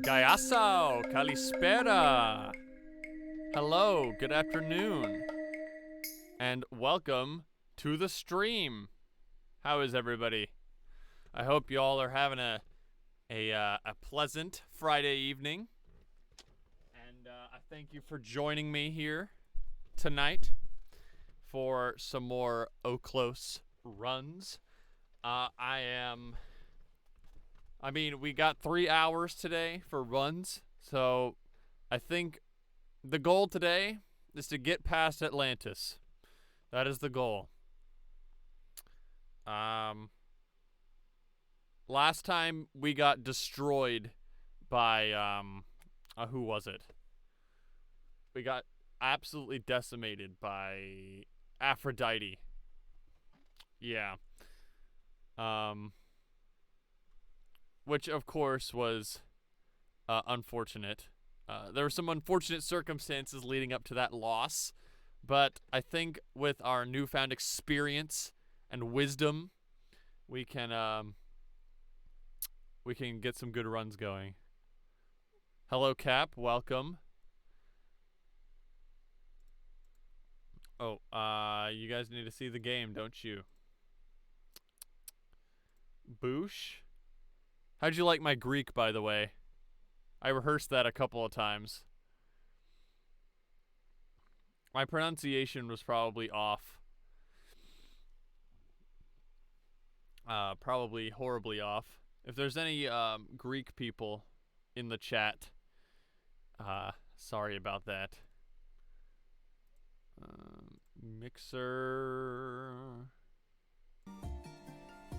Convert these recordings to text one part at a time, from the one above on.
Gayasao, Kalispera. Hello, good afternoon, and welcome to the stream. How is everybody? I hope you all are having a pleasant Friday evening, and I thank you for joining me here tonight for some more Okhlos runs. We got 3 hours today for runs, so I think the goal today is to get past Atlantis. That is the goal. Last time we got destroyed by, who was it? We got absolutely decimated by Aphrodite. Yeah. Which, of course, was unfortunate. There were some unfortunate circumstances leading up to that loss, but I think with our newfound experience and wisdom, we can get some good runs going. Hello, Cap. Welcome. Oh, you guys need to see the game, don't you? Boosh? How'd you like my Greek, by the way? I rehearsed that a couple of times. My pronunciation was probably off. Probably horribly off. If there's any Greek people in the chat, sorry about that. Mixer.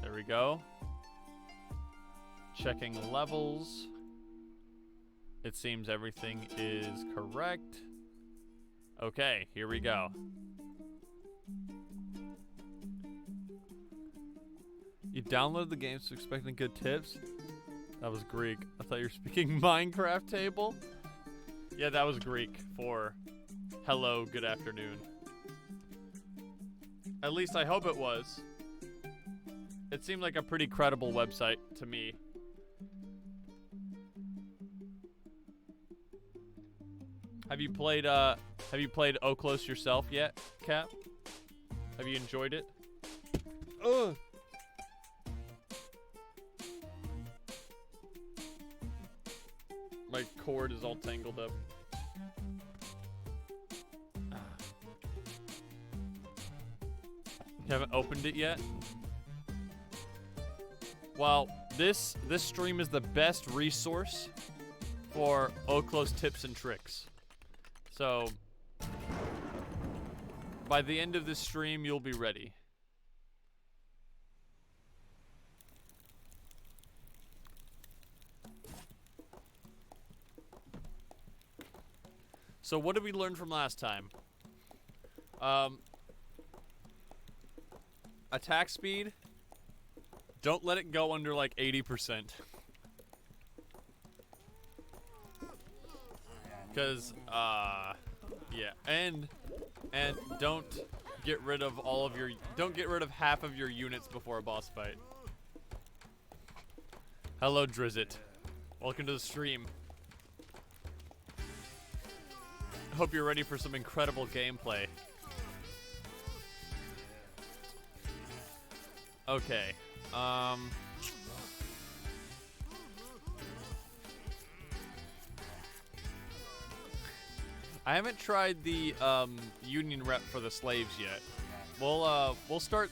There we go. Checking levels. It seems everything is correct. Okay, here we go. You downloaded the game so expecting good tips? That was Greek. I thought you were speaking Minecraft table. Yeah, that was Greek for hello, good afternoon. At least I hope it was. It seemed like a pretty credible website to me. Have you played Okhlos yourself yet, Cap? Have you enjoyed it? Ugh. My cord is all tangled up. You haven't opened it yet? Well, this stream is the best resource for Okhlos tips and tricks. So, by the end of this stream, you'll be ready. So, what did we learn from last time? Attack speed. Don't let it go under like 80%. Because, yeah, and don't get rid of half of your units before a boss fight. Hello, Drizzit. Welcome to the stream. Hope you're ready for some incredible gameplay. Okay, I haven't tried the union rep for the slaves yet. We'll start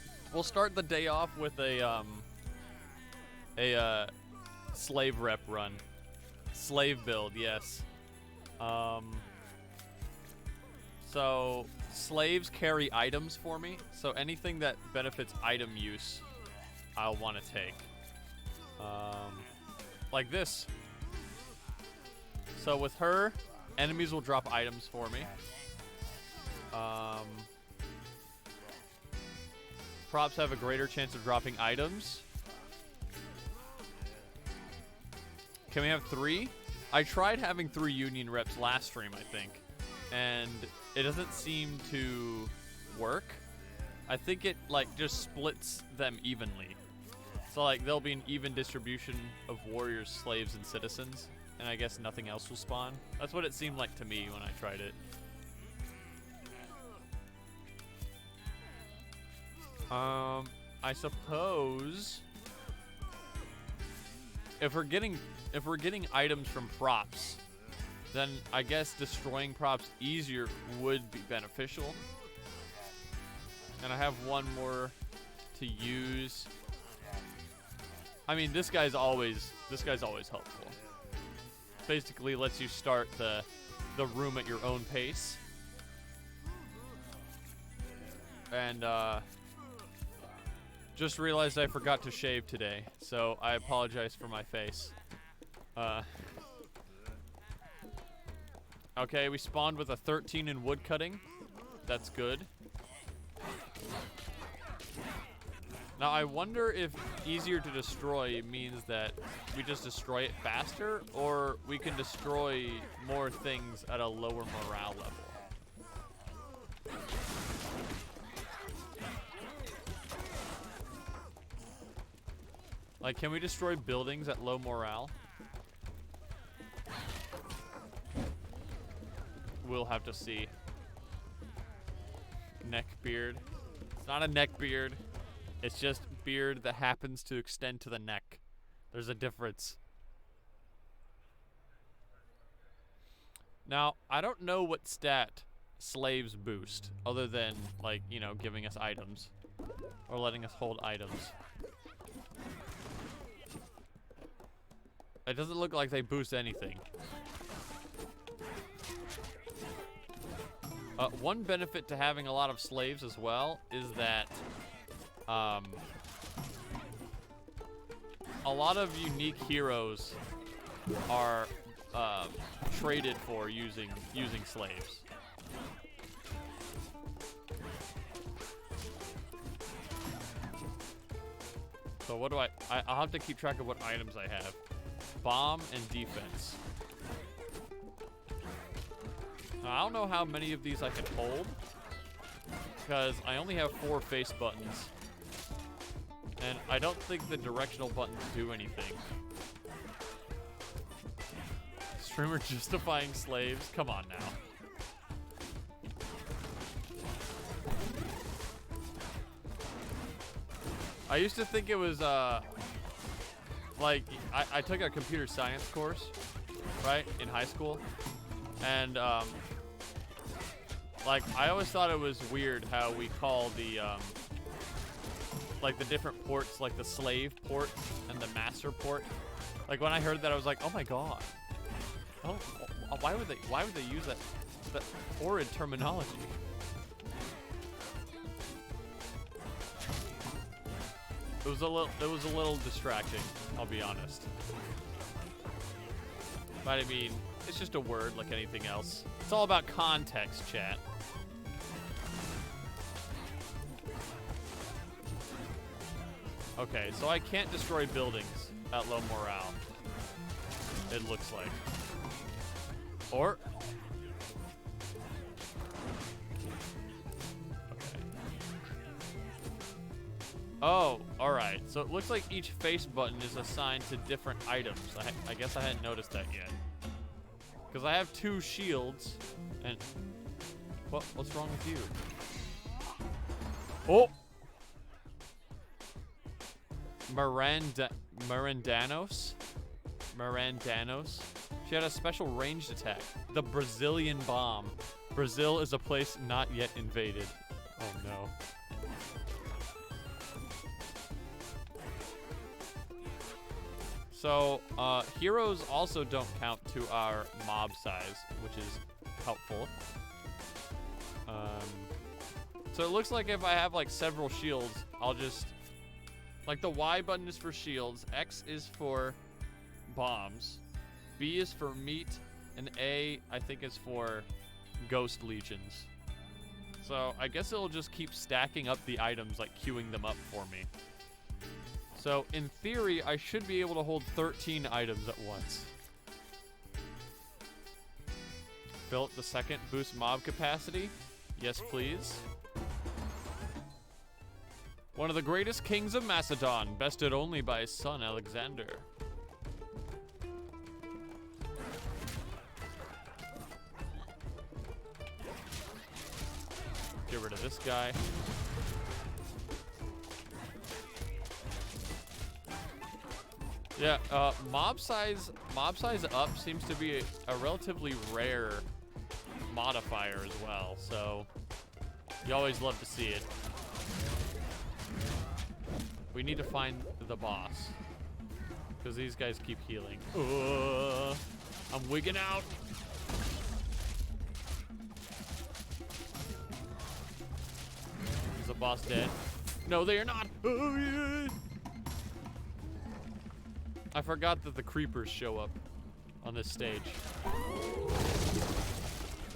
the day off with a slave rep run. Slave build, yes. So slaves carry items for me, so anything that benefits item use, I'll want to take. Like this. So with her, enemies will drop items for me. Props have a greater chance of dropping items. Can we have 3? I tried having 3 union reps last stream, I think, and it doesn't seem to work. I think it like just splits them evenly. So like there'll be an even distribution of warriors, slaves, and citizens. and I guess nothing else will spawn. That's what it seemed like to me when I tried it. I suppose if we're getting items from props, then I guess destroying props easier would be beneficial. And I have one more to use. I mean, this guy's always helpful. Basically lets you start the room at your own pace. And just realized I forgot to shave today, so I apologize for my face. Okay, we spawned with a 13 in woodcutting. That's good. Now, I wonder if easier to destroy means that we just destroy it faster, or we can destroy more things at a lower morale level. Like, can we destroy buildings at low morale? We'll have to see. Neck beard. It's not a neck beard. It's just beard that happens to extend to the neck. There's a difference. Now, I don't know what stat slaves boost, other than, like, you know, giving us items. Or letting us hold items. It doesn't look like they boost anything. One benefit to having a lot of slaves as well is that a lot of unique heroes are traded for using slaves. So what do I'll have to keep track of what items I have. Bomb and defense. Now, I don't know how many of these I can hold, because I only have 4 face buttons, and I don't think the directional buttons do anything. Streamer justifying slaves? Come on now. I used to think it was, like, I took a computer science course, right, in high school, and, like, I always thought it was weird how we call the, like, the different ports, like the slave port and the master port. Like, when I heard that, I was like, oh my god. Oh, why would they use that horrid terminology? It was a little distracting, I'll be honest. But I mean, it's just a word like anything else. It's all about context, chat. Okay, so I can't destroy buildings at low morale. It looks like. Or... okay. Oh, alright. So it looks like each face button is assigned to different items. I guess I hadn't noticed that yet. Because I have 2 shields, and... what's wrong with you? Oh! Mirandanos? She had a special ranged attack. The Brazilian bomb. Brazil is a place not yet invaded. Oh no. So, heroes also don't count to our mob size, which is helpful. So it looks like if I have like several shields, I'll just... like the Y button is for shields, X is for bombs, B is for meat, and A, I think, is for ghost legions. So I guess it'll just keep stacking up the items, like queuing them up for me. So in theory, I should be able to hold 13 items at once. Philip II, boost mob capacity. Yes, please. One of the greatest kings of Macedon, bested only by his son Alexander. Get rid of this guy. Yeah, mob size up seems to be a relatively rare modifier as well, so you always love to see it. We need to find the boss, because these guys keep healing. I'm wigging out. Is the boss dead? No, they are not. Oh, yeah. I forgot that the creepers show up on this stage.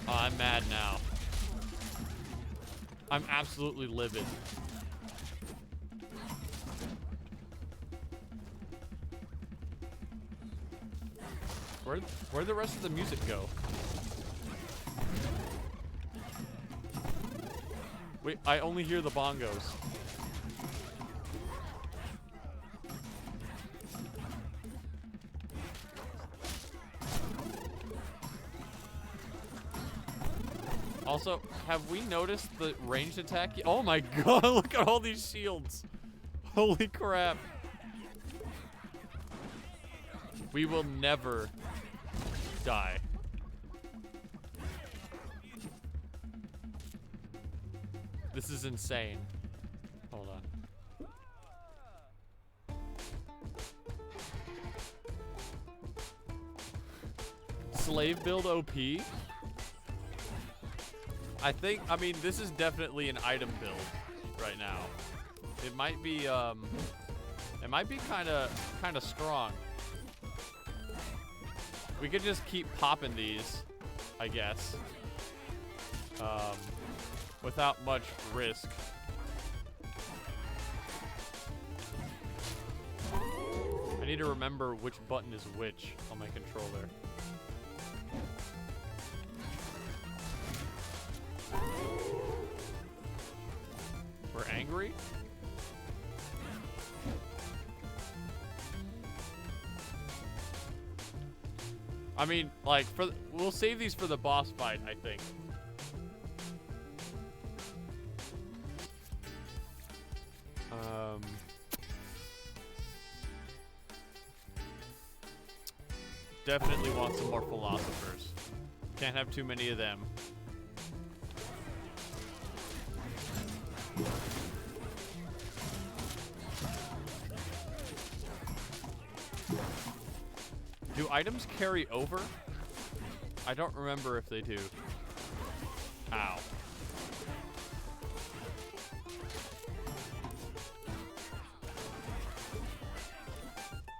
Oh, I'm mad now. I'm absolutely livid. Where'd the rest of the music go? Wait, I only hear the bongos. Also, have we noticed the ranged attack? Oh my god, look at all these shields. Holy crap. We will never die. This is insane. Hold on. Slave build OP? I mean, this is definitely an item build right now. It might be kind of strong. We could just keep popping these, I guess, without much risk. I need to remember which button is which on my controller. We're angry? I mean, like, we'll save these for the boss fight, I think. Definitely want some more philosophers. Can't have too many of them. Do items carry over? I don't remember if they do. Ow.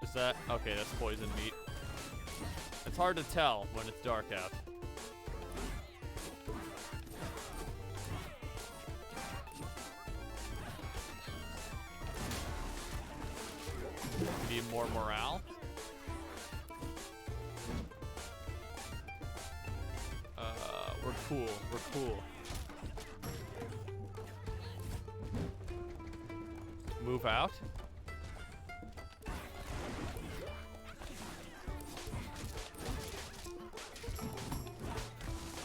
Is that... Okay, that's poison meat. It's hard to tell when it's dark out. Need more morale? We're cool. We're cool. Move out. There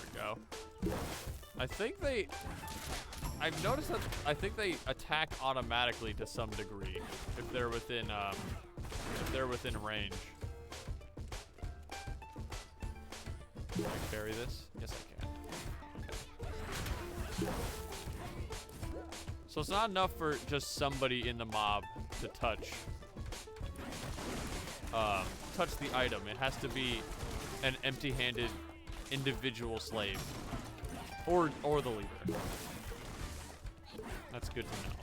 we go. I think I've noticed that I think they attack automatically to some degree if they're within range. Can I carry this? Yes, I can. Okay. So it's not enough for just somebody in the mob to touch the item. It has to be an empty-handed individual slave, or the leader. That's good to know.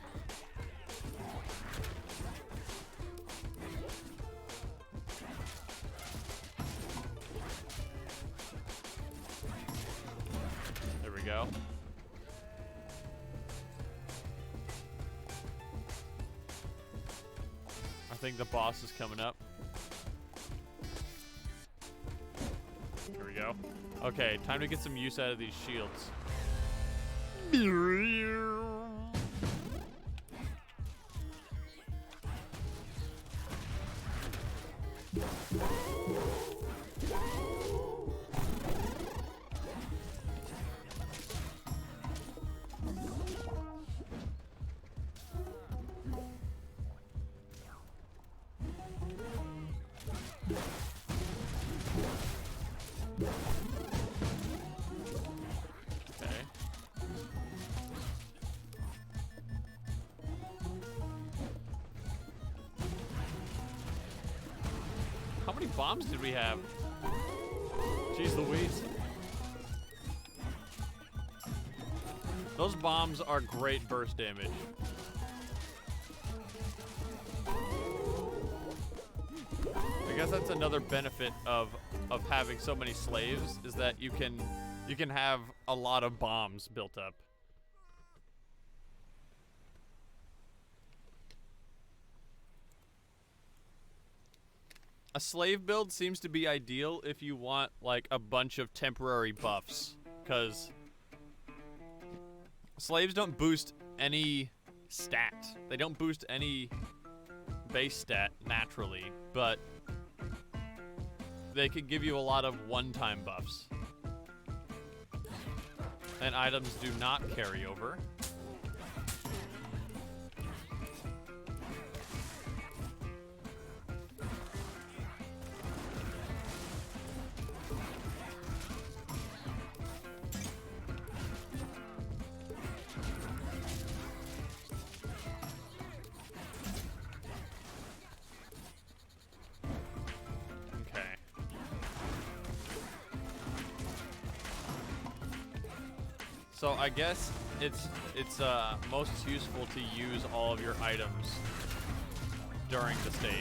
Go. I think the boss is coming up. Here we go. Okay, time to get some use out of these shields. many bombs did we have? Jeez Louise. Those bombs are great burst damage. I guess that's another benefit of having so many slaves, is that you can have a lot of bombs built up. A slave build seems to be ideal if you want like a bunch of temporary buffs, because slaves don't boost any stat. They don't boost any base stat naturally, but they could give you a lot of one-time buffs. And items do not carry over. So I guess it's most useful to use all of your items during the stage,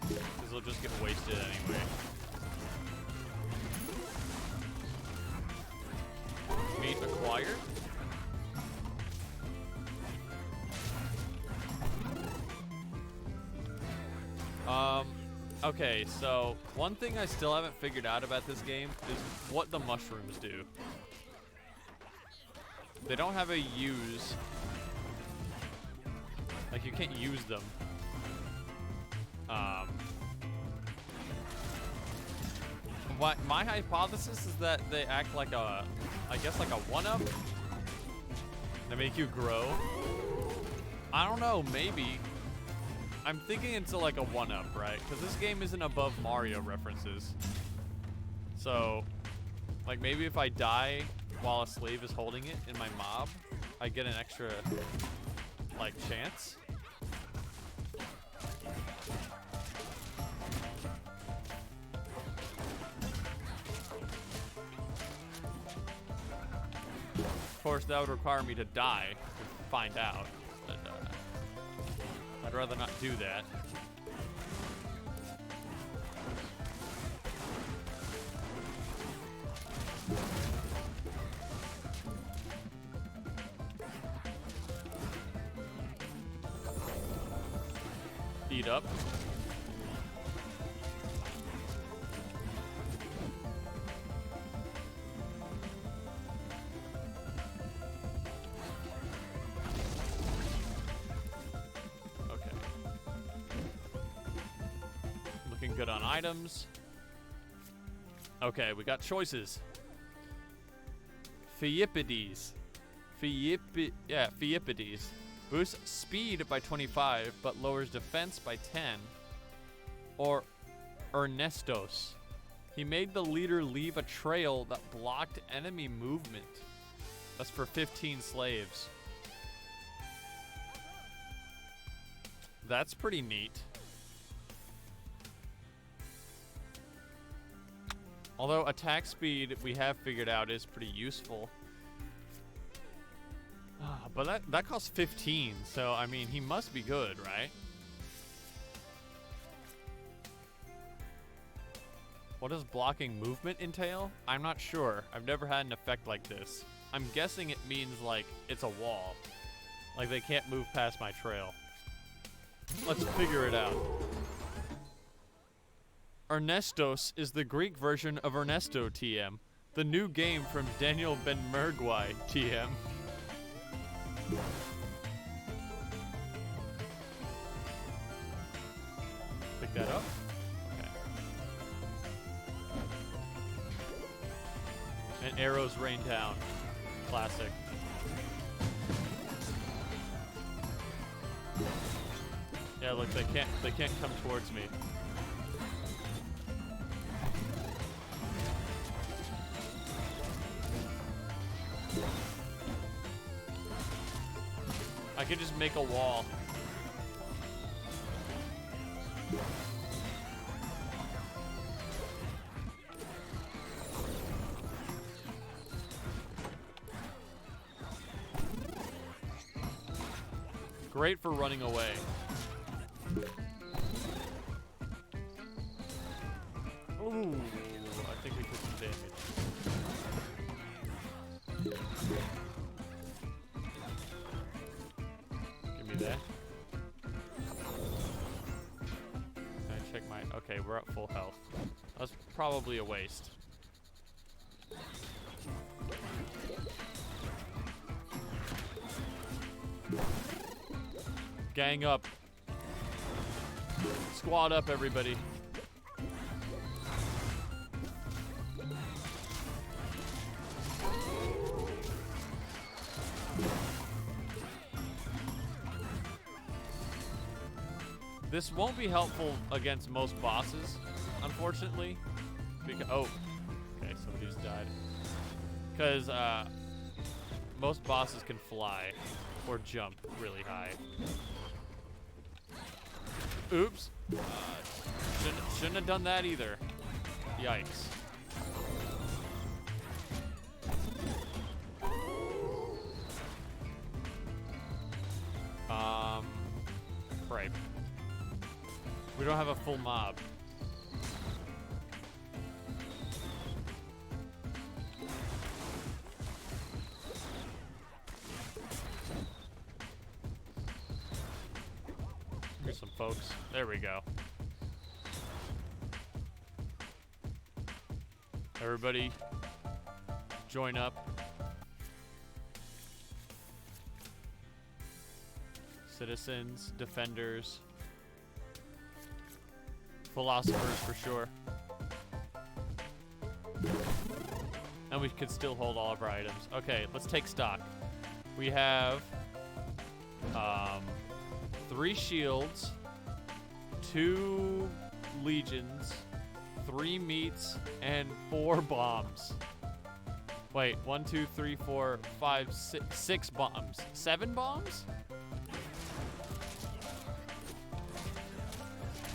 because they'll just get wasted anyway. Meat acquired. Okay, so one thing I still haven't figured out about this game is what the mushrooms do. They don't have a use. Like, you can't use them. My hypothesis is that they act like a, I guess like a one-up. They make you grow. I don't know, maybe. I'm thinking it's like a one-up, right? Because this game isn't above Mario references. So, like, maybe if I die while a slave is holding it in my mob, I get an extra, like, chance. Of course, that would require me to die to find out, but I'd rather not do that. Eat up. Okay. Looking good on items. Okay, we got choices. Pheippides. Pheippides. Boosts speed by 25, but lowers defense by 10. Or Ernestos. He made the leader leave a trail that blocked enemy movement. That's for 15 slaves. That's pretty neat. Although attack speed, we have figured out, is pretty useful. But that costs 15, so I mean, he must be good, right? What does blocking movement entail? I'm not sure. I've never had an effect like this. I'm guessing it means, like, it's a wall. Like, they can't move past my trail. Let's figure it out. Ernestos is the Greek version of Ernesto TM, the new game from Daniel Benmergui TM. Pick that up. Okay. And arrows rain down. Classic. Yeah, look, they can't come towards me. I could just make a wall. Great for running away. Ooh, I think we took some damage. Give me that. Can I check my... Okay, we're at full health. That's probably a waste. Gang up. Squad up, everybody. This won't be helpful against most bosses, unfortunately. Because, oh, okay, somebody just died. Because most bosses can fly or jump really high. Oops. Shouldn't have done that either. Yikes. Right. We don't have a full mob. Here's some folks. There we go. Everybody, join up. Citizens, defenders, philosophers for sure. And we could still hold all of our items. Okay, let's take stock. We have 3 shields, 2 legions, 3 meats, and 4 bombs. Wait, 1, 2, 3, 4, 5, 6 bombs. 7 bombs?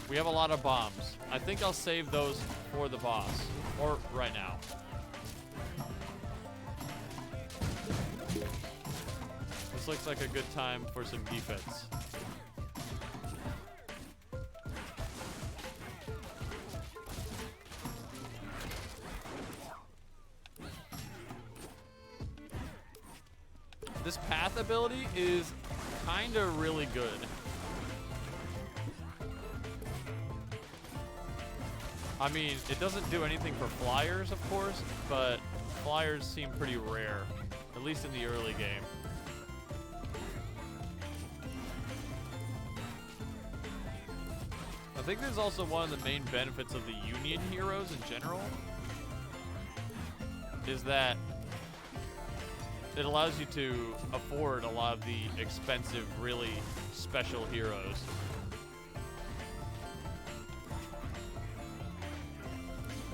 We have a lot of bombs. I think I'll save those for the boss, or right now. This looks like a good time for some defense. This path ability is kind of really good. I mean, it doesn't do anything for flyers, of course, but flyers seem pretty rare, at least in the early game. I think this is also one of the main benefits of the Union heroes in general, is that it allows you to afford a lot of the expensive, really special heroes.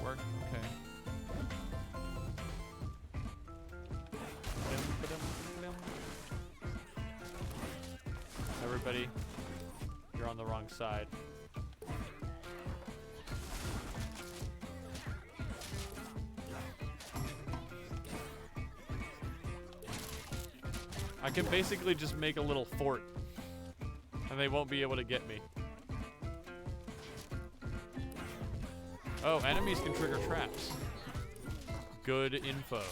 Work, okay. Everybody, you're on the wrong side. I can basically just make a little fort, and they won't be able to get me. Oh, enemies can trigger traps. Good info.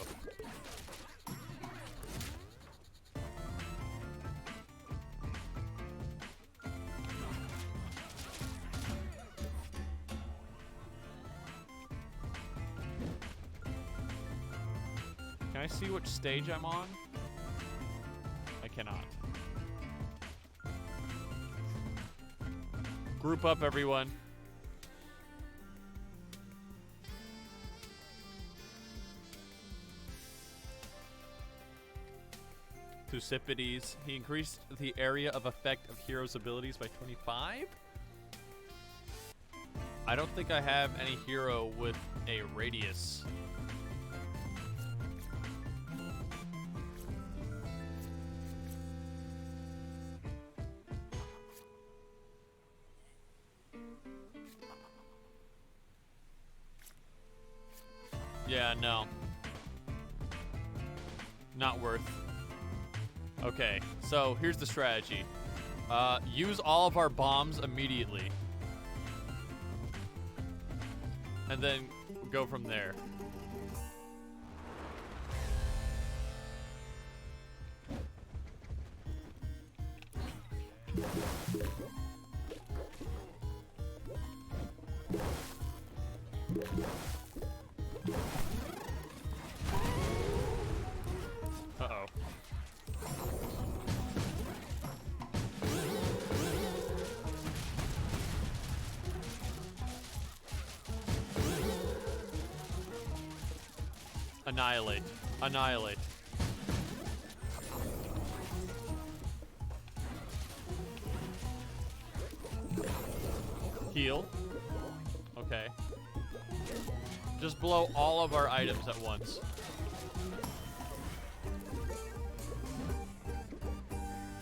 Can I see which stage I'm on? I cannot. Group up, everyone. Thucypides. He increased the area of effect of heroes' abilities by 25? I don't think I have any hero with a radius. Yeah, no. Not worth. Okay, so here's the strategy. Use all of our bombs immediately. And then go from there. Uh-oh. Annihilate. Annihilate. Heal. Okay. Just blow all of our items at once.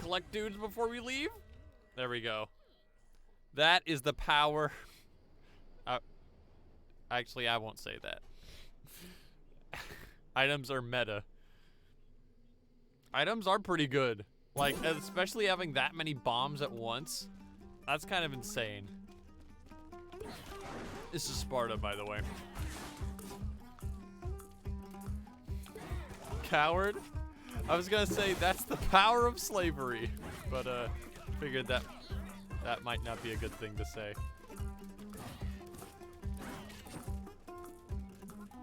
Collect dudes before we leave? There we go. That is the power. Actually, I won't say that. Items are meta. Items are pretty good. Like, especially having that many bombs at once. That's kind of insane. This is Sparta, by the way. Coward? I was gonna say that's the power of slavery, but figured that might not be a good thing to say.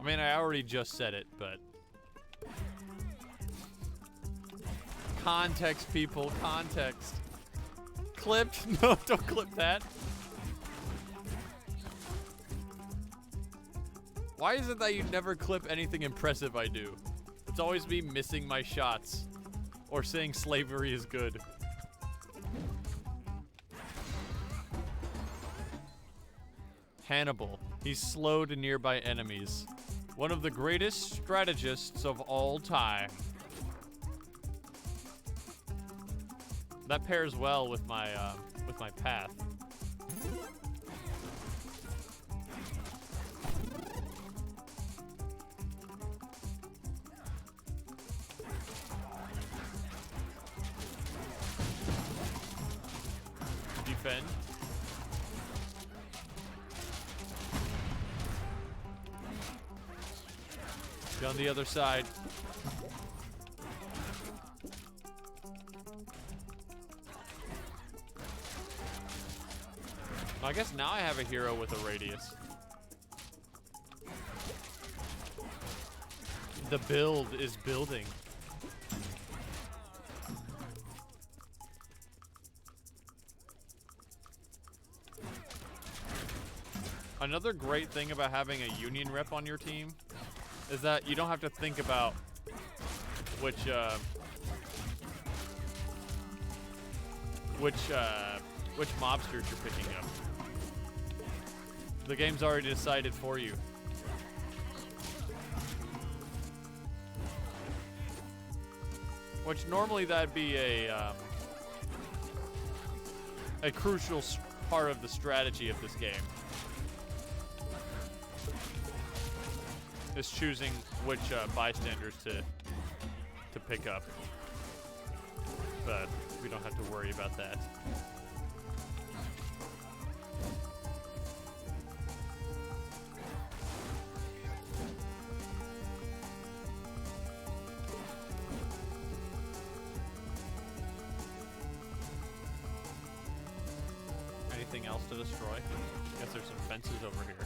I mean, I already just said it, but context, people, context. Clipped? No, don't clip that. Why is it that you never clip anything impressive I do? It's always me missing my shots or saying slavery is good. Hannibal. He's slow to nearby enemies. One of the greatest strategists of all time. That pairs well with my path. Defend. Be on the other side. I guess now I have a hero with a radius. The build is building. Another great thing about having a union rep on your team is that you don't have to think about which mobsters you're picking up. The game's already decided for you. Which normally that'd be a crucial part of the strategy of this game. Is choosing which bystanders to pick up. But we don't have to worry about that. Anything else to destroy? Guess there's some fences over here.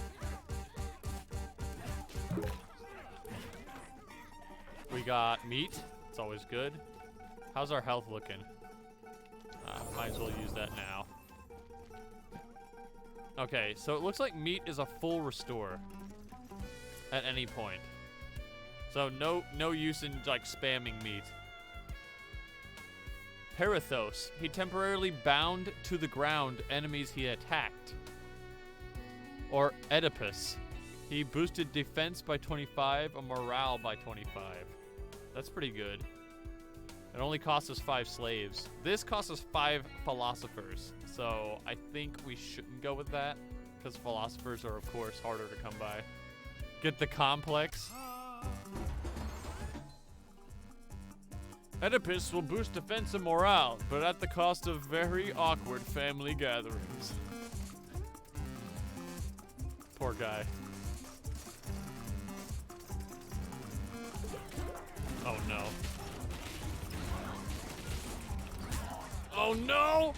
We got meat. It's always good. How's our health looking? Might as well use that now. Okay, so it looks like meat is a full restore at any point. So no use in like spamming meat. Perithos. He temporarily bound to the ground enemies he attacked. Or Oedipus. He boosted defense by 25 and morale by 25. That's pretty good. It only costs us 5 slaves. This costs us 5 philosophers. So I think we shouldn't go with that. Because philosophers are, of course, harder to come by. Get the complex. Oedipus will boost defense and morale, but at the cost of very awkward family gatherings. Poor guy. Oh no. Oh no!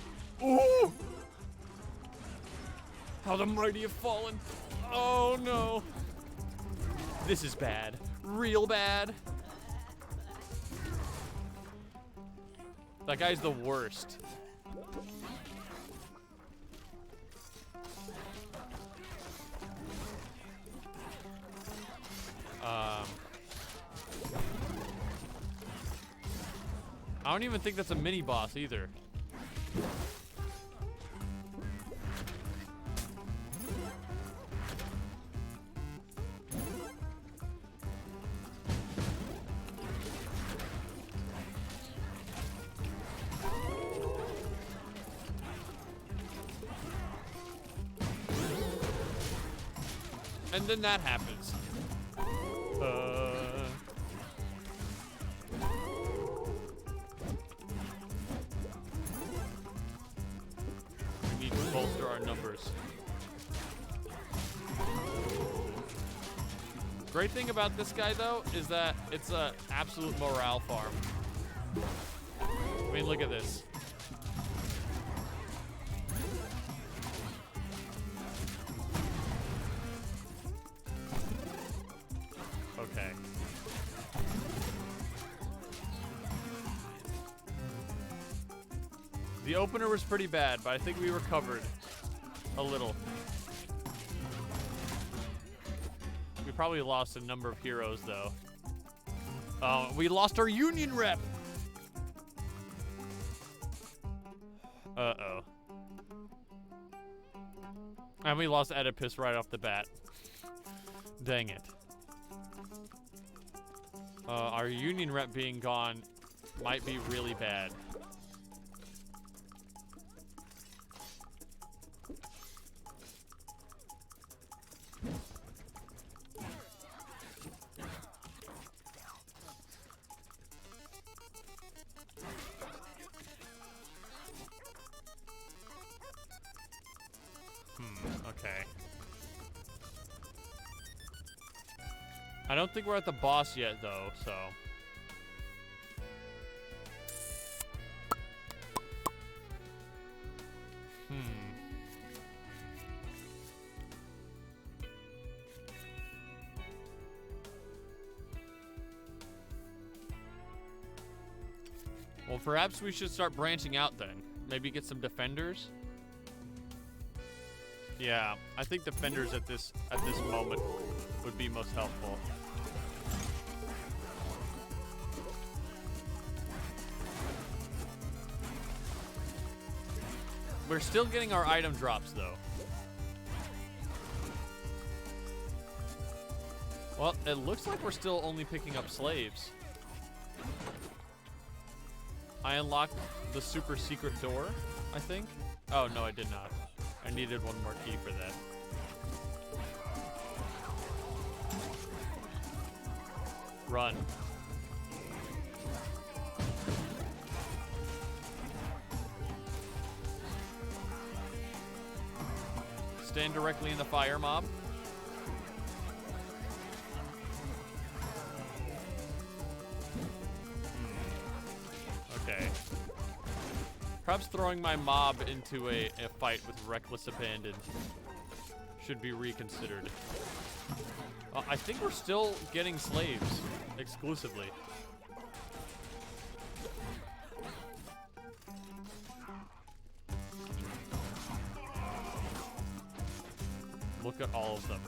Ooh! How the mighty have fallen. Oh no. This is bad. Real bad. That guy's the worst. I don't even think that's a mini boss either. And then that happens. We need to bolster our numbers. Great thing about this guy, though, is that it's an absolute morale farm. I mean, look at this. Okay. The opener was pretty bad, but I think we recovered a little. We probably lost a number of heroes, though. We lost our union rep. Uh-oh. And we lost Oedipus right off the bat. Dang it. Our union rep being gone might be really bad. Okay. I don't think we're at the boss yet, though, so. Well, perhaps we should start branching out then. Maybe get some defenders. Yeah, I think defenders at this moment would be most helpful. We're still getting our item drops, though. Well, it looks like we're still only picking up slaves. I unlocked the super secret door, I think. Oh, no, I did not. I needed one more key for that. Run. Stand directly in the fire mob. Okay. Perhaps throwing my mob into a fight with reckless abandon should be reconsidered. I think we're still getting slaves exclusively. Look at all of them.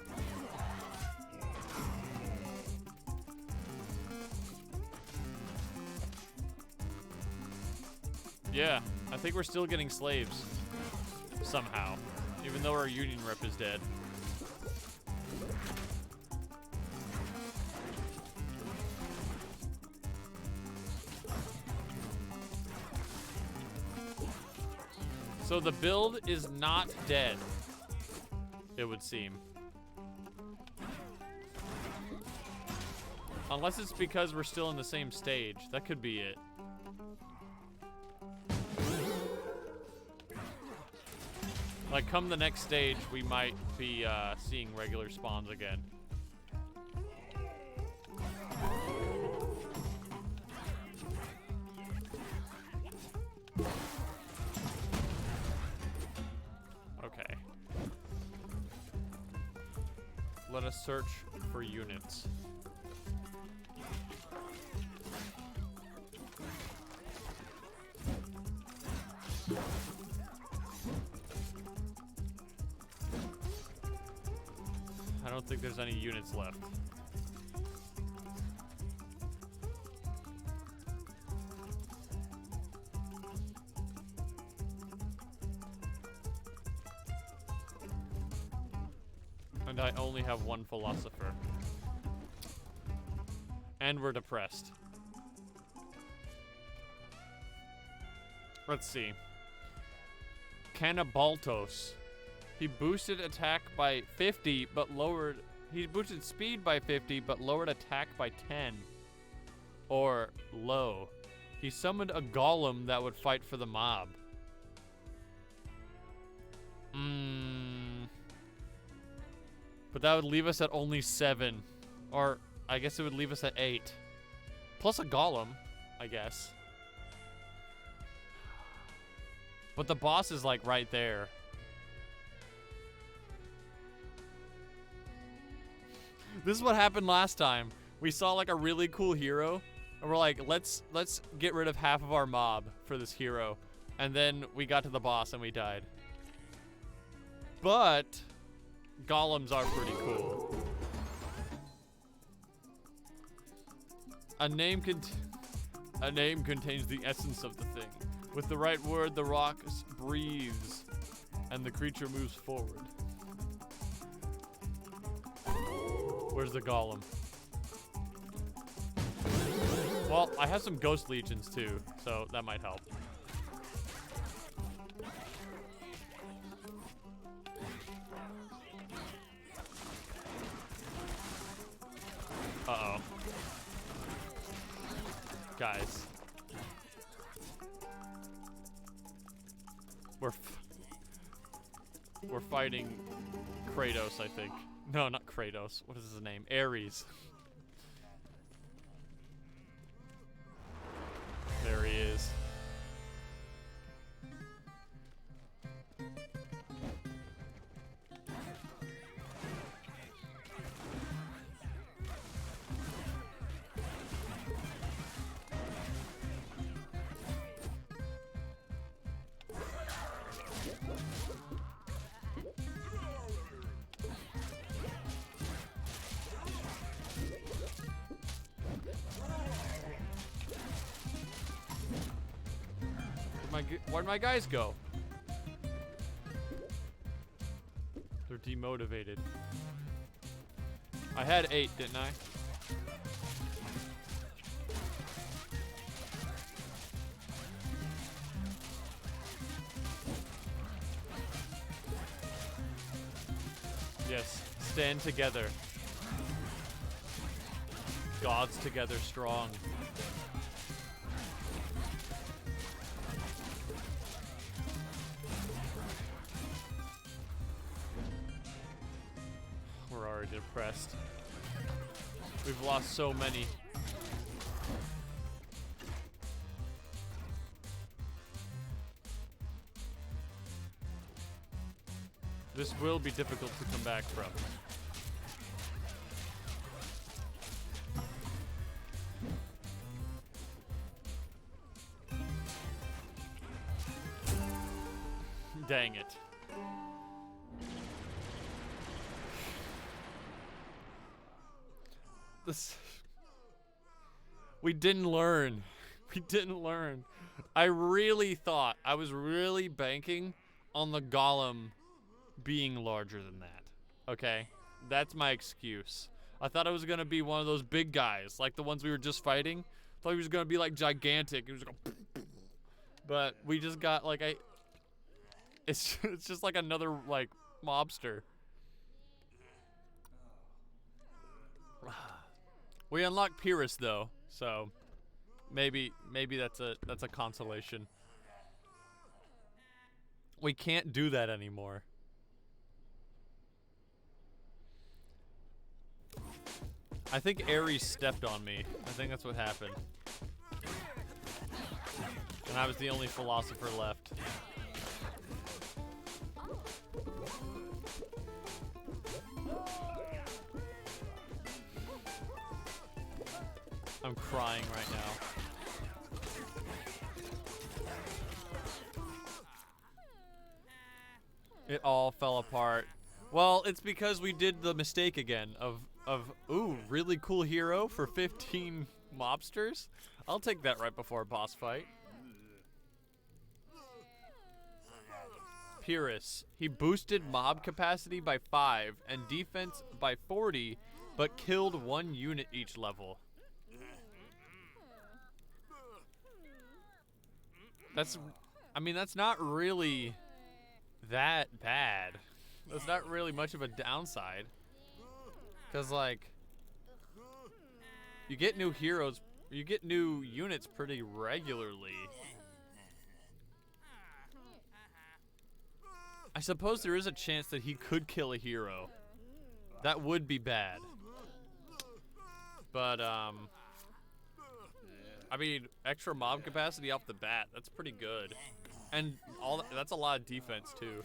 Yeah, I think we're still getting slaves. Somehow. Even though our union rep is dead. So the build is not dead, it would seem. Unless it's because we're still in the same stage. That could be it. Like, come the next stage, we might be seeing regular spawns again. Okay. Let us search for units. I don't think there's any units left. And I only have one philosopher. And we're depressed. Let's see. Cannibaltos. He boosted attack by 50, but lowered... He boosted speed by 50, but lowered attack by 10. Or low. He summoned a golem that would fight for the mob. But that would leave us at only 7. Or, I guess it would leave us at 8. Plus a golem, I guess. But the boss is, like, right there. This is what happened last time. We saw, like, a really cool hero. And we're like, let's get rid of half of our mob for this hero. And then we got to the boss and we died. But golems are pretty cool. A name contains the essence of the thing. With the right word, the rock breathes, and the creature moves forward. Where's the golem? Well, I have some ghost legions too, so that might help. Uh-oh. Guys. We're fighting Kratos, I think. No, not Kratos. What is his name? Ares. There he is. Where'd my guys go? They're demotivated. I had 8, didn't I? Yes, stand together. Gods together strong. Depressed. We've lost so many. This will be difficult to come back from. Dang it. We didn't learn. We didn't learn. I really thought, I was really banking on the golem being larger than that. Okay? That's my excuse. I thought it was going to be one of those big guys, like the ones we were just fighting. I thought he was going to be like gigantic. It was going but we just got like it's just like another like mobster. We unlocked Pyrrhus though, so maybe that's a consolation. We can't do that anymore. I think Ares stepped on me. I think that's what happened. And I was the only philosopher left. I'm crying right now. It all fell apart. Well, it's because we did the mistake again of ooh, really cool hero for 15 mobsters. I'll take that right before a boss fight. Pyrrhus. He boosted mob capacity by 5 and defense by 40, but killed 1 unit each level. I mean, that's not really that bad. That's not really much of a downside. Because, like, you get new heroes, you get new units pretty regularly. I suppose there is a chance that he could kill a hero. That would be bad. But, I mean, extra mob capacity off the bat, that's pretty good. And that's a lot of defense, too.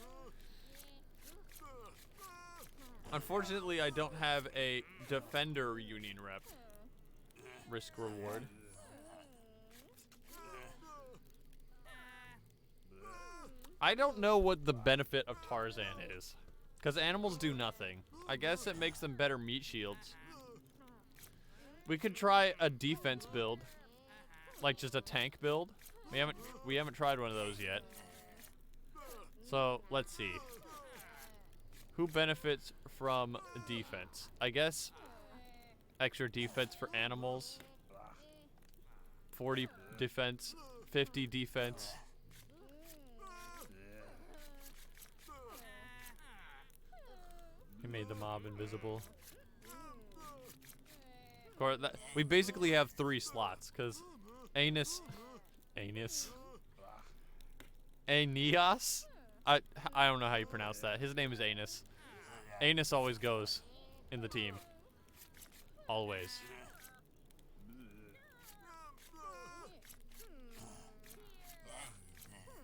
Unfortunately, I don't have a defender union rep. Risk reward. I don't know what the benefit of Tarzan is. Because animals do nothing. I guess it makes them better meat shields. We could try a defense build. Like just a tank build. We haven't tried one of those yet. So, let's see. Who benefits from defense? I guess extra defense for animals. 40 defense, 50 defense. He made the mob invisible. Of course, we basically have 3 slots, because Aeneas. I don't know how you pronounce that. His name is Aeneas. Aeneas always goes in the team. Always.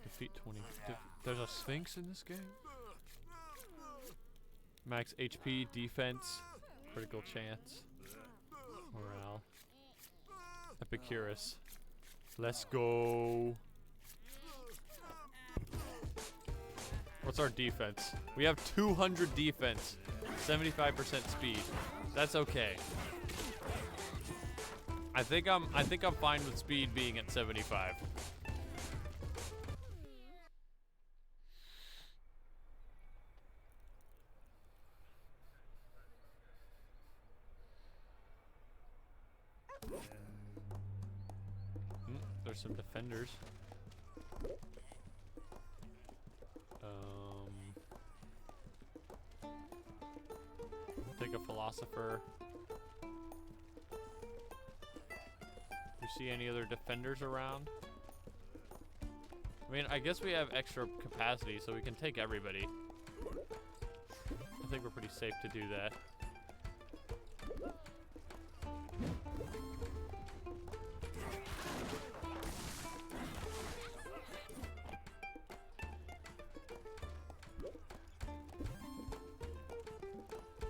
Defeat 20. There's a Sphinx in this game? Max HP, defense, critical chance, morale. Epicurus. Let's go. What's our defense? We have 200 defense, 75% speed. That's okay. I think I'm fine with speed being at 75. There's some defenders. Take a philosopher. Do you see any other defenders around? I mean, I guess we have extra capacity, so we can take everybody. I think we're pretty safe to do that.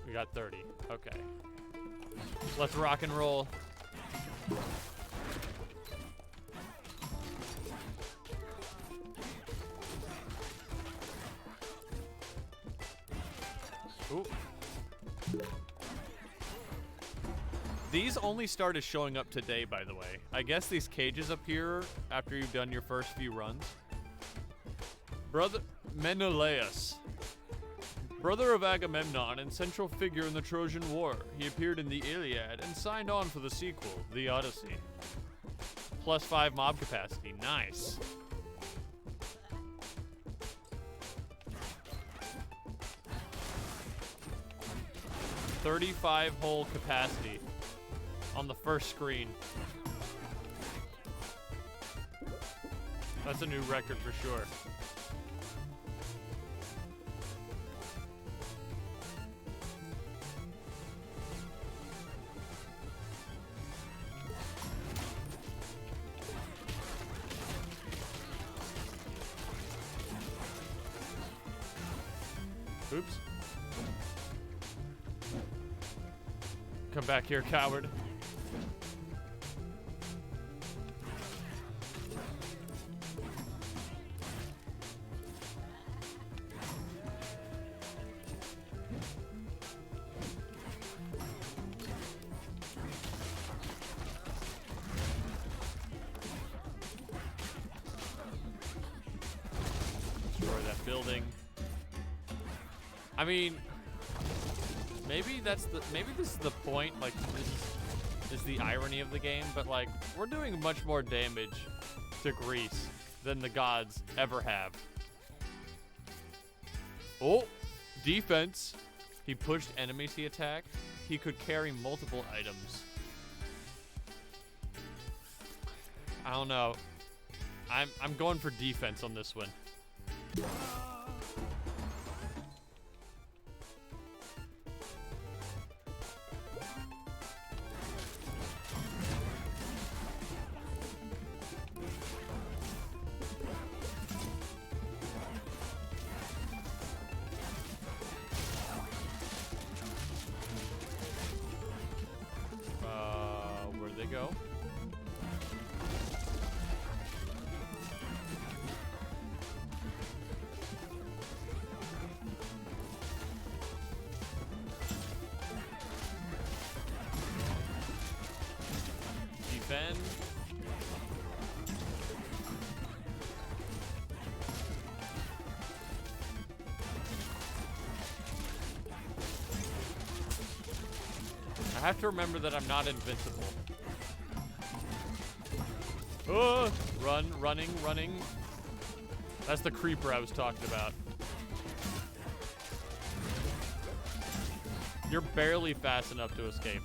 We got 30. Okay. Let's rock and roll. Ooh. These only started showing up today, by the way. I guess these cages appear after you've done your first few runs. Brother Menelaus. Brother of Agamemnon and central figure in the Trojan War, he appeared in the Iliad and signed on for the sequel, The Odyssey. +5 mob capacity, nice. $35 whole capacity on the first screen. That's a new record for sure. Oops. Come back here, coward. Destroy that building. I mean, maybe this is the point, like, this is the irony of the game, but, like, we're doing much more damage to Greece than the gods ever have. Oh, defense. He pushed enemies he attacked. He could carry multiple items. I don't know. I'm going for defense on this one. Where'd they go? Defend. I have to remember that I'm not invincible. Oh, running. That's the creeper I was talking about. You're barely fast enough to escape.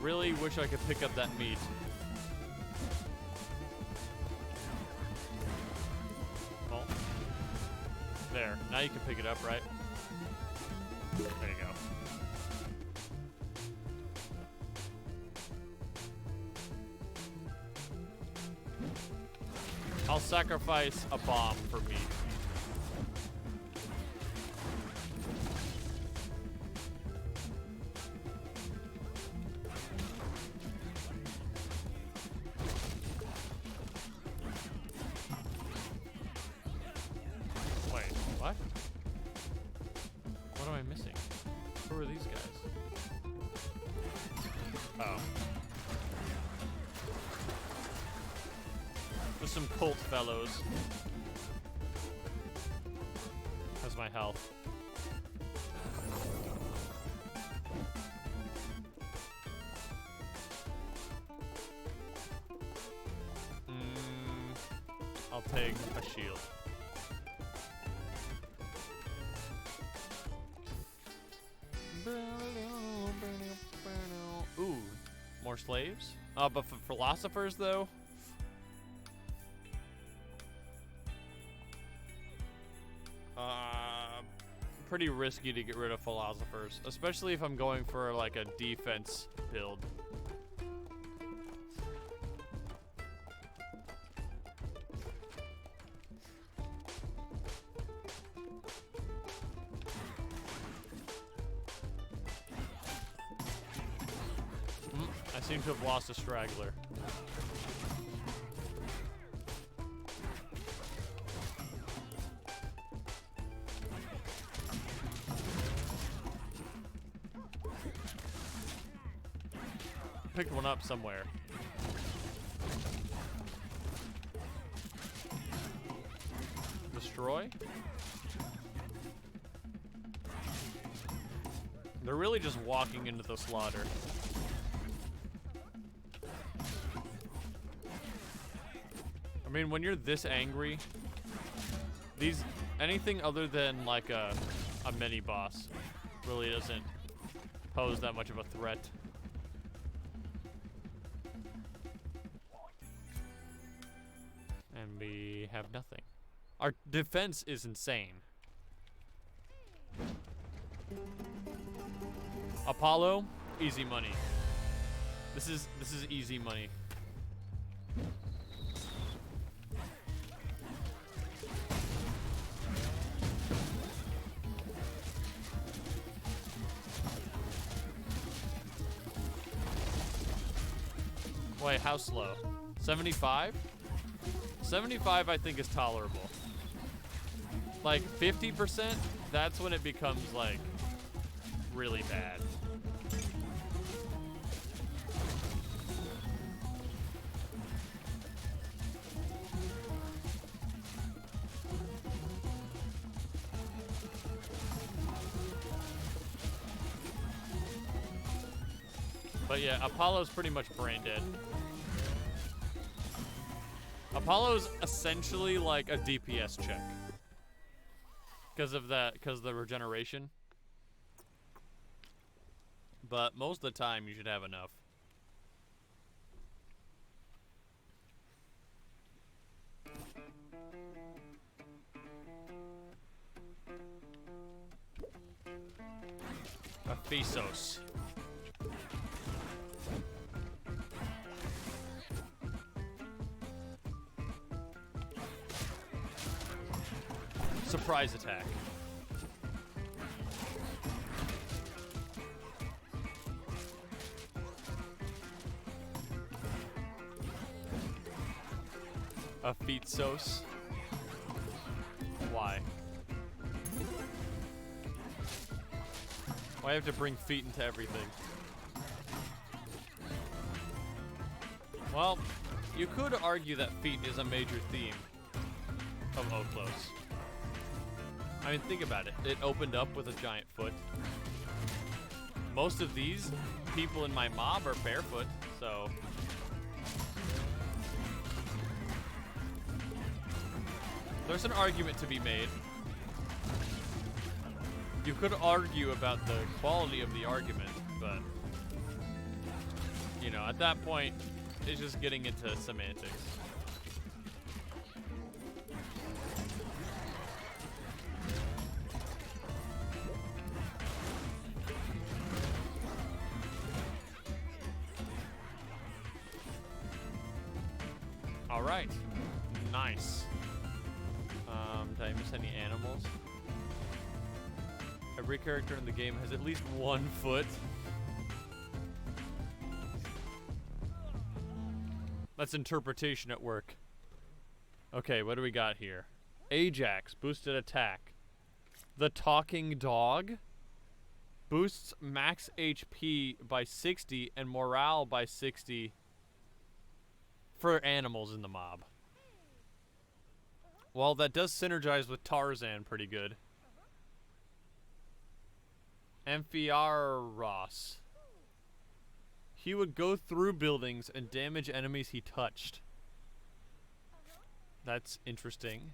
Really wish I could pick up that meat. Oh. There. Now you can pick it up, right? There you go. I'll sacrifice a bomb for meat. What? What am I missing? Who are these guys? Oh. There's some cult fellows. How's my health? I'll take a shield. Ooh, more slaves? But for philosophers, though? Pretty risky to get rid of philosophers, especially if I'm going for, like, a defense build. I seem to have lost a straggler. Picked one up somewhere. Destroy? They're really just walking into the slaughter. I mean, when you're this angry, anything other than like a mini boss really doesn't pose that much of a threat. And we have nothing. Our defense is insane. Apollo, easy money. This is easy money. Wait, how slow? 75? 75 I think is tolerable. Like 50%, that's when it becomes like really bad. But yeah, Apollo's pretty much brain dead. Apollo's essentially like a DPS check. Because of the regeneration. But most of the time you should have enough. Apotheosis. Surprise attack. Apotheosis. Why? Why I have to bring feet into everything? Well, you could argue that feet is a major theme of Okhlos. I mean, think about it. It opened up with a giant foot. Most of these people in my mob are barefoot, so... There's an argument to be made. You could argue about the quality of the argument, but... You know, at that point, it's just getting into semantics. Alright. Nice. Did I miss any animals? Every character in the game has at least 1 foot. That's interpretation at work. Okay, what do we got here? Ajax, boosted attack. The talking dog boosts max HP by 60 and morale by 60 for animals in the mob. Well, that does synergize with Tarzan pretty good. Amphiaros. He would go through buildings and damage enemies he touched. That's interesting.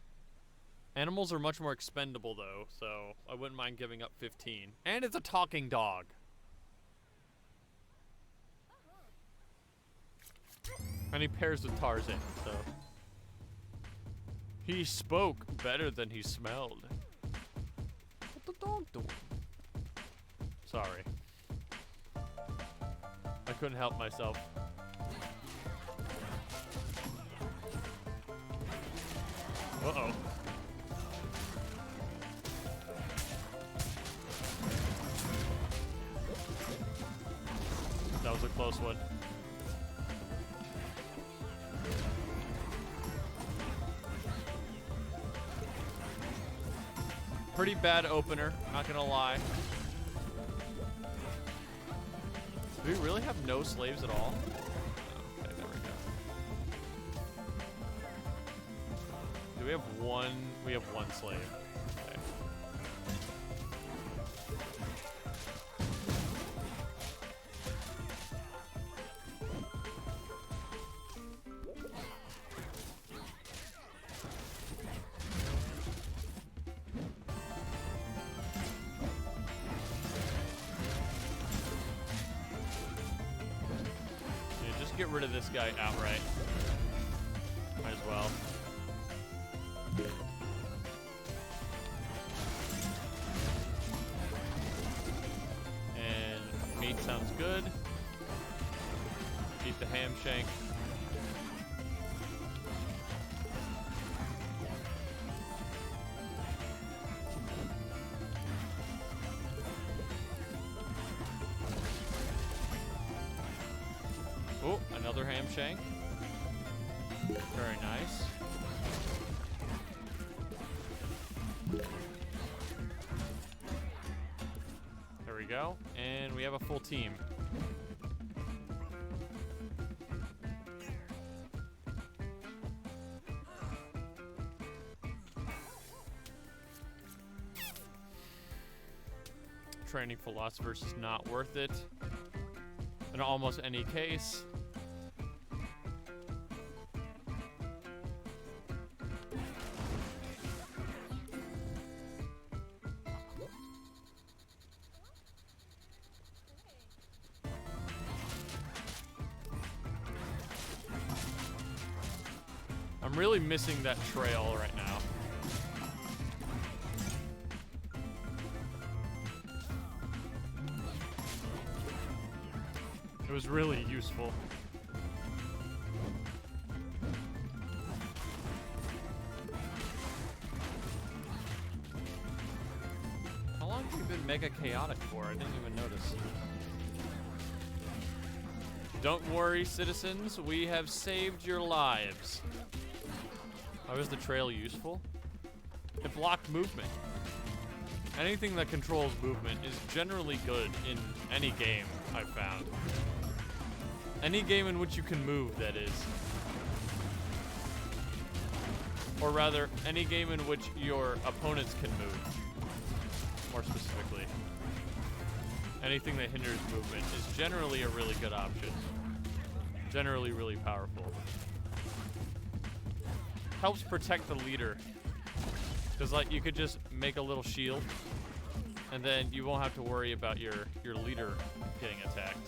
Animals are much more expendable though, so I wouldn't mind giving up 15. And it's a talking dog. And he pairs with Tarzan, so... He spoke better than he smelled. What the dog doing? Sorry. I couldn't help myself. Uh-oh. That was a close one. Pretty bad opener, not gonna lie. Do we really have no slaves at all? Oh, okay, there we go. Do we have one? We have 1 slave. Okay. Get rid of this guy outright. Might as well. And meat sounds good. Eat the ham shank. Oh, another ham shank. Very nice. There we go. And we have a full team. Training philosophers is not worth it in almost any case. I'm really missing that trail right now. It was really useful. How long have you been mega chaotic for? I didn't even notice. Don't worry, citizens. We have saved your lives. How is the trail useful? It blocked movement. Anything that controls movement is generally good in any game, I've found. Any game in which you can move, that is. Or rather, any game in which your opponents can move. More specifically. Anything that hinders movement is generally a really good option. Generally really powerful. Helps protect the leader. Because, like, you could just make a little shield, and then you won't have to worry about your leader getting attacked.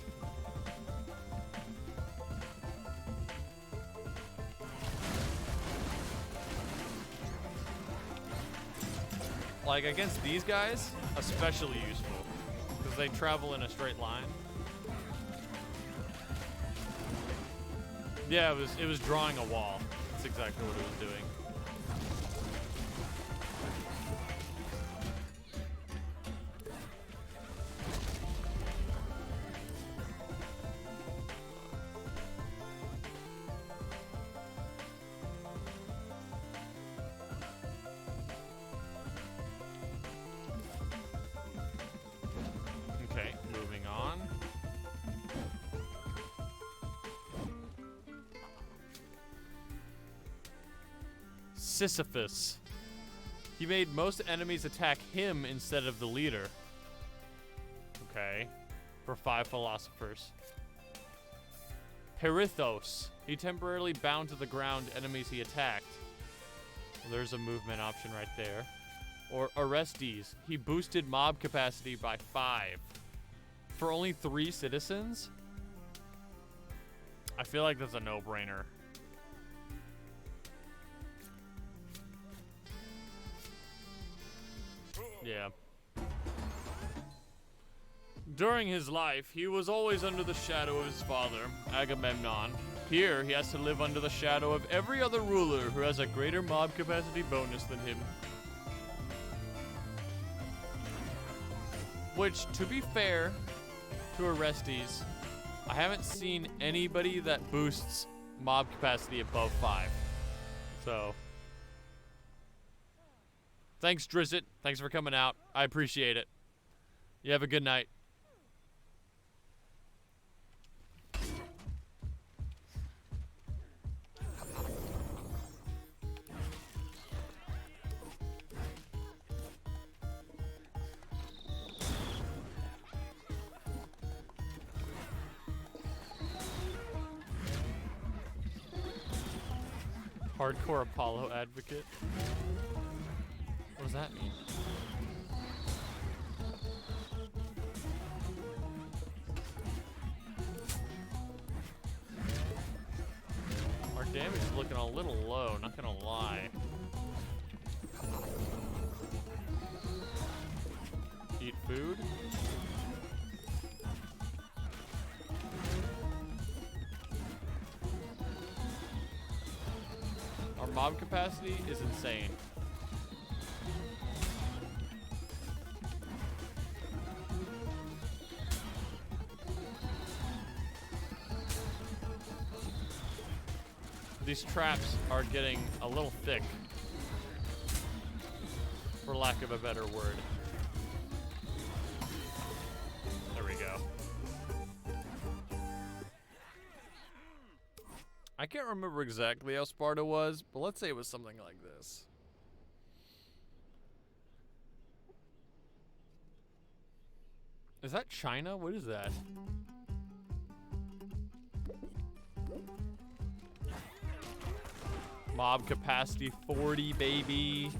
Like, against these guys, especially useful, because they travel in a straight line. Yeah, it was drawing a wall. That's exactly what it was doing. Okay, moving on. Sisyphus. He made most enemies attack him instead of the leader. Okay. For 5 philosophers. Perithos. He temporarily bound to the ground enemies he attacked. Well, there's a movement option right there. Or Orestes. He boosted mob capacity by 5. For only 3 citizens? I feel like that's a no-brainer. Yeah. During his life, he was always under the shadow of his father, Agamemnon. Here, he has to live under the shadow of every other ruler who has a greater mob capacity bonus than him. Which, to be fair to Orestes, I haven't seen anybody that boosts mob capacity above 5. So... thanks, Drizzt. Thanks for coming out. I appreciate it. You have a good night. Hardcore Apollo advocate. What does that mean? Our damage is looking a little low, not gonna lie. Eat food. mob capacity is insane. These traps are getting a little thick, for lack of a better word. There we go. I can't remember exactly how Sparta was, but let's say it was something like this. Is that China? What is that? Mob capacity 40, baby.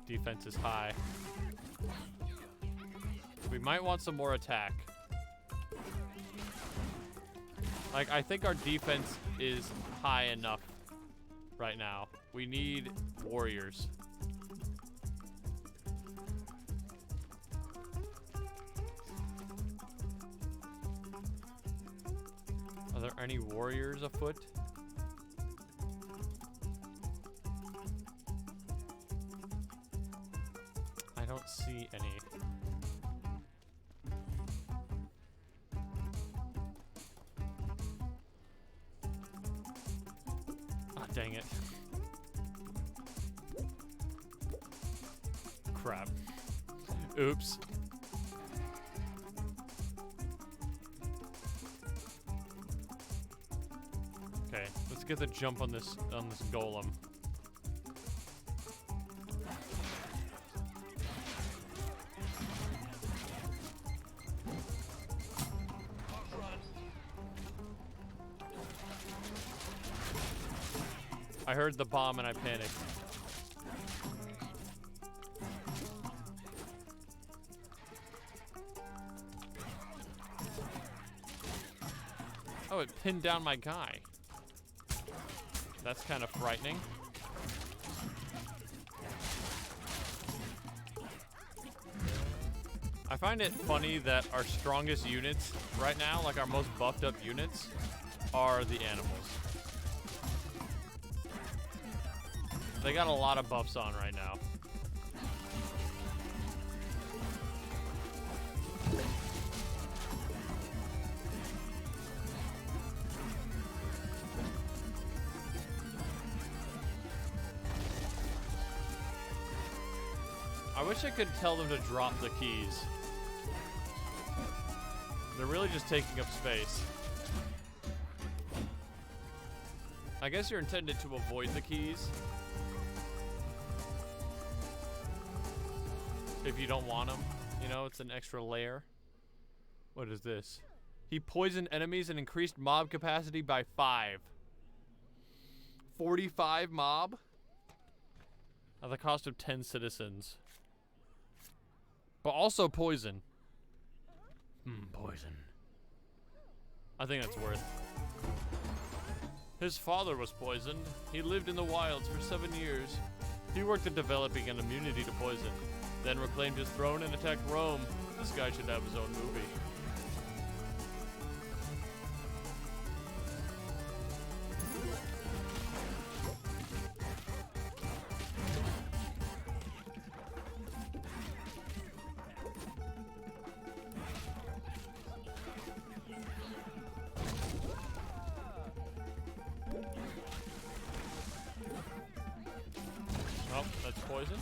Defense is high. We might want some more attack. Like, I think our defense is high enough right now. We need warriors. Are there any warriors afoot? I don't see any. Oh, dang it. Crap. Oops. Okay, let's get the jump on this golem. I heard the bomb and I panicked. Oh, it pinned down my guy. That's kind of frightening. I find it funny that our strongest units right now, like our most buffed up units, are the animals. They got a lot of buffs on right now. I wish I could tell them to drop the keys. They're really just taking up space. I guess you're intended to avoid the keys. If you don't want them, you know, it's an extra layer. What is this? He poisoned enemies and increased mob capacity by 5. 45 mob? At the cost of 10 citizens. But also poison. Poison. I think that's worth. His father was poisoned. He lived in the wilds for 7 years. He worked at developing an immunity to poison. Then reclaimed his throne and attacked Rome. This guy should have his own movie. Oh, that's poison.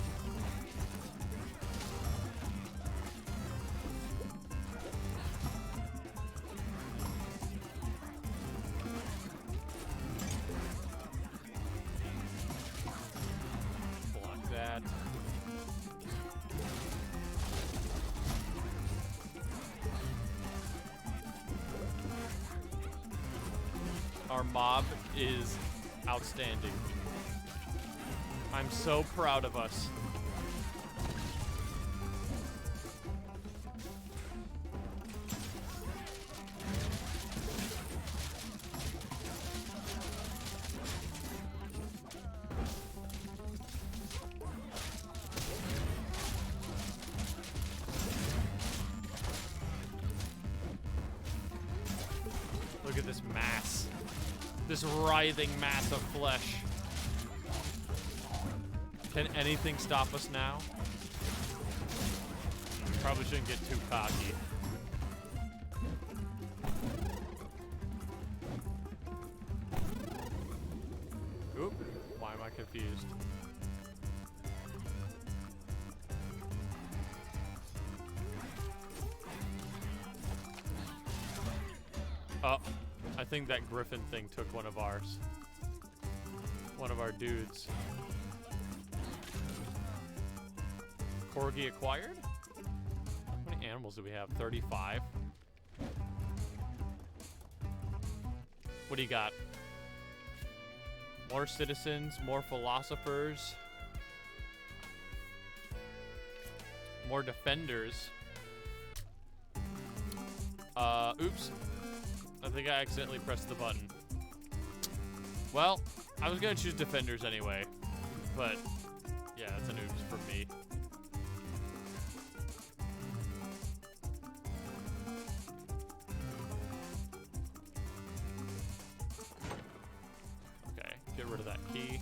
Block that. Our mob is outstanding. I'm so proud of us. Look at this this mass. This writhing mass of flesh. Can anything stop us now? Probably shouldn't get too cocky. Oop, why am I confused? Oh, I think that griffin thing took one of ours. One of our dudes. Corgi acquired? How many animals do we have? 35? What do you got? More citizens, more philosophers, more defenders. Oops. I think I accidentally pressed the button. Well, I was gonna choose defenders anyway, but yeah, that's an oops for me. Okay, get rid of that key.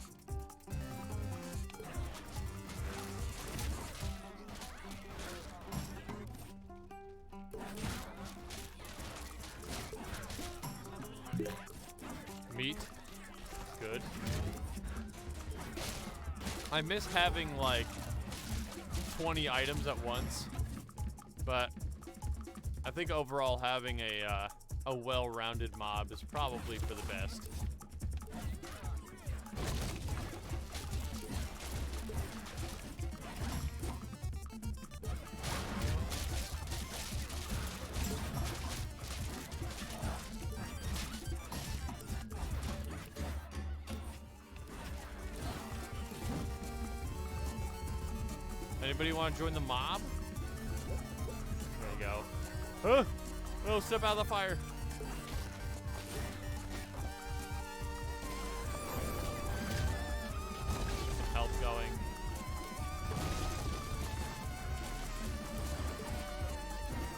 Meat. Good. I miss having like 20 items at once, but I think overall having a well-rounded mob is probably for the best. Anybody want to join the mob? There you go. Huh? Oh, step out of the fire. Some health going.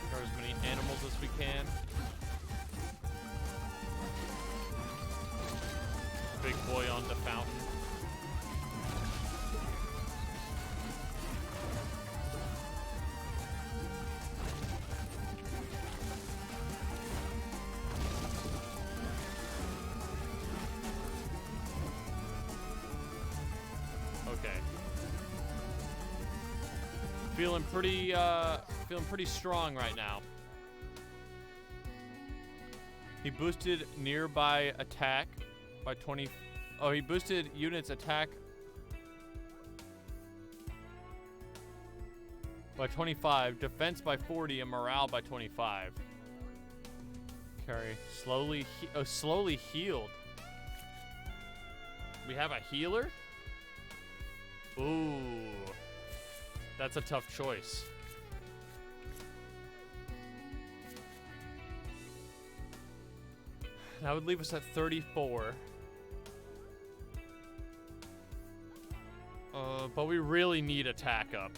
Grab as many animals as we can. Big boy on the fountain. Feeling pretty strong right now. He boosted nearby attack by 20. Oh, he boosted units attack by 25, defense by 40, and morale by 25. Carry slowly healed. We have a healer? Ooh. That's a tough choice. That would leave us at 34. But we really need attack up.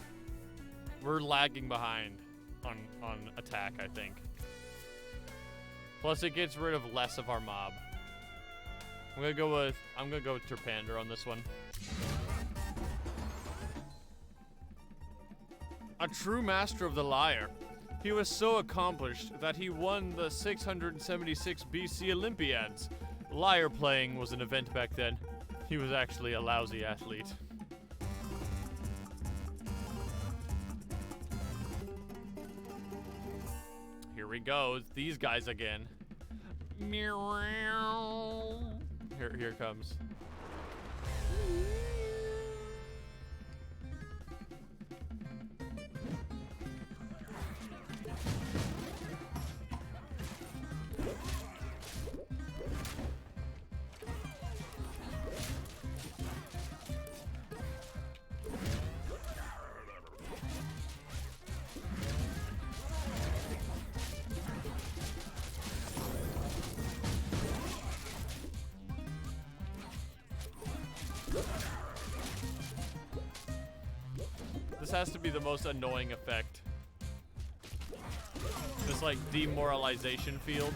We're lagging behind on attack, I think. Plus, it gets rid of less of our mob. I'm gonna go with Terpander on this one. A true master of the lyre. He was so accomplished that he won the 676 BC Olympiads. Lyre playing was an event back then. He was actually a lousy athlete. Here we go. It's these guys again. Here it comes. This has to be the most annoying effect. This like demoralization field.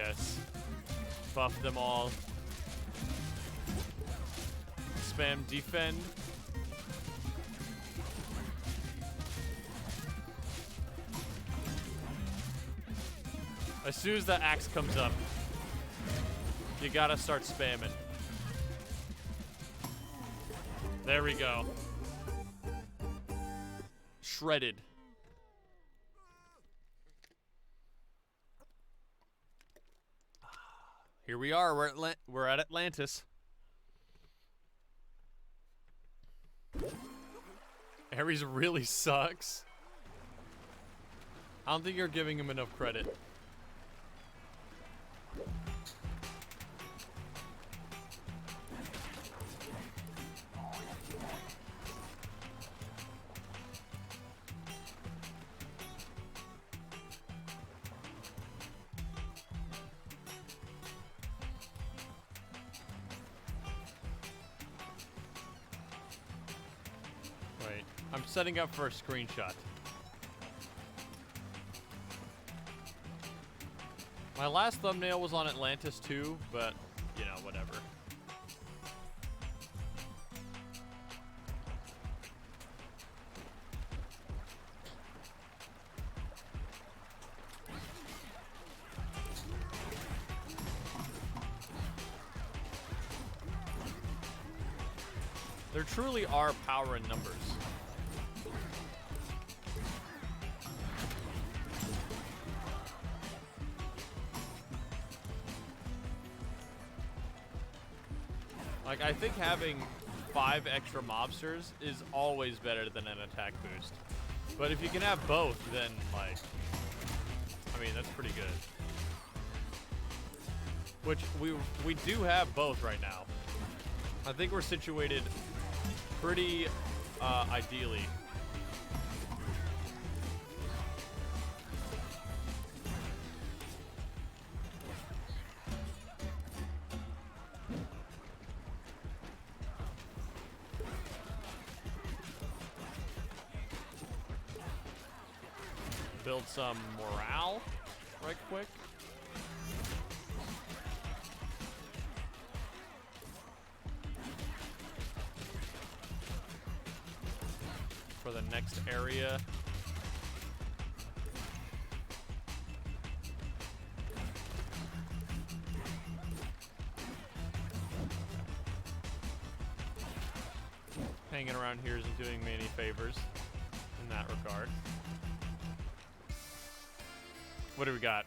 guess. Buff them all. Spam defend. As soon as the axe comes up, you gotta start spamming. There we go. Shredded. Here we are. We're at Atlantis. Ares really sucks. I don't think you're giving him enough credit. Wait, I'm setting up for a screenshot. My last thumbnail was on Atlantis too, but, you know, whatever. There truly are power in numbers. Like, I think having 5 extra mobsters is always better than an attack boost. But if you can have both, then, like, I mean, that's pretty good. Which, we do have both right now. I think we're situated pretty, ideally. Build some morale right quick. For the next area. Hanging around here isn't doing me any favors in that regard. What do we got?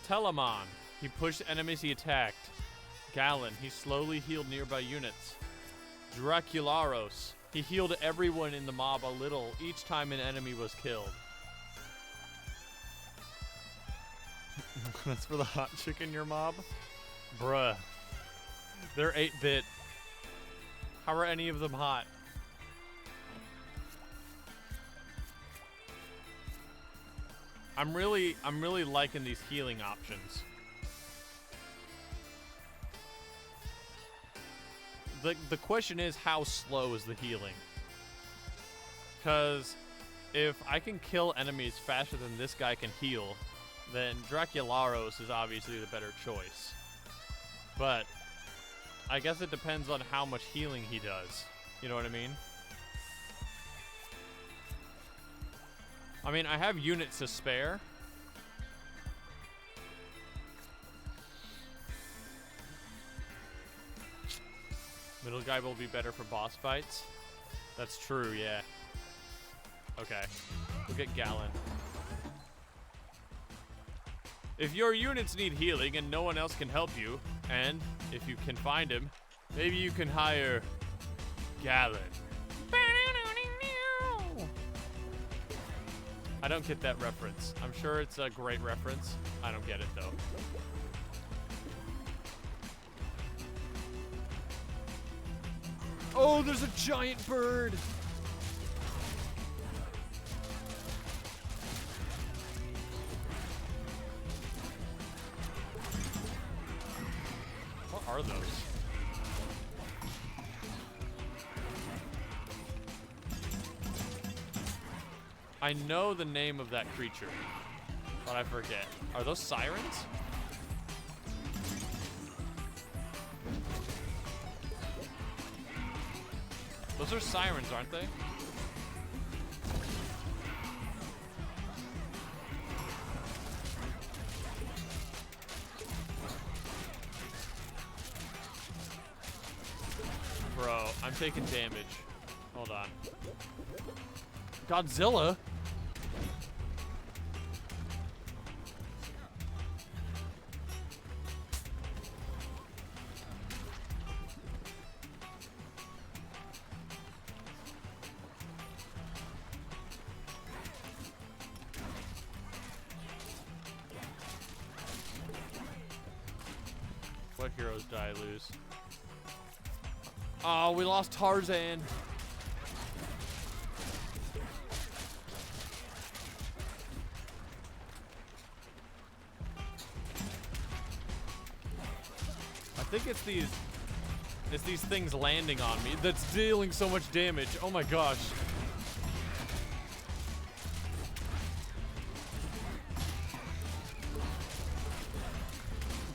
Telamon. He pushed enemies he attacked. Galen. He slowly healed nearby units. Dracularos. He healed everyone in the mob a little each time an enemy was killed. That's for the hot chick in your mob? Bruh. They're 8-bit. How are any of them hot? I'm really liking these healing options. The question is, how slow is the healing? Because if I can kill enemies faster than this guy can heal, then Dracularos is obviously the better choice. But I guess it depends on how much healing he does. You know what I mean? I mean, I have units to spare. Middle guy will be better for boss fights. That's true, yeah. Okay. We'll get Galen. If your units need healing and no one else can help you, and if you can find him, maybe you can hire Galen. I don't get that reference. I'm sure it's a great reference. I don't get it, though. Oh, there's a giant bird! What are those? I know the name of that creature, but I forget. Are those sirens? Those are sirens, aren't they? Bro, I'm taking damage. Hold on. Godzilla? What heroes did I lose? Oh, we lost Tarzan. I think it's these things landing on me that's dealing so much damage. Oh my gosh.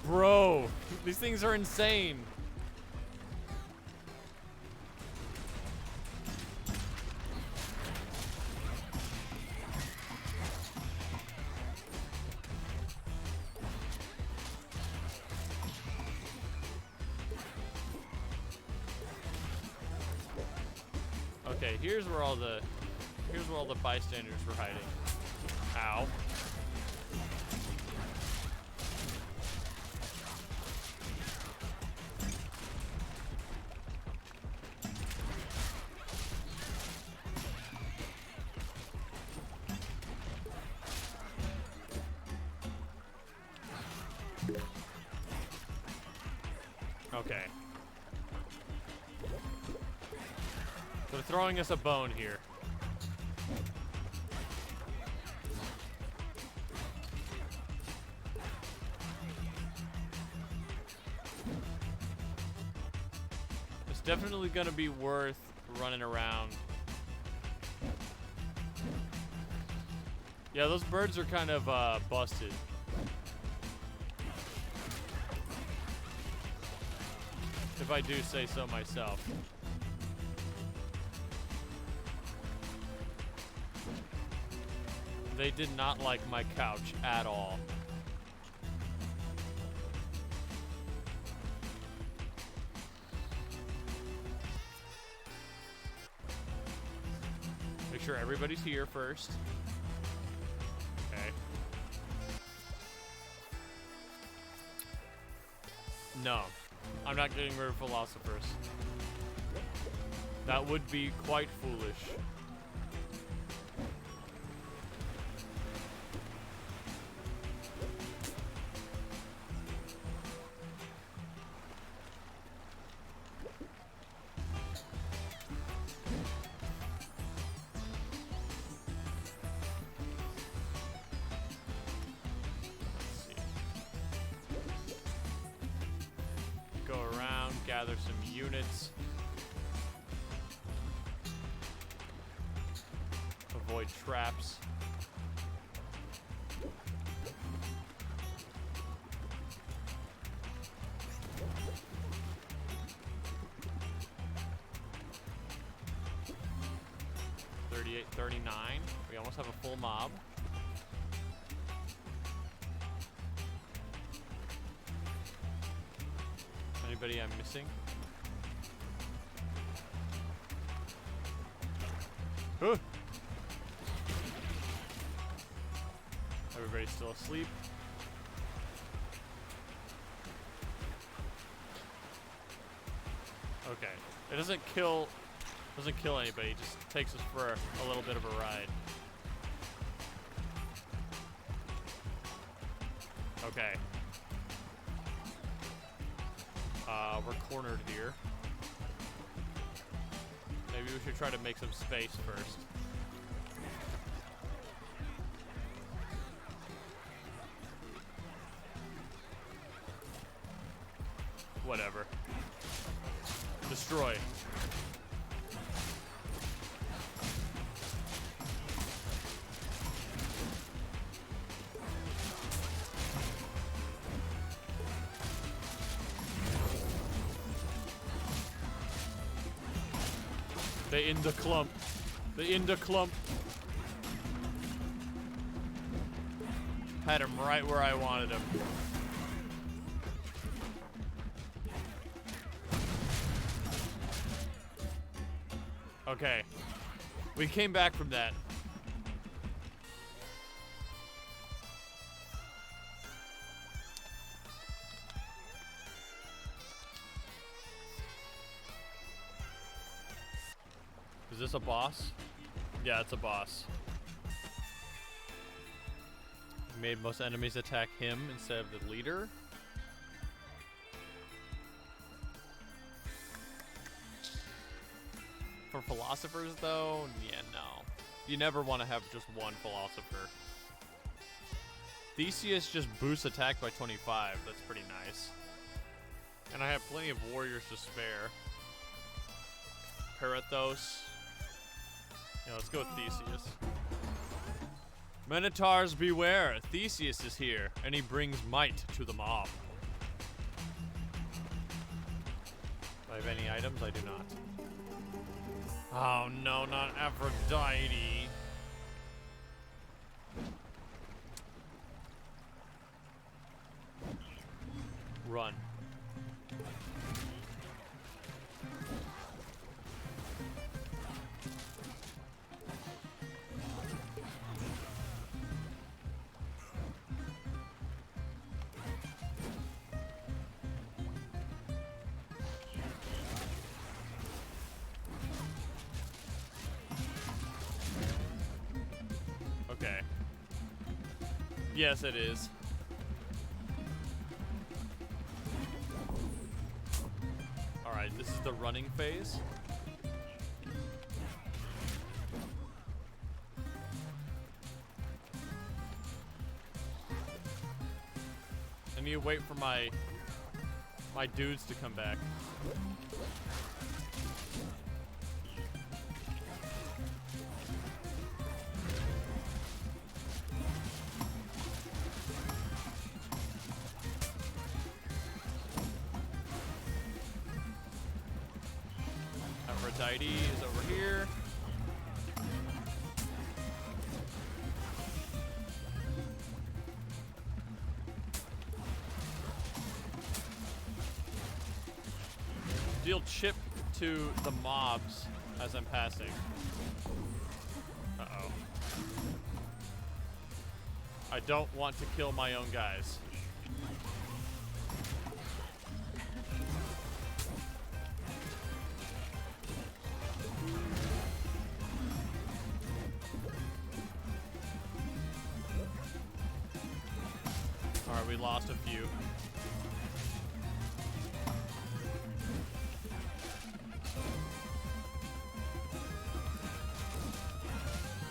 Bro, these things are insane. Okay, here's where all the bystanders were hiding. Ow. Okay. They're throwing us a bone here. It's definitely gonna be worth running around. Yeah, those birds are kind of busted. If I do say so myself. They did not like my couch at all. Make sure everybody's here first. Okay. No. I'm not getting rid of philosophers. That would be quite foolish. Gather some units. Avoid traps. $38, $39. We almost have a full mob. Anybody I'm missing? Huh. Everybody's still asleep. Okay. It doesn't kill anybody, it just takes us for a little bit of a ride. Okay. We're cornered here. Maybe we should try to make some space first. Whatever. Destroy. They in the clump. They in the clump. Had him right where I wanted him. Okay. We came back from that. Is this a boss? Yeah, it's a boss. Made most enemies attack him instead of the leader. For philosophers, though, yeah, no. You never want to have just one philosopher. Theseus just boosts attack by 25. That's pretty nice. And I have plenty of warriors to spare. Parathos. Yeah, let's go with Theseus. Minotaurs beware! Theseus is here, and he brings might to the mob. Do I have any items? I do not. Oh no, not Aphrodite. Run. Okay. Yes, it is. Alright, this is the running phase. I need to wait for my dudes to come back. Aphrodite is over here. Deal chip to the mobs as I'm passing. Uh-oh. I don't want to kill my own guys. Alright, we lost a few.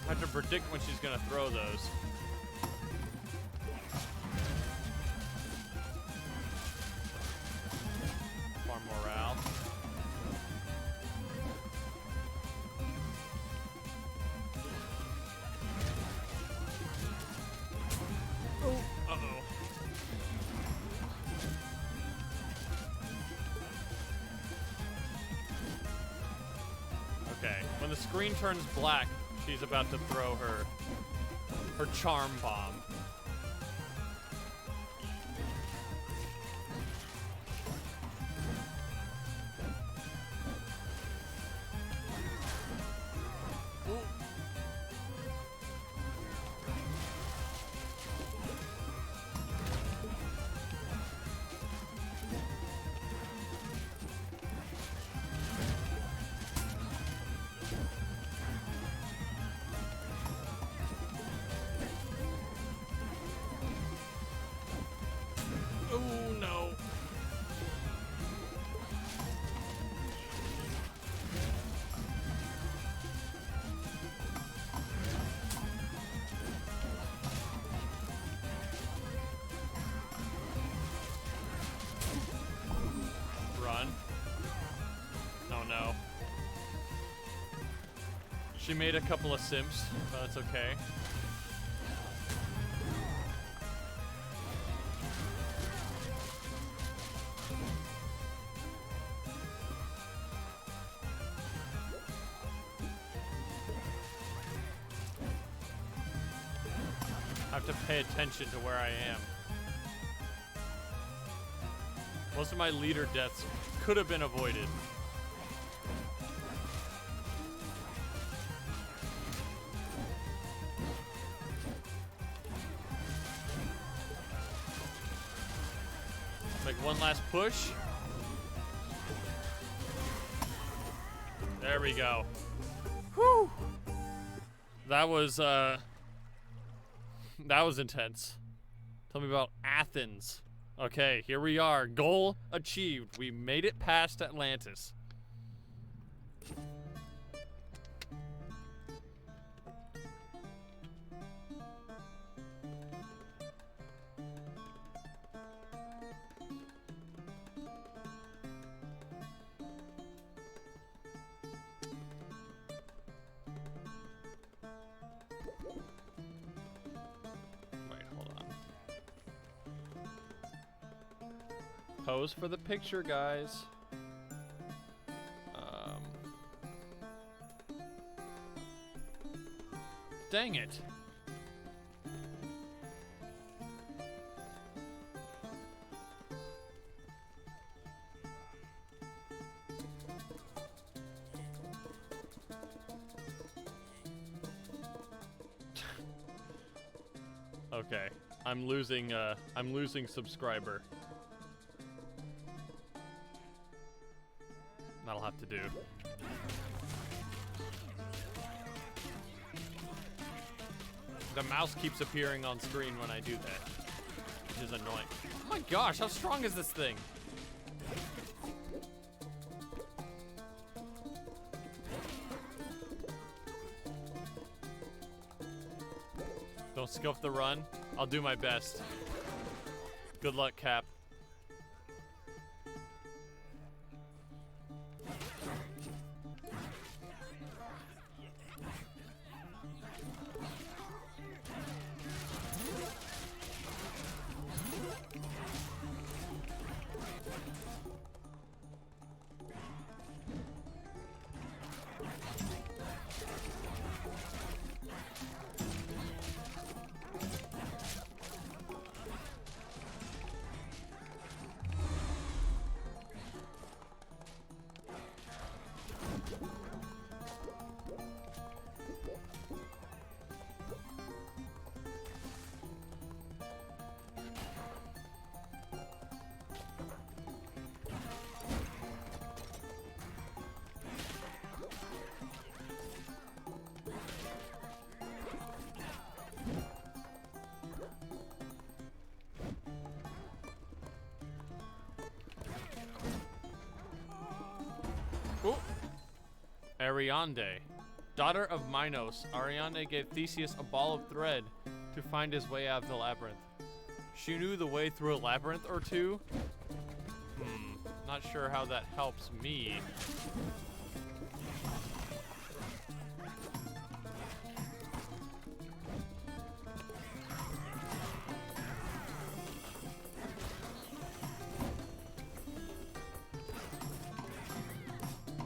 I have to predict when she's gonna throw those. Farm morale. Oh, uh-oh. Okay, when the screen turns black, she's about to throw her charm bomb. Ooh. Oh no. Run. Oh no. She made a couple of simps, but that's okay. have to pay attention to where I am. Most of my leader deaths could have been avoided. Make one last push. There we go. Whew. That was intense. Tell me about Athens. Okay, here we are. Goal achieved. We made it past Atlantis. Pose for the picture, guys. Dang it. Okay, I'm losing subscriber. That'll have to do. The mouse keeps appearing on screen when I do that, which is annoying. Oh my gosh, how strong is this thing? Don't scuff the run. I'll do my best. Good luck, Cap. Ooh. Ariande. Daughter of Minos, Ariande gave Theseus a ball of thread to find his way out of the labyrinth. She knew the way through a labyrinth or two? Not sure how that helps me.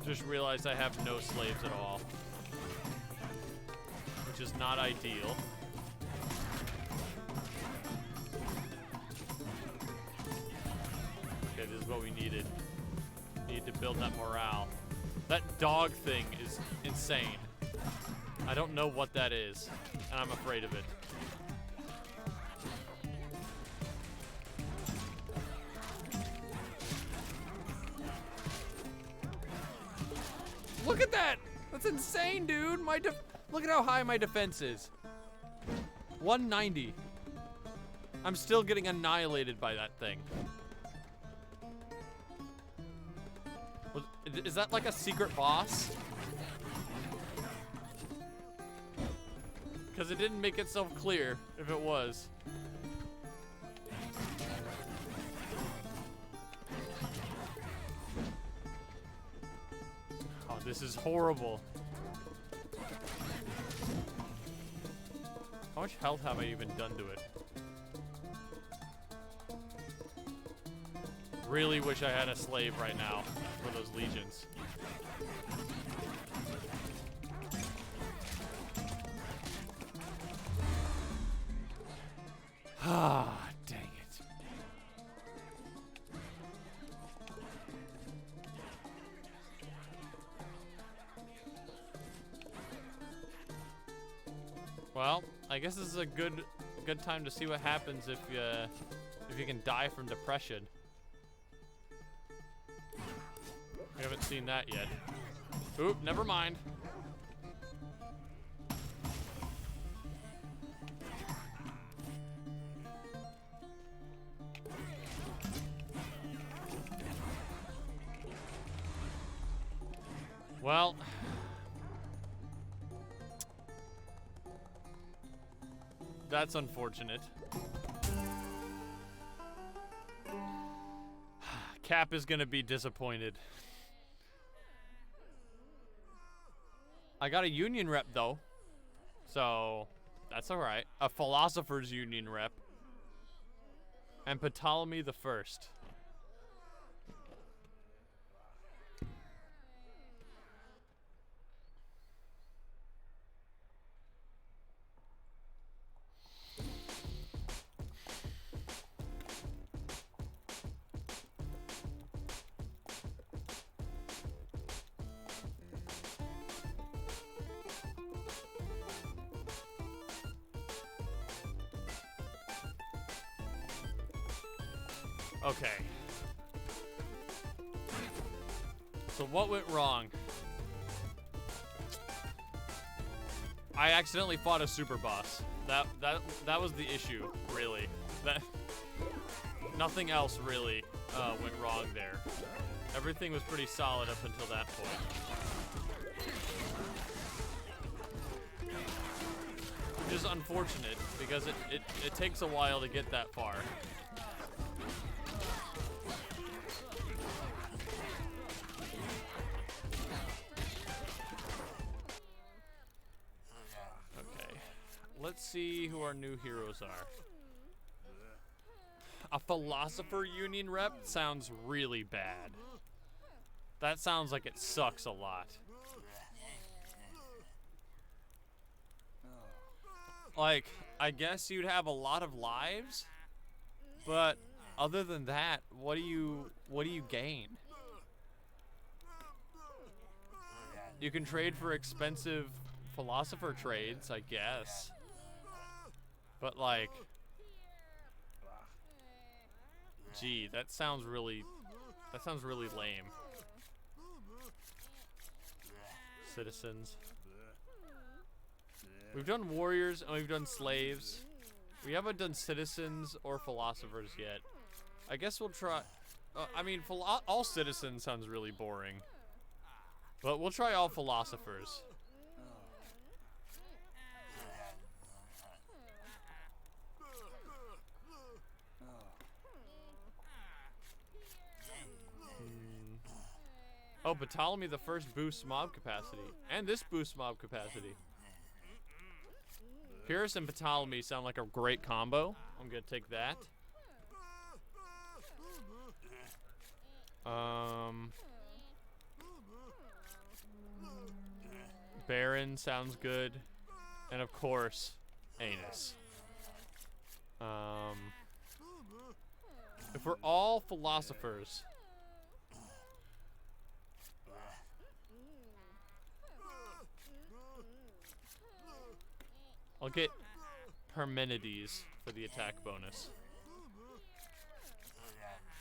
Just realized I have no slaves at all, which is not ideal. Okay, this is what we needed. Need to build that morale. That dog thing is insane. I don't know what that is, and I'm afraid of it. Look at that! That's insane, dude! Look at how high my defense is. 190. I'm still getting annihilated by that thing. Is that like a secret boss? Because it didn't make itself clear if it was. This is horrible. How much health have I even done to it? Really wish I had a slave right now for those legions. I guess this is a good time to see what happens if you can die from depression. We haven't seen that yet. Oop, never mind. Well, that's unfortunate. Cap is gonna be disappointed. I got a union rep though, so that's all right. A philosopher's union rep, and Ptolemy the First. Okay. So what went wrong? I accidentally fought a super boss. That was the issue, really. Nothing else really went wrong there. Everything was pretty solid up until that point. Which is unfortunate because it takes a while to get that far. Let's see who our new heroes are. A philosopher union rep sounds really bad. That sounds like it sucks a lot. Like, I guess you'd have a lot of lives, but other than that, what do you gain? You can trade for expensive philosopher trades, I guess. But like, gee, that sounds really lame. Citizens. We've done warriors and we've done slaves. We haven't done citizens or philosophers yet. I guess we'll try. I mean, all citizens sounds really boring. But we'll try all philosophers. Oh, Ptolemy the First boosts mob capacity. And this boosts mob capacity. Pyrrhus and Ptolemy sound like a great combo. I'm gonna take that. Baron sounds good. And of course, Anus. If we're all philosophers, I'll get Parmenides for the attack bonus.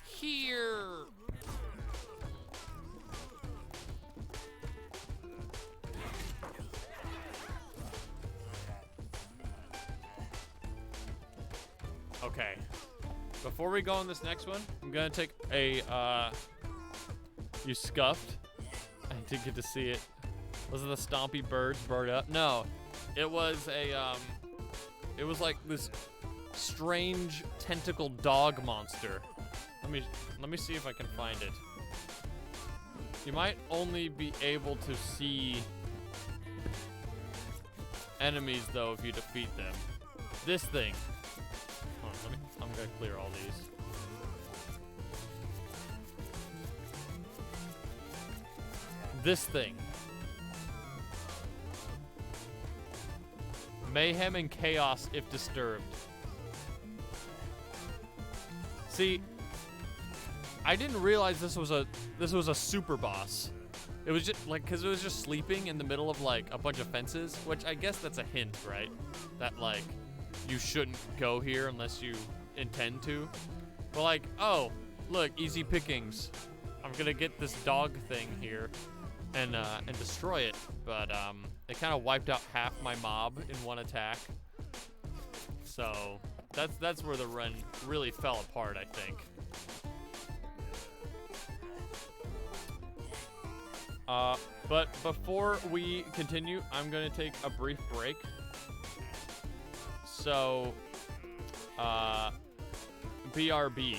Here! Okay. Before we go on this next one, I'm gonna take a, you scuffed? I did get to see it. Was it the stompy birds bird up? No. It was it was like this strange tentacled dog monster. Let me see if I can find it. You might only be able to see enemies though if you defeat them. This thing. Hold on, I'm gonna clear all these. This thing. Mayhem and chaos if disturbed. See, I didn't realize this was a super boss It was just like, cause it was just sleeping in the middle of like a bunch of fences, which I guess that's a hint, right? That like, you shouldn't go here unless you intend to. But like, oh, look, easy pickings. I'm gonna get this dog thing here and destroy it. But it kind of wiped out half my mob in one attack. So that's where the run really fell apart, I think. But before we continue, I'm gonna take a brief break. So, BRB.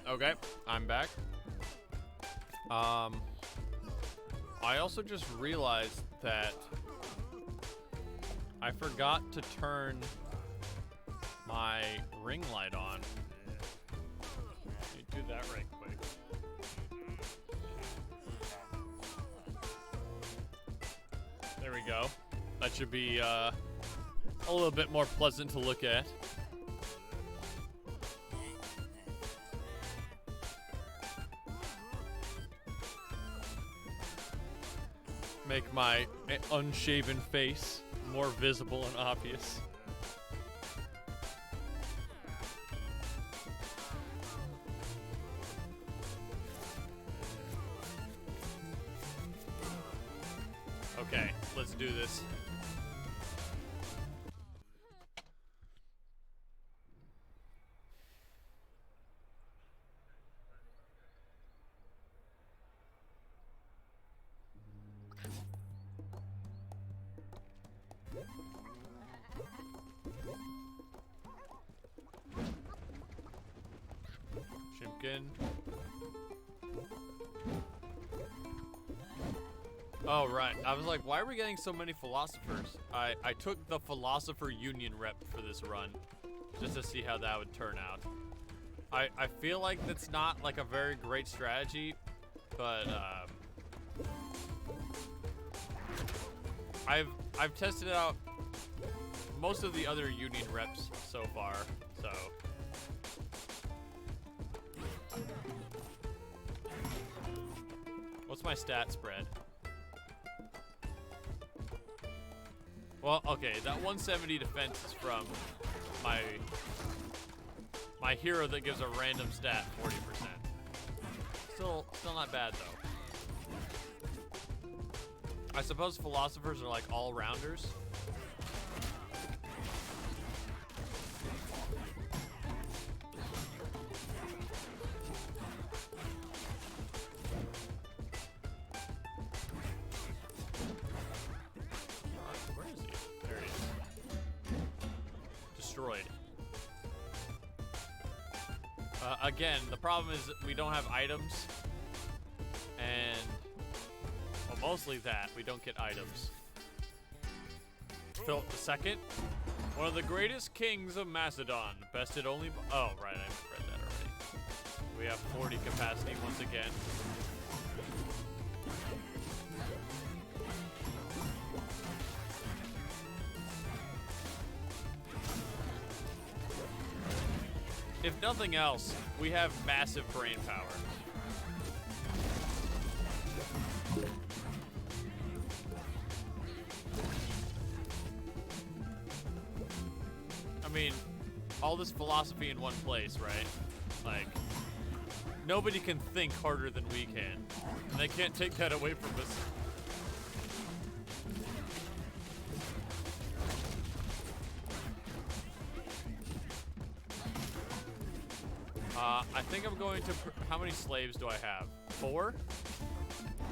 Okay, I'm back. I also just realized that I forgot to turn my ring light on. Let me do that right quick. There we go. That should be a little bit more pleasant to look at. Make my unshaven face more visible and obvious. Okay, let's do this. Chimkin. Oh, right. I was like, why are we getting so many philosophers? I took the Philosopher Union rep for this run, just to see how that would turn out. I feel like that's not like a very great strategy, but I've tested out most of the other Union reps so far, so. What's my stat spread? Well, okay, that 170 defense is from my hero that gives a random stat 40%. Still not bad though. I suppose philosophers are like all-rounders. Where is he? There he is. Destroyed. Again, the problem is we don't have items, and well, mostly that we don't get items. Philip II, one of the greatest kings of Macedon, bested only. Oh, right, I read that already. We have 40 capacity once again. If nothing else, we have massive brain power. I mean, all this philosophy in one place, right? Like, nobody can think harder than we can. And they can't take that away from us. I think I'm going to... How many slaves do I have? 4?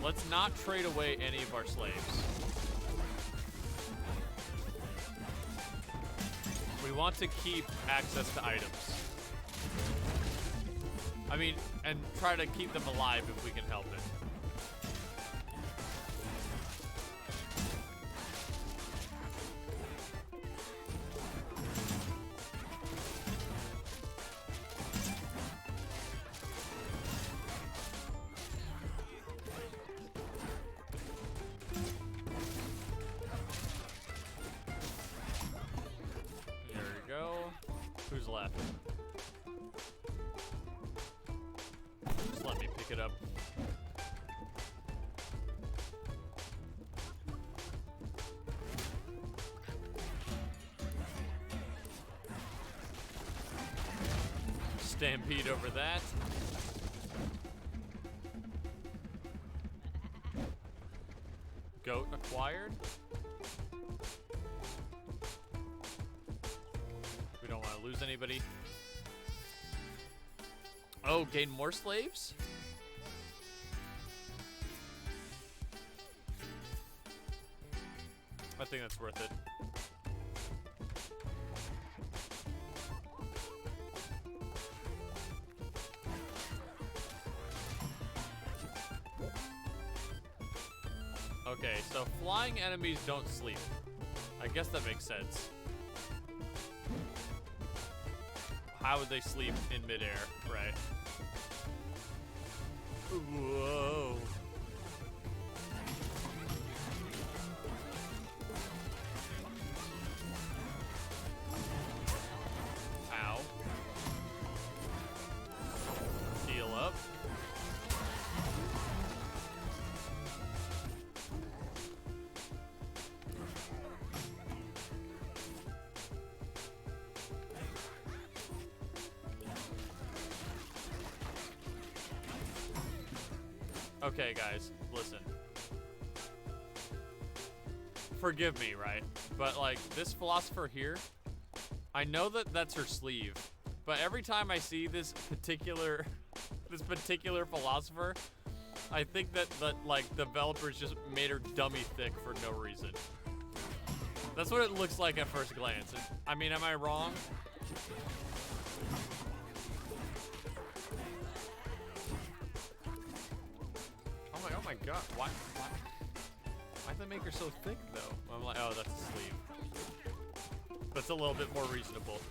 Let's not trade away any of our slaves. We want to keep access to items. I mean, and try to keep them alive if we can help it. Who's left? Just let me pick it up. Stampede over that. Goat acquired. Don't want to lose anybody. Oh, gain more slaves? I think that's worth it. Okay, so flying enemies don't sleep. I guess that makes sense. How would they sleep in midair, right? Whoa. Ow. Heal up. Okay, guys, listen. Forgive me, right? But, like, this philosopher here, I know that that's her sleeve, but every time I see this particular philosopher, I think that, like, developers just made her dummy thick for no reason. That's what it looks like at first glance. I mean, am I wrong? Oh my god, why'd they make her so thick, though? I'm like, oh, that's a sleeve. That's a little bit more reasonable.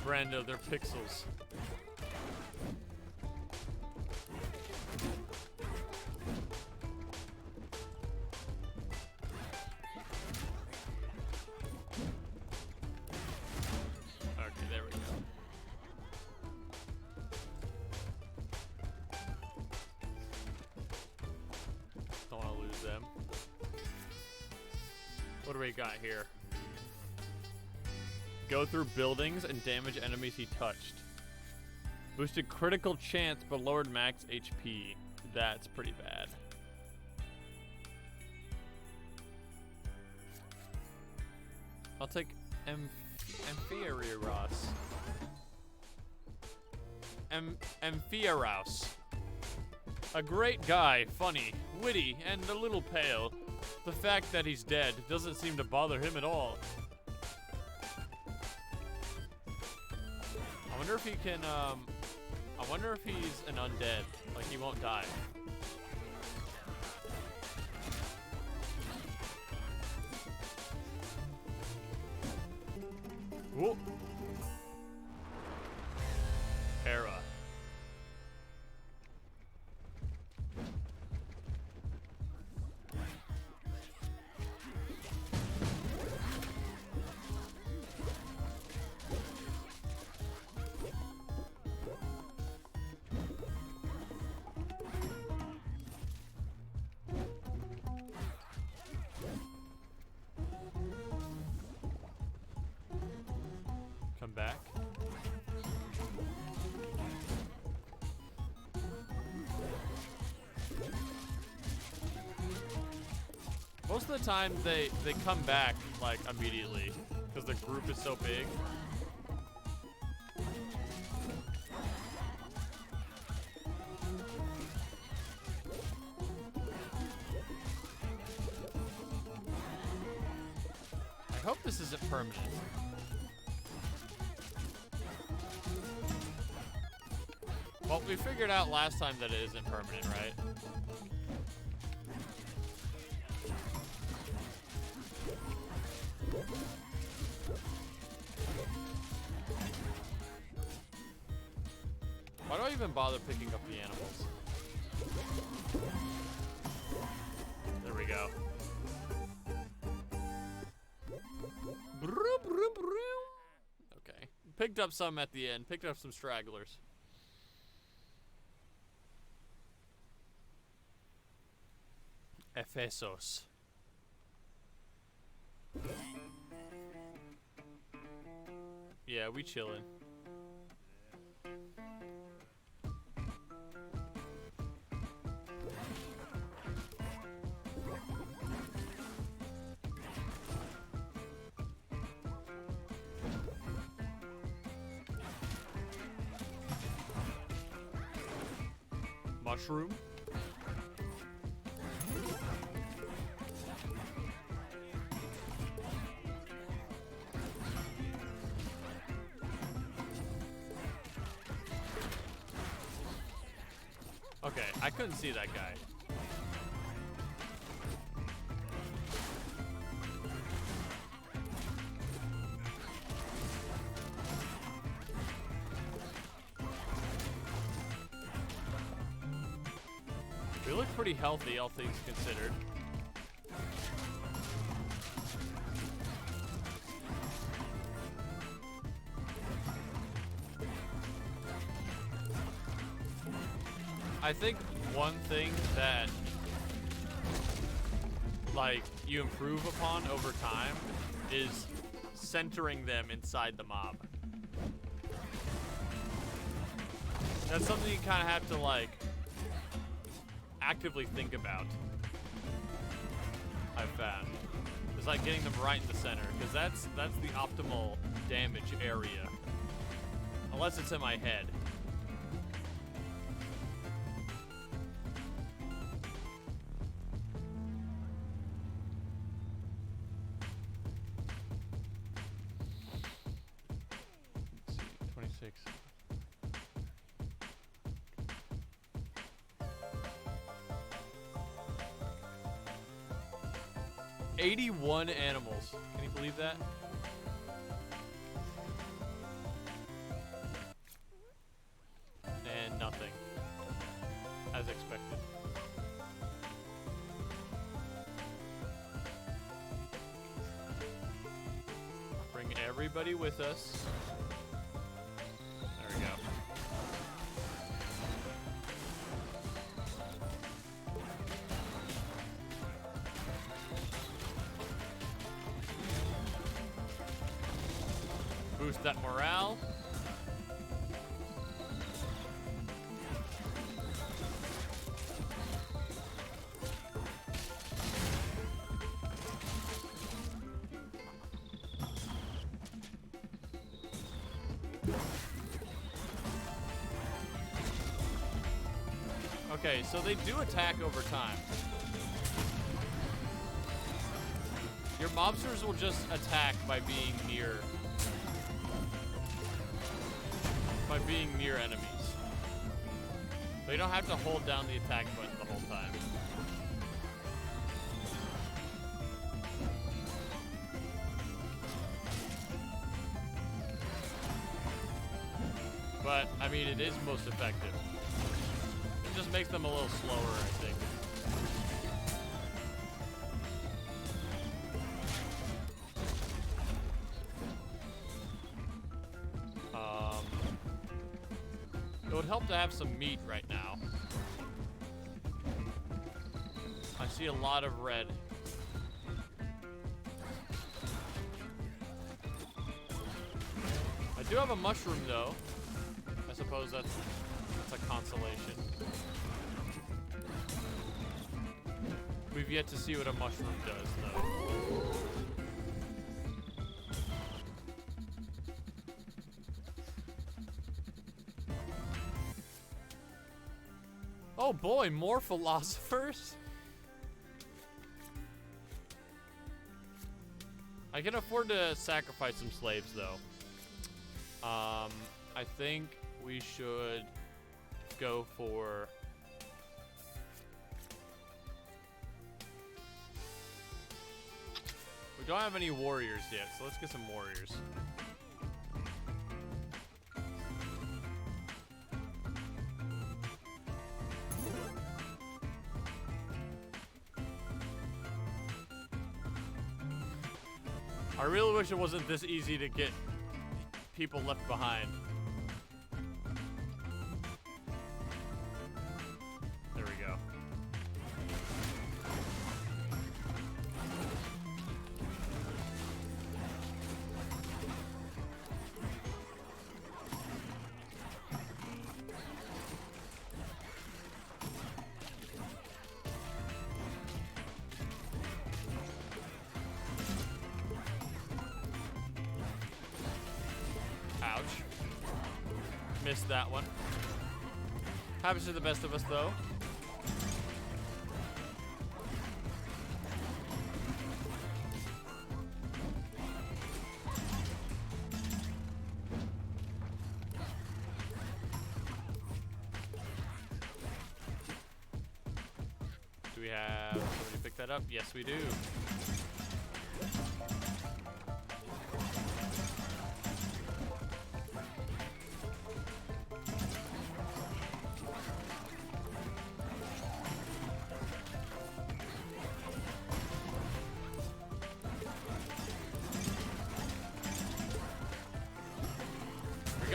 Brando, they're pixels. Okay, there we go. Don't want to lose them. What do we got here? Go through buildings and damage enemies he touched. Boosted critical chance but lowered max HP. That's pretty bad. I'll take Amphiaraus. Amphiaraus. A great guy, funny, witty, and a little pale. The fact that he's dead doesn't seem to bother him at all. I wonder if he can, I wonder if he's an undead. Like, he won't die. Whoop. Hera. Come back. Most of the time they come back like immediately because the group is so big. I hope this isn't permanent. Well, we figured out last time that it isn't permanent, right? Why do I even bother picking up the animals? There we go. Okay. Picked up some at the end. Picked up some stragglers. Ephesos. Yeah, we chillin'. Mushroom. Okay, I couldn't see that guy. We look pretty healthy, all things considered. I think one thing that, like, you improve upon over time is centering them inside the mob. That's something you kind of have to, like, actively think about, I've found. It's like getting them right in the center, because that's the optimal damage area. Unless it's in my head. Let's see, 26. $81 animals. Can you believe that? as expected. Bring everybody with us. There we go. Boost that morale. Okay, so they do attack over time. Your mobsters will just attack by being near enemies. So you don't have to hold down the attack button the whole time. But, I mean, it is most effective. It just makes them a little slower, I think. It would help to have some meat right now. I see a lot of red. I do have a mushroom, though. I suppose that's a consolation. We've yet to see what a mushroom does, though. Oh boy, more philosophers? I can afford to sacrifice some slaves, though. I think we should go for... We don't have any warriors yet, so let's get some warriors. I really wish it wasn't this easy to get people left behind. There we go. Ouch. Missed that one. Happens to the best of us, though. Do we have somebody pick that up? Yes, we do.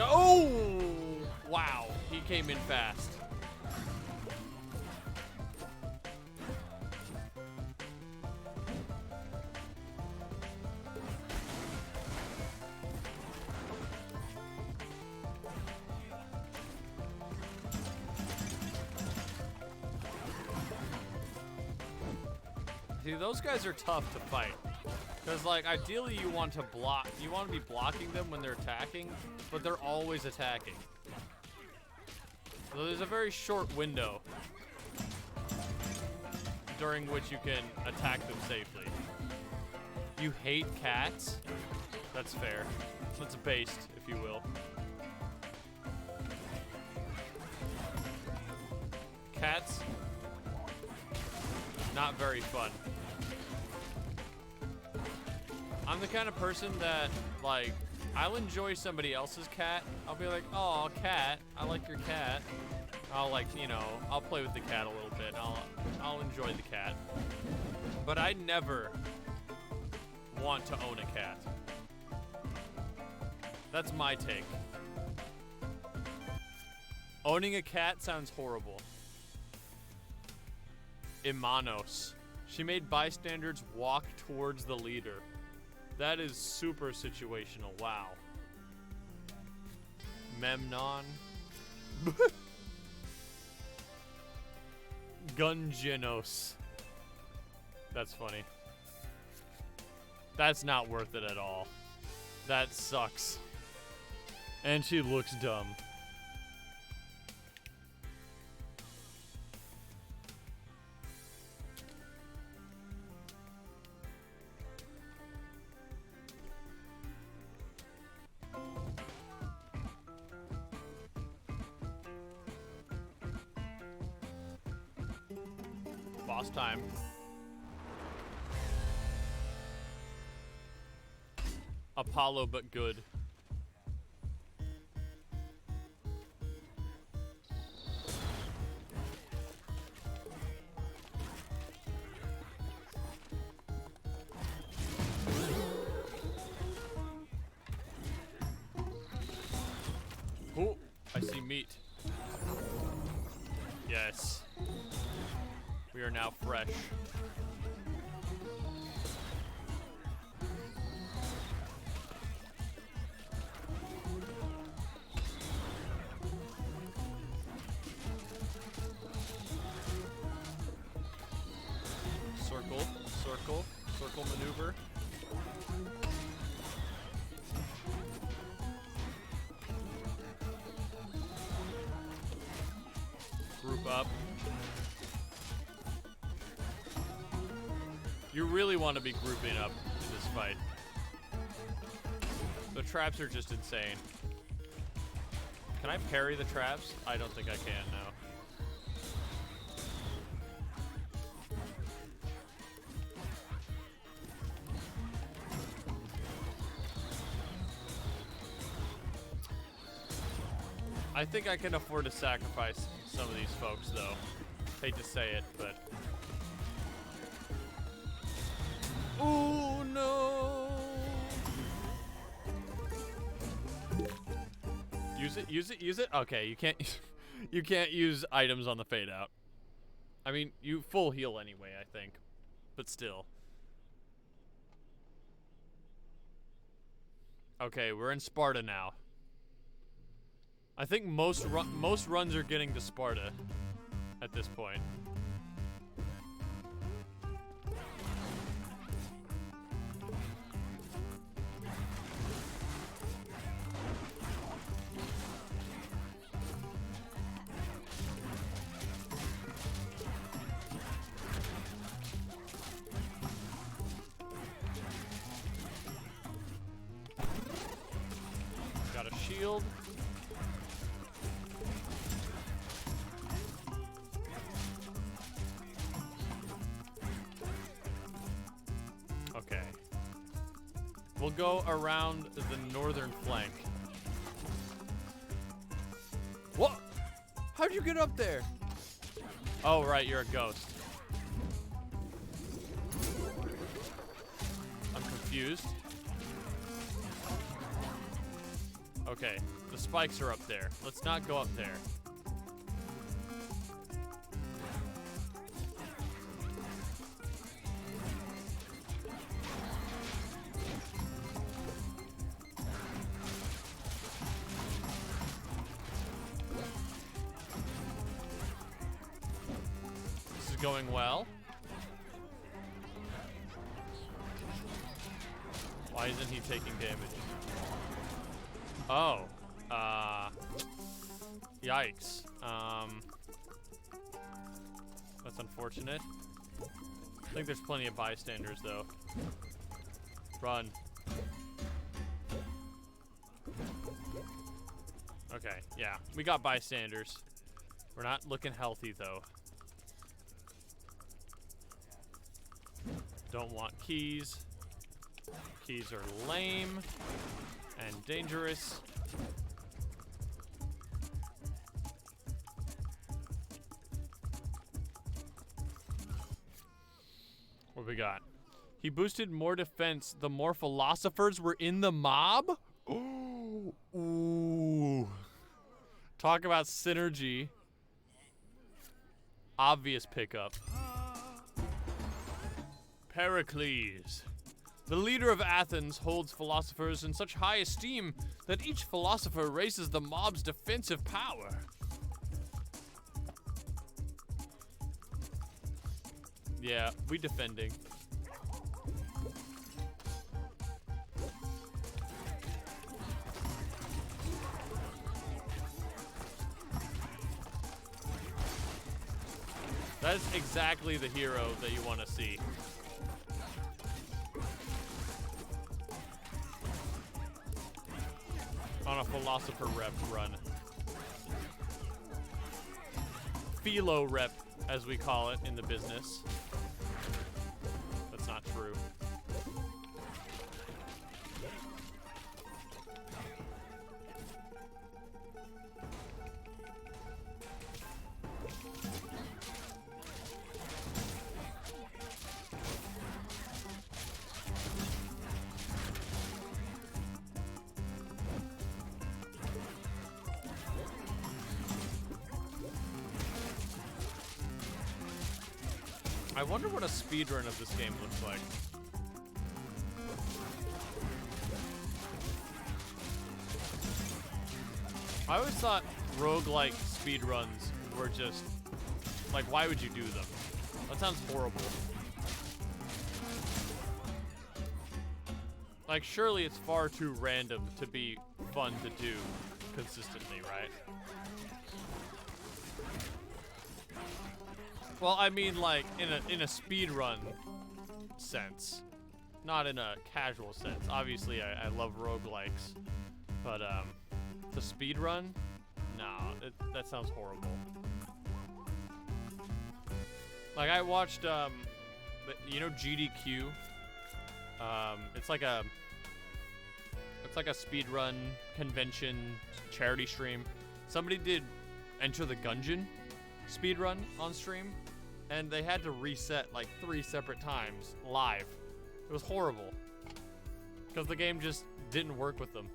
Oh! Wow, he came in fast. See, those guys are tough to fight. Because, like, ideally you want to block, you want to be blocking them when they're attacking, but they're always attacking. So there's a very short window during which you can attack them safely. You hate cats? That's fair. That's based, if you will. Cats, not very fun. I'm the kind of person that, like, I'll enjoy somebody else's cat. I'll be like, oh, cat, I like your cat. I'll like, you know, I'll play with the cat a little bit. I'll enjoy the cat. But I never want to own a cat. That's my take. Owning a cat sounds horrible. Imanos. She made bystanders walk towards the leader. That is super situational. Wow. Memnon. Gungenos. That's funny. That's not worth it at all. That sucks. And she looks dumb. Boss time. Apollo, but good. Oh, I see meat. Yes. We are now fresh. Circle, circle, circle maneuver. Group up. You really want to be grouping up in this fight. The traps are just insane. Can I parry the traps? I don't think I can, no. I think I can afford to sacrifice some of these folks, though. Hate to say it, but... Oh no! Use it, use it, use it? Okay, you can't you can't use items on the fade out. I mean, you full heal anyway, I think. But still. Okay, we're in Sparta now. I think most runs are getting to Sparta at this point. Got a shield. Okay. We'll go around the northern flank. What? How'd you get up there? Oh, right, you're a ghost. I'm confused. Okay, the spikes are up there. Let's not go up there. This is going well. Why isn't he taking damage? Oh, yikes. That's unfortunate. I think there's plenty of bystanders, though. Run. Okay, yeah, we got bystanders. We're not looking healthy, though. Don't want keys. Keys are lame and dangerous. What we got? He boosted more defense the more philosophers were in the mob? Ooh. Talk about synergy. Obvious pickup. Pericles. The leader of Athens holds philosophers in such high esteem that each philosopher raises the mob's defensive power. Yeah, we defending. That is exactly the hero that you want to see. On a philosopher rep run. Philo rep, as we call it in the business. That's not true. I wonder what a speedrun of this game looks like. I always thought roguelike speedruns were just, like, why would you do them? That sounds horrible. Like, surely it's far too random to be fun to do consistently, right? Well, I mean, like, in a speedrun sense, not in a casual sense. Obviously, I love roguelikes, but the speedrun, no, that sounds horrible. Like, I watched, you know, GDQ. It's like a speedrun convention charity stream. Somebody did Enter the Gungeon speedrun on stream. And they had to reset like 3 separate times live. It was horrible. Because the game just didn't work with them.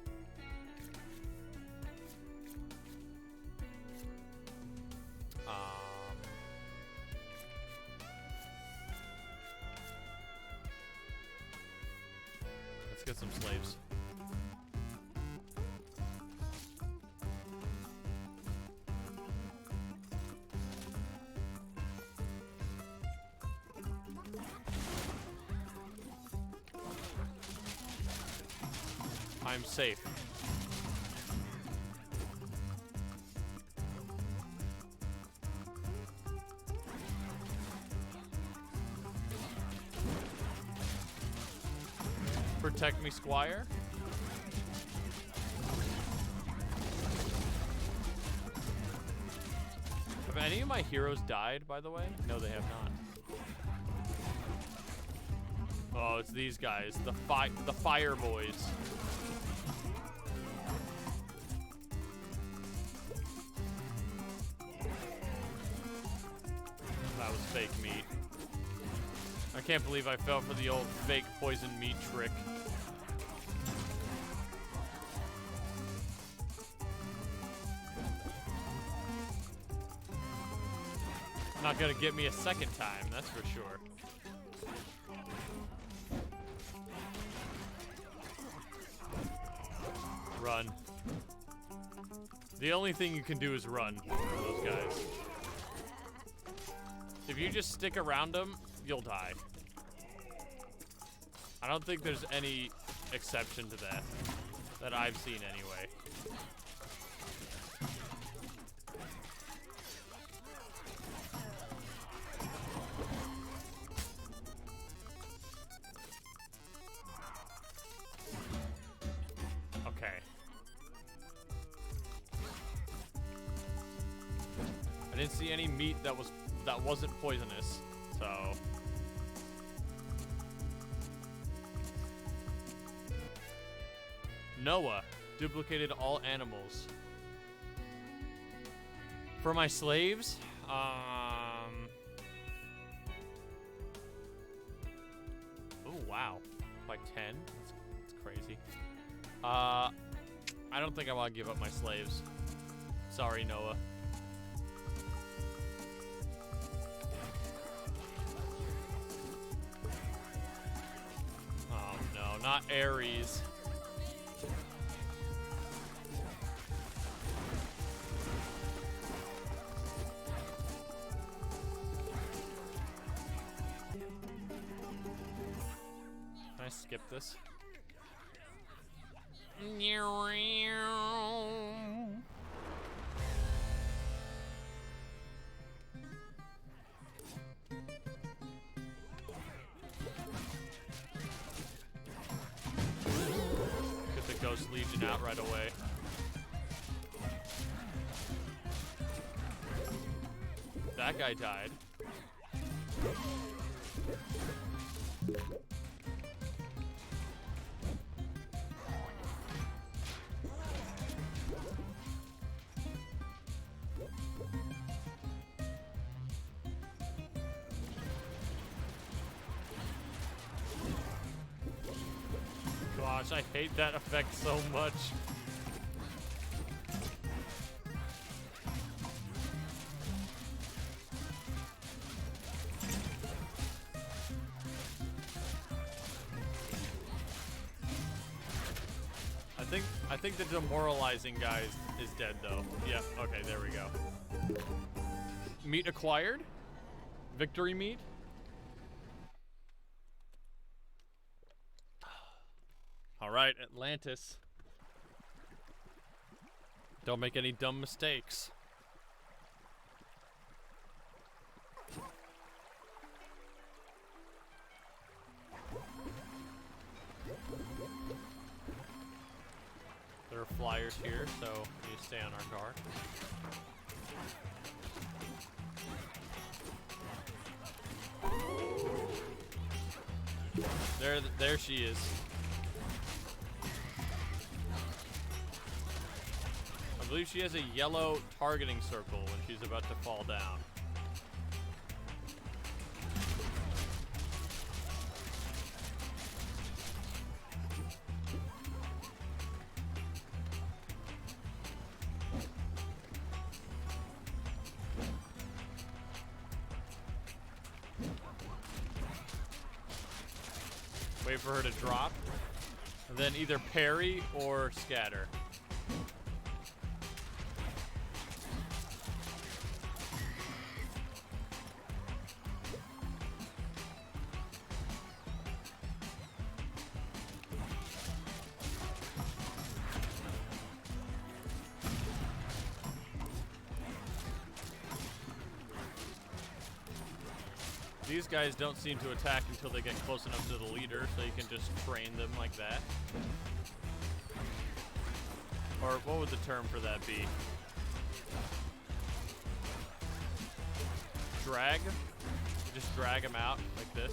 Let's get some slaves. I'm safe. Protect me, Squire. Have any of my heroes died, by the way? No, they have not. Oh, it's these guys, the fire boys. That was fake meat. I can't believe I fell for the old fake poison meat trick. Not gonna get me a second time, that's for sure. Run. The only thing you can do is run from those guys. If you just stick around them, you'll die. I don't think there's any exception to that I've seen anyway. Okay. I didn't see any meat that wasn't poisonous, so. Noah duplicated all animals. For my slaves, wow. By 10? That's crazy. I don't think I want to give up my slaves. Sorry, Noah. Oh no, not Ares. Can I skip this? Get the Ghost Legion out right away. That guy died. Gosh, I hate that effect so much. I think the demoralizing guy is dead though. Yeah, okay, there we go. Meat acquired? Victory meat? Alright, Atlantis. Don't make any dumb mistakes. There are flyers here, so we need to stay on our guard. There she is. I believe she has a yellow targeting circle when she's about to fall down. Wait for her to drop, and then either parry or scatter. These guys don't seem to attack until they get close enough to the leader, so you can just train them like that. Or what would the term for that be? Drag? You just drag them out like this.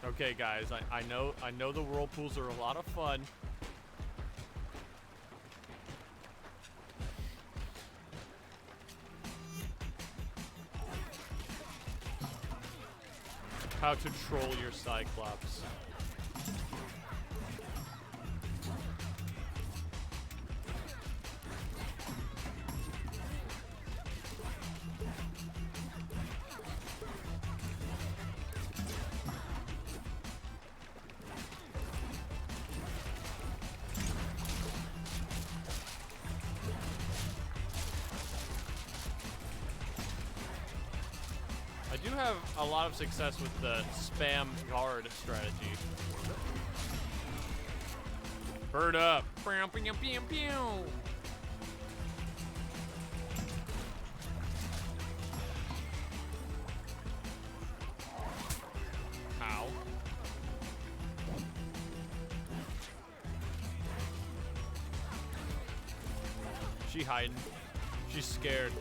Okay, guys, I know the whirlpools are a lot of fun. How to troll your Cyclops. I do have a lot of success with the spam guard strategy. Bird up. Ow. She hiding. She's scared.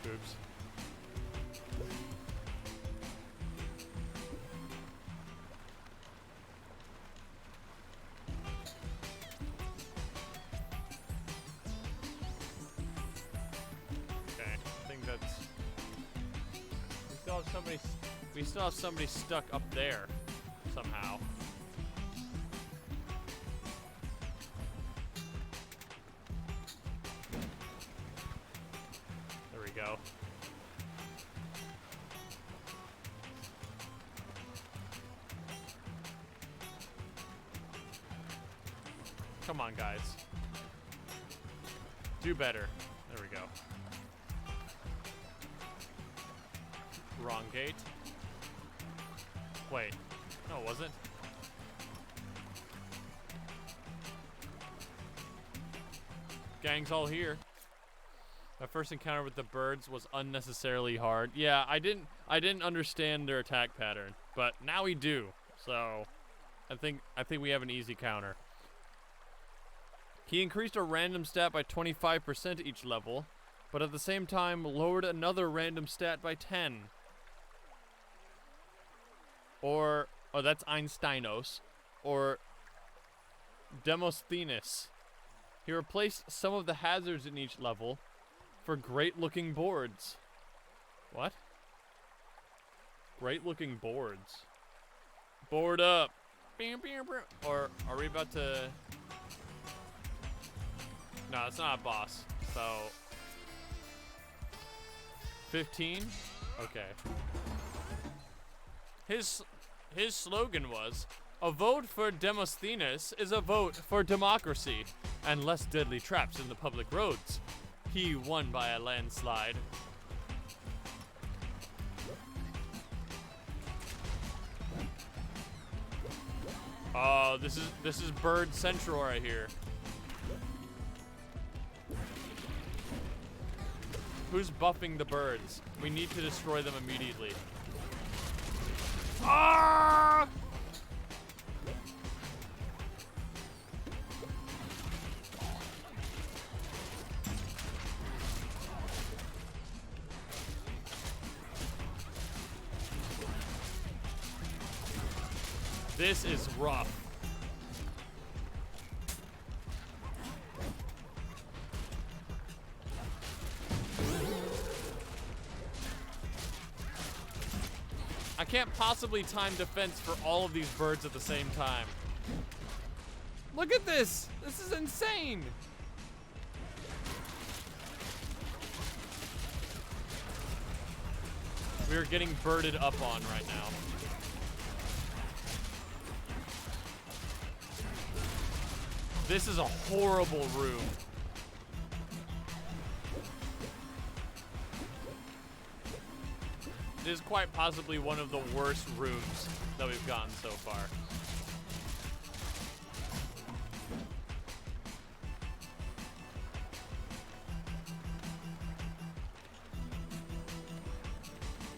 Oops. still have somebody. We still have somebody stuck up there somehow. There we go. Come on, guys. Do better. There we go. Wrong gate. Wait. No, it wasn't. Gang's all here. My first encounter with the birds was unnecessarily hard. Yeah, I didn't understand their attack pattern, but now we do. So, I think we have an easy counter. He increased a random stat by 25% each level, but at the same time lowered another random stat by 10. Or, oh, that's Einsteinos. Or Demosthenes. He replaced some of the hazards in each level for great-looking boards. What? Great-looking boards. Board up. Or are we about to... No, it's not a boss. So 15? Okay. His slogan was, "A vote for Demosthenes is a vote for democracy and less deadly traps in the public roads." He won by a landslide. Oh, this is Bird Central right here. Who's buffing the birds? We need to destroy them immediately. Ah! This is rough. I can't possibly time defense for all of these birds at the same time. Look at this! This is insane! We are getting birded up on right now. This is a horrible room. It is quite possibly one of the worst rooms that we've gotten so far.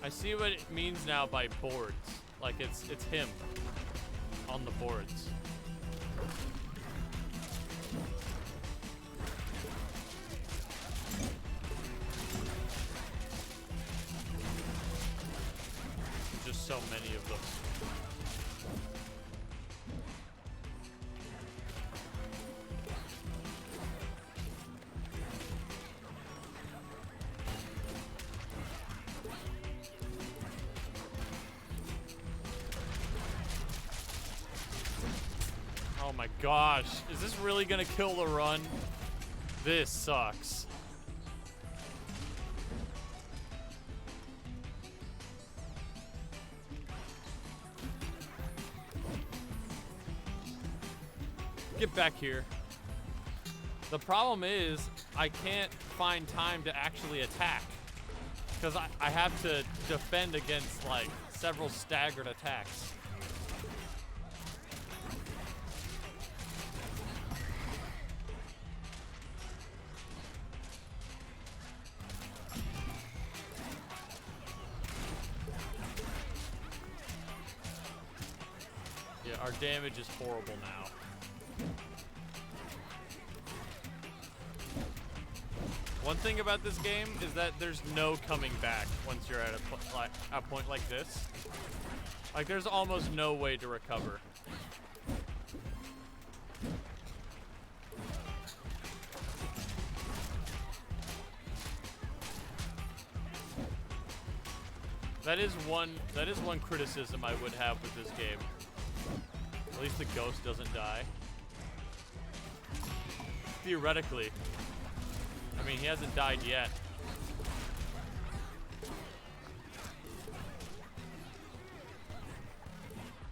I see what it means now by boards. Like it's him on the boards. Just so many of them. Oh my gosh, is this really gonna kill the run? This sucks. Get back here. The problem is, I can't find time to actually attack. Because I have to defend against, like, several staggered attacks. Yeah, our damage is horrible now. One thing about this game is that there's no coming back once you're at a point like this. Like, there's almost no way to recover. That is one criticism I would have with this game. At least the ghost doesn't die. Theoretically. I mean, he hasn't died yet.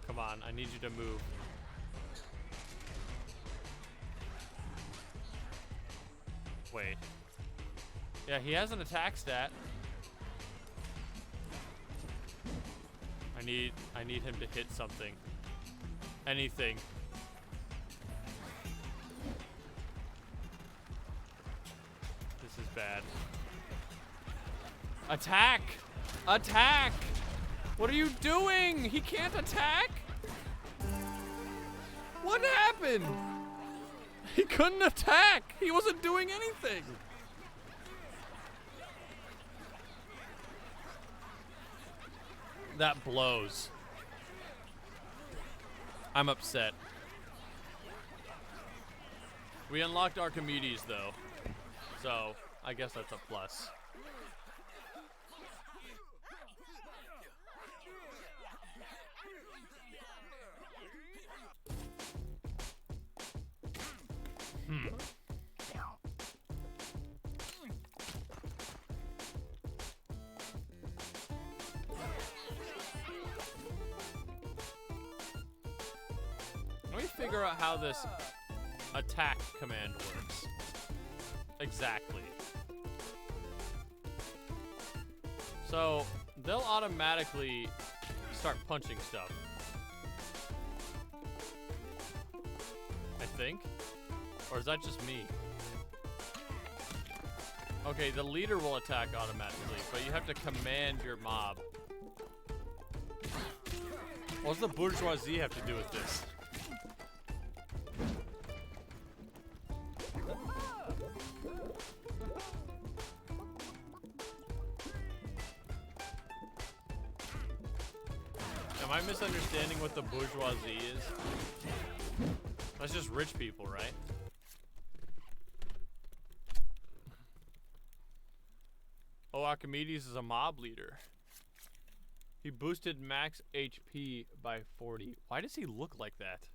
Come on, I need you to move. Wait. Yeah, he has an attack stat. I need him to hit something. Anything. This is bad. Attack! Attack! What are you doing? He can't attack? What happened? He couldn't attack! He wasn't doing anything! That blows. I'm upset. We unlocked Archimedes, though. So, I guess that's a plus. Let me figure out how this attack command works. Exactly. So, they'll automatically start punching stuff. I think. Or is that just me? Okay, the leader will attack automatically, but you have to command your mob. What does the bourgeoisie have to do with this? Am I misunderstanding what the bourgeoisie is? That's just rich people, right? Oh, Archimedes is a mob leader. He boosted max HP by 40. Why does he look like that?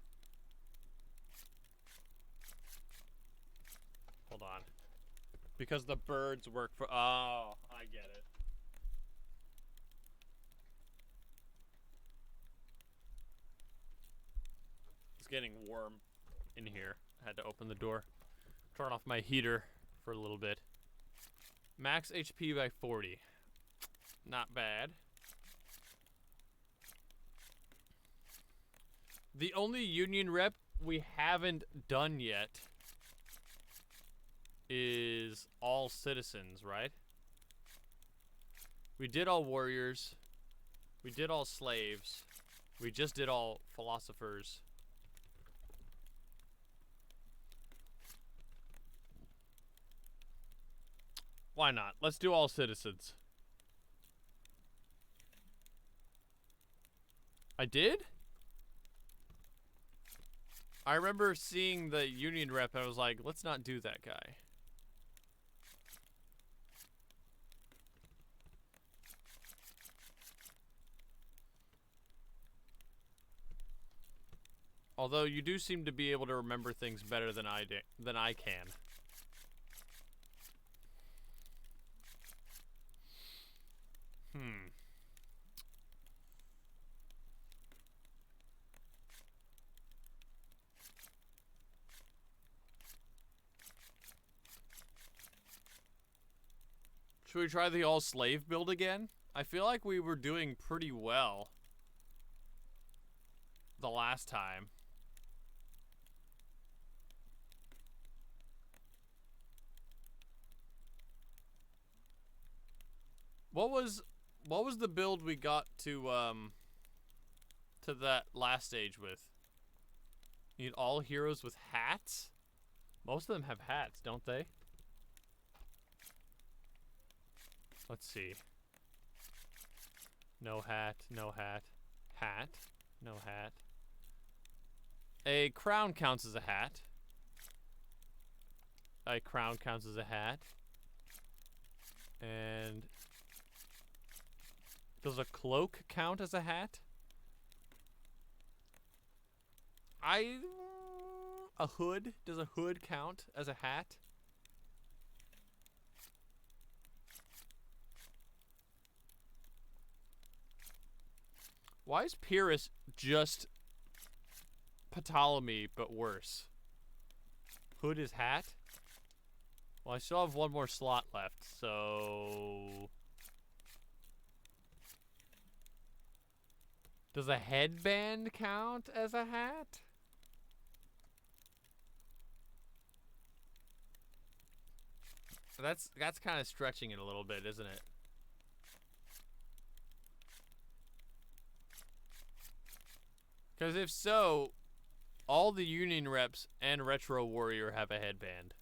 Hold on. Because the birds work for... Oh, I get it. It's getting warm in here. I had to open the door. Turn off my heater for a little bit. Max HP by 40. Not bad. The only union rep we haven't done yet is all citizens, right? We did all warriors. We did all slaves. We just did all philosophers. Why not? Let's do all citizens. I did? I remember seeing the union rep and I was like, let's not do that guy. Although you do seem to be able to remember things better than I can. Should we try the all slave build again? I feel like we were doing pretty well the last time. What was the build we got to that last stage with? You need all heroes with hats? Most of them have hats, don't they? Let's see. No hat, no hat. Hat, no hat. A crown counts as a hat. A crown counts as a hat. And Does a cloak count as a hat? A hood? Does a hood count as a hat? Why is Pyrrhus just Ptolemy, but worse? Hood is hat? Well, I still have one more slot left, so... Does a headband count as a hat? That's kind of stretching it a little bit, isn't it? Because if so, all the Union reps and Retro Warrior have a headband.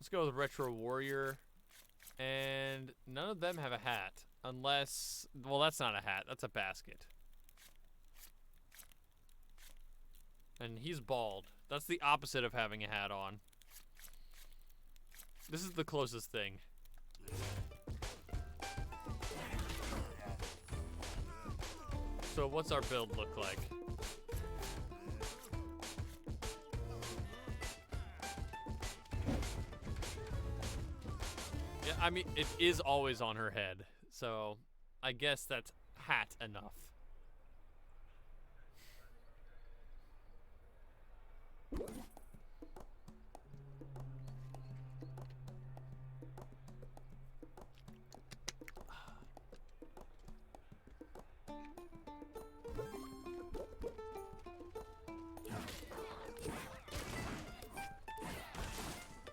Let's go with Retro Warrior. And none of them have a hat. Unless... Well, that's not a hat. That's a basket. And he's bald. That's the opposite of having a hat on. This is the closest thing. So what's our build look like? Yeah, I mean, it is always on her head. So I guess that's hat enough.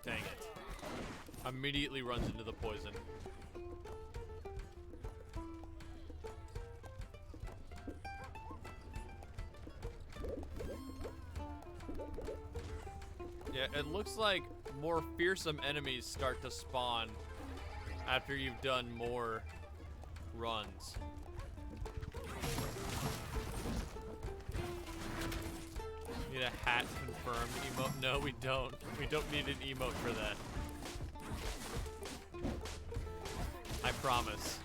Dang it. Immediately runs into the poison. Yeah, it looks like more fearsome enemies start to spawn after you've done more runs. Need a hat confirmed emote? No, we don't. We don't need an emote for that. I promise.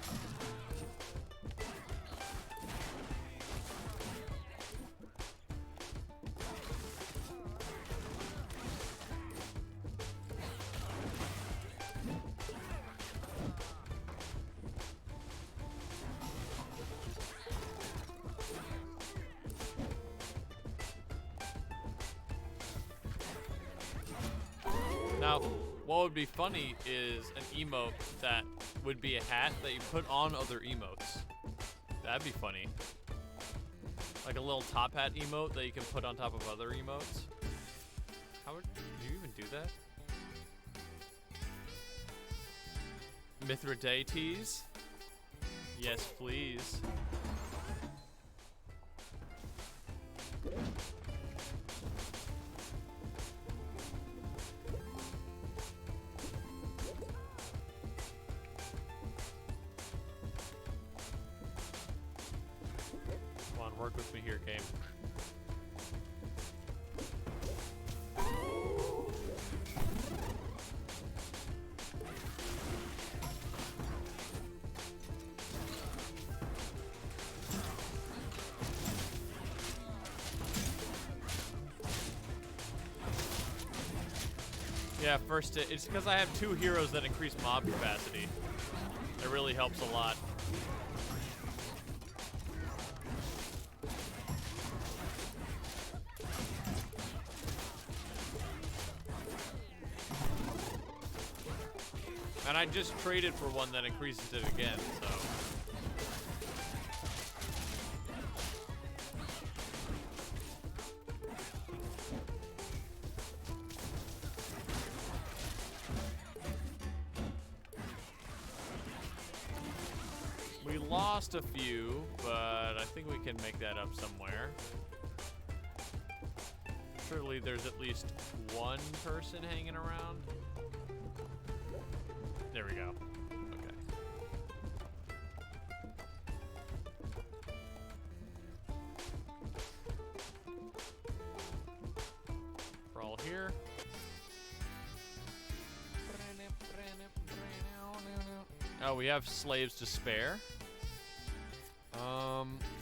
Now, what would be funny is an emote that would be a hat that you put on other emotes. That'd be funny. Like a little top hat emote that you can put on top of other emotes. How would you even do that? Mithridates? Yes, please. Come on, work with me here, game. Yeah, first it's because I have 2 heroes that increase mob capacity. It really helps a lot. And I just traded for one that increases it again, so. We lost a few, but I think we can make that up somewhere. Surely there's at least one person hanging around. There we go. Okay. We're all here. Oh, we have slaves to spare.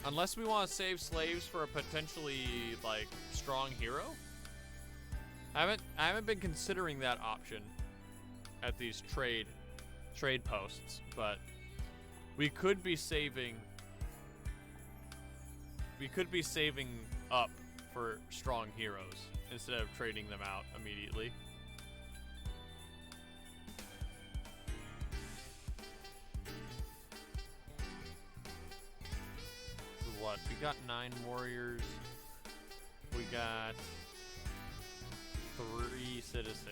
Unless we want to save slaves for a potentially, like, strong hero. I haven't been considering that option at these trade posts, but we could be saving up for strong heroes instead of trading them out immediately. What? We got 9 warriors. We got 3 citizens.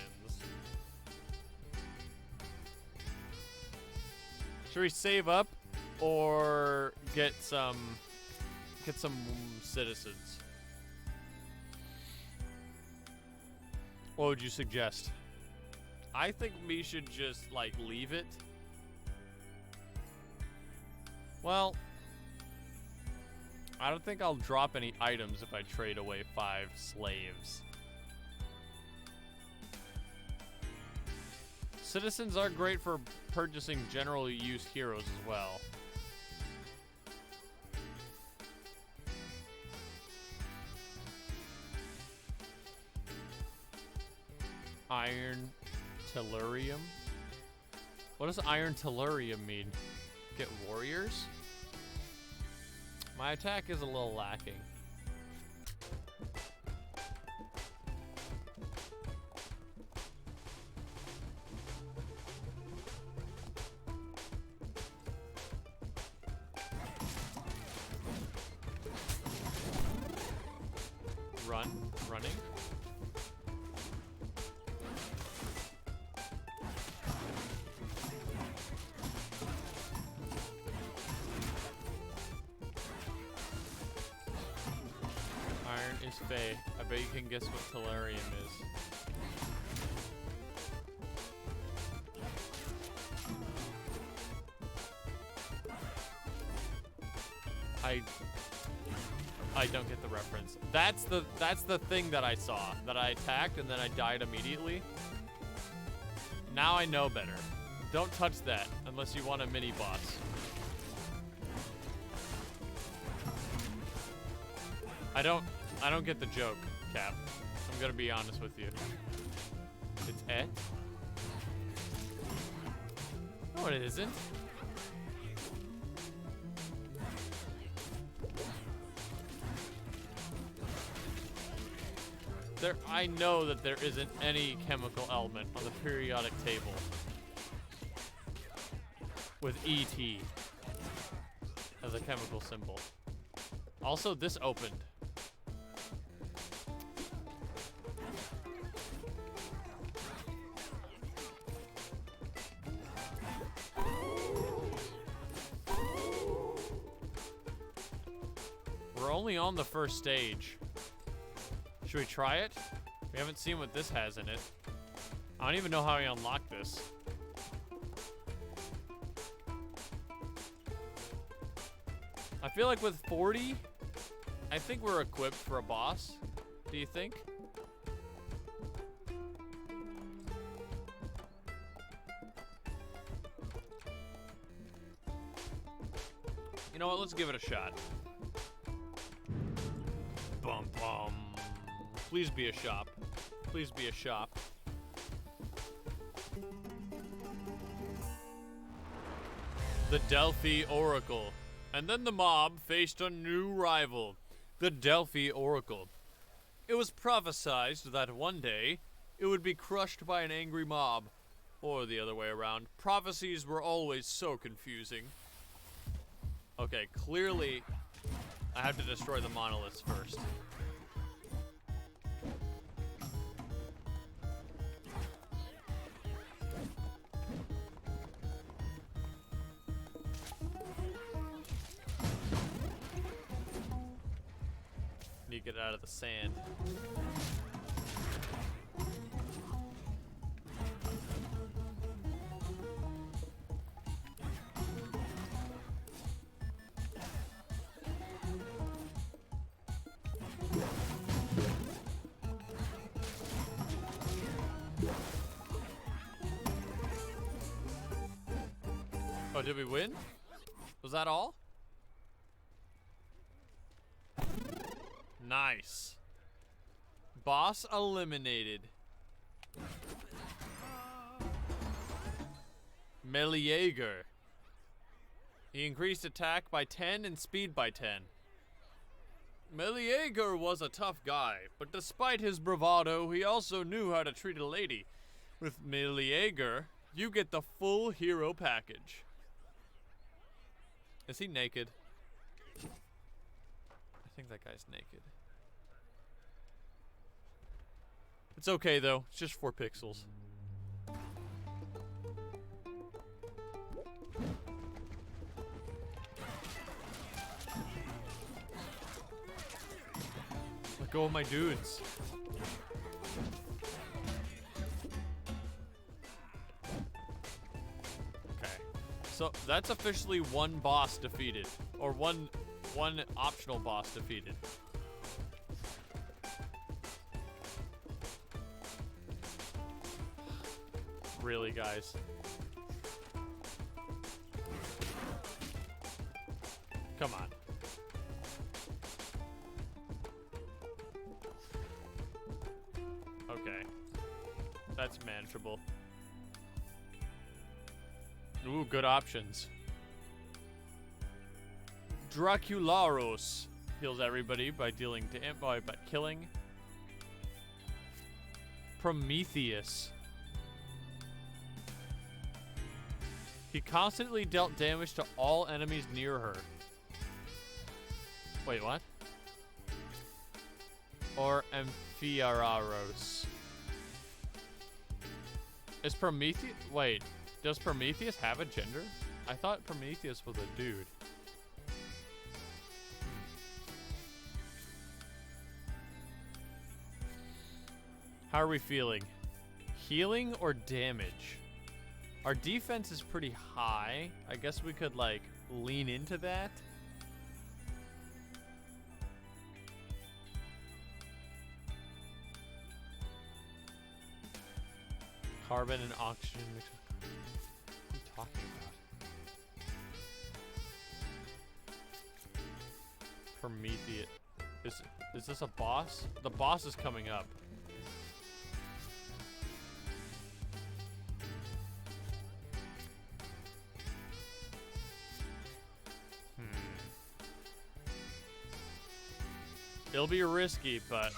Should we save up or get some citizens? What would you suggest? I think we should just like leave it. Well, I don't think I'll drop any items if I trade away 5 slaves. Citizens are great for purchasing general use heroes as well. Iron tellurium? What does iron tellurium mean? Get warriors? My attack is a little lacking. Running. Iron is Fey. I bet you can guess what tellurium is. I don't get the reference. That's the thing that I saw, that I attacked and then I died immediately. Now I know better. Don't touch that unless you want a mini boss. I don't get the joke, Cap. I'm gonna be honest with you. It's et? No, it isn't. I know that there isn't any chemical element on the periodic table with ET as a chemical symbol. Also, this opened. We're only on the first stage. Should we try it? We haven't seen what this has in it. I don't even know how we unlock this. I feel like with 40, I think we're equipped for a boss. Do you think? You know what? Let's give it a shot. Bum bum. Please be a shop. Please be a shop. The Delphi Oracle. And then the mob faced a new rival, the Delphi Oracle. It was prophesied that one day it would be crushed by an angry mob. Or the other way around. Prophecies were always so confusing. Okay, clearly I have to destroy the monoliths first. Need to get out of the sand. Oh, did we win? Was that all? Nice. Boss eliminated. Meleager. He increased attack by 10 and speed by 10. Meleager was a tough guy, but despite his bravado, he also knew how to treat a lady. With Meleager, you get the full hero package. Is he naked? I think that guy's naked. It's okay though, it's just 4 pixels. Let go of my dudes. Okay. So that's officially one boss defeated. Or one optional boss defeated. Really, guys? Come on. Okay. That's manageable. Ooh, good options. Dracularos heals everybody by dealing by killing. Prometheus. He constantly dealt damage to all enemies near her. Wait, what? Or Amphiararos. Is Prometheus... Wait, does Prometheus have a gender? I thought Prometheus was a dude. How are we feeling? Healing or damage? Our defense is pretty high. I guess we could, like, lean into that. Carbon and oxygen. What are you talking about? Prometheus. Is this a boss? The boss is coming up. It'll be risky, but...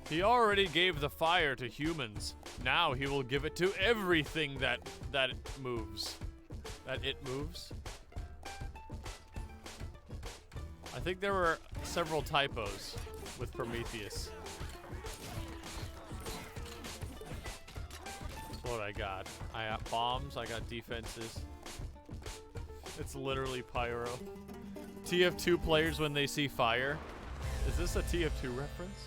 He already gave the fire to humans. Now he will give it to everything that it moves. That it moves. I think there were several typos with Prometheus. That's what I got. I got bombs, I got defenses. It's literally pyro. TF2 players when they see fire. Is this a TF2 reference?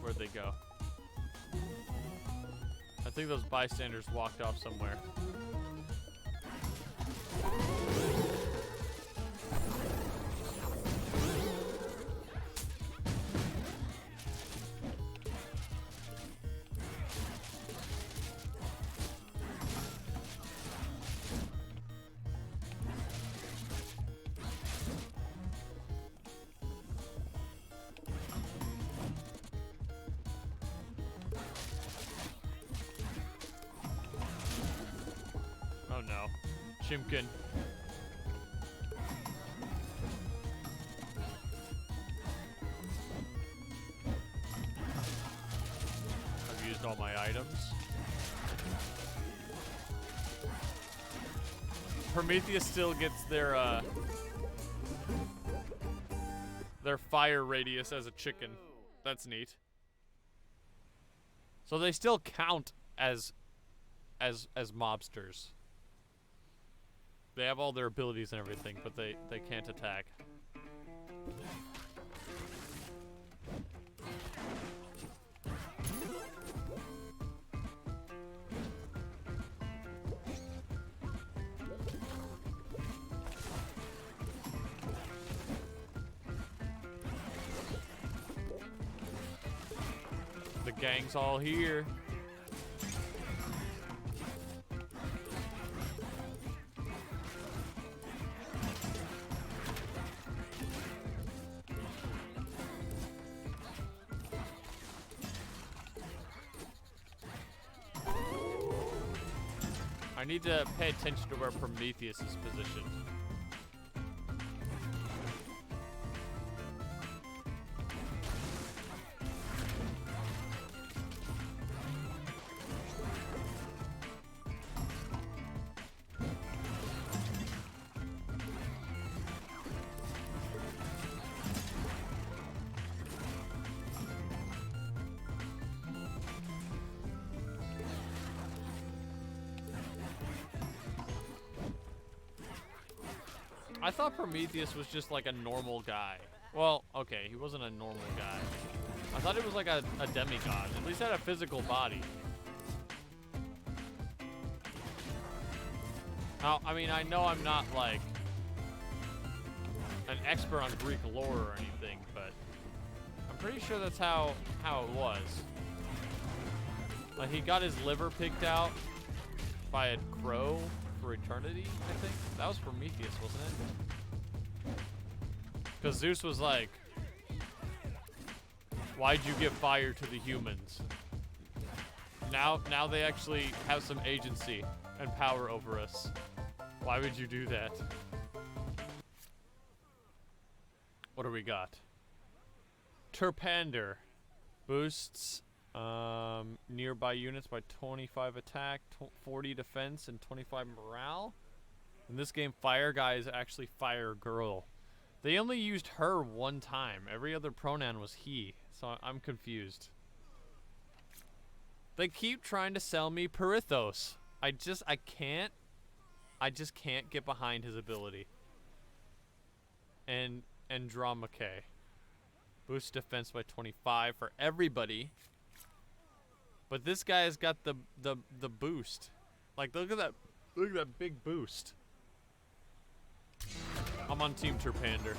Where'd they go? I think those bystanders walked off somewhere. Oh no. Chimkin. all my items. Prometheus still gets their fire radius as a chicken. That's neat. So they still count as mobsters. They have all their abilities and everything, but they can't attack. The gang's all here. I need to pay attention to where Prometheus is positioned. I thought Prometheus was just like a normal guy. Well, okay, he wasn't a normal guy. I thought it was like a demigod. At least had a physical body. Now, I mean, I know I'm not like an expert on Greek lore or anything, but I'm pretty sure that's how it was. Like, he got his liver picked out by a crow for eternity, I think. That was Prometheus, wasn't it? Because Zeus was like, why'd you give fire to the humans? Now they actually have some agency and power over us. Why would you do that? What do we got? Terpander boosts nearby units by 25 attack, 40 defense, and 25 morale. In this game, fire guy is actually fire girl. They only used her one time. Every other pronoun was he, so I'm confused. They keep trying to sell me Perithos. I just can't get behind his ability. And Andromache. Boost defense by 25 for everybody. But this guy has got the boost. Like, look at that big boost. I'm on Team Terpander.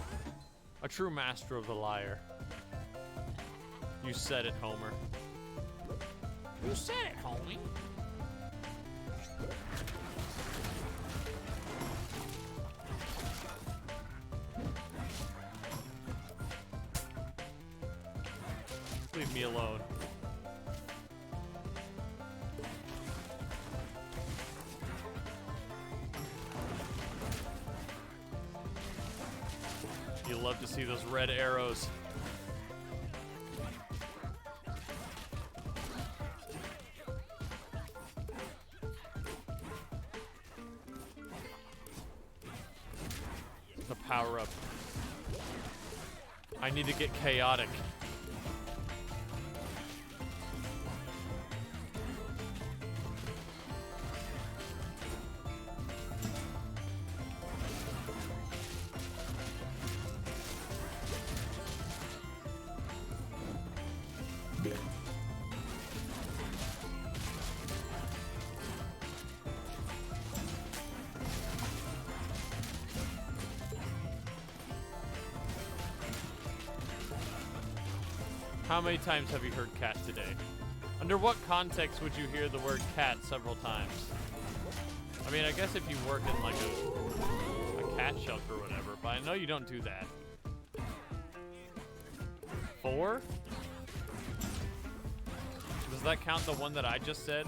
A true master of the lyre. You said it, Homer. You said it, homie. Leave me alone. You love to see those red arrows. The power up. I need to get chaotic. How many times have you heard cat today? Under what context would you hear the word cat several times? I mean, I guess if you work in like a cat shelter or whatever, but I know you don't do that. 4? Does that count the one that I just said?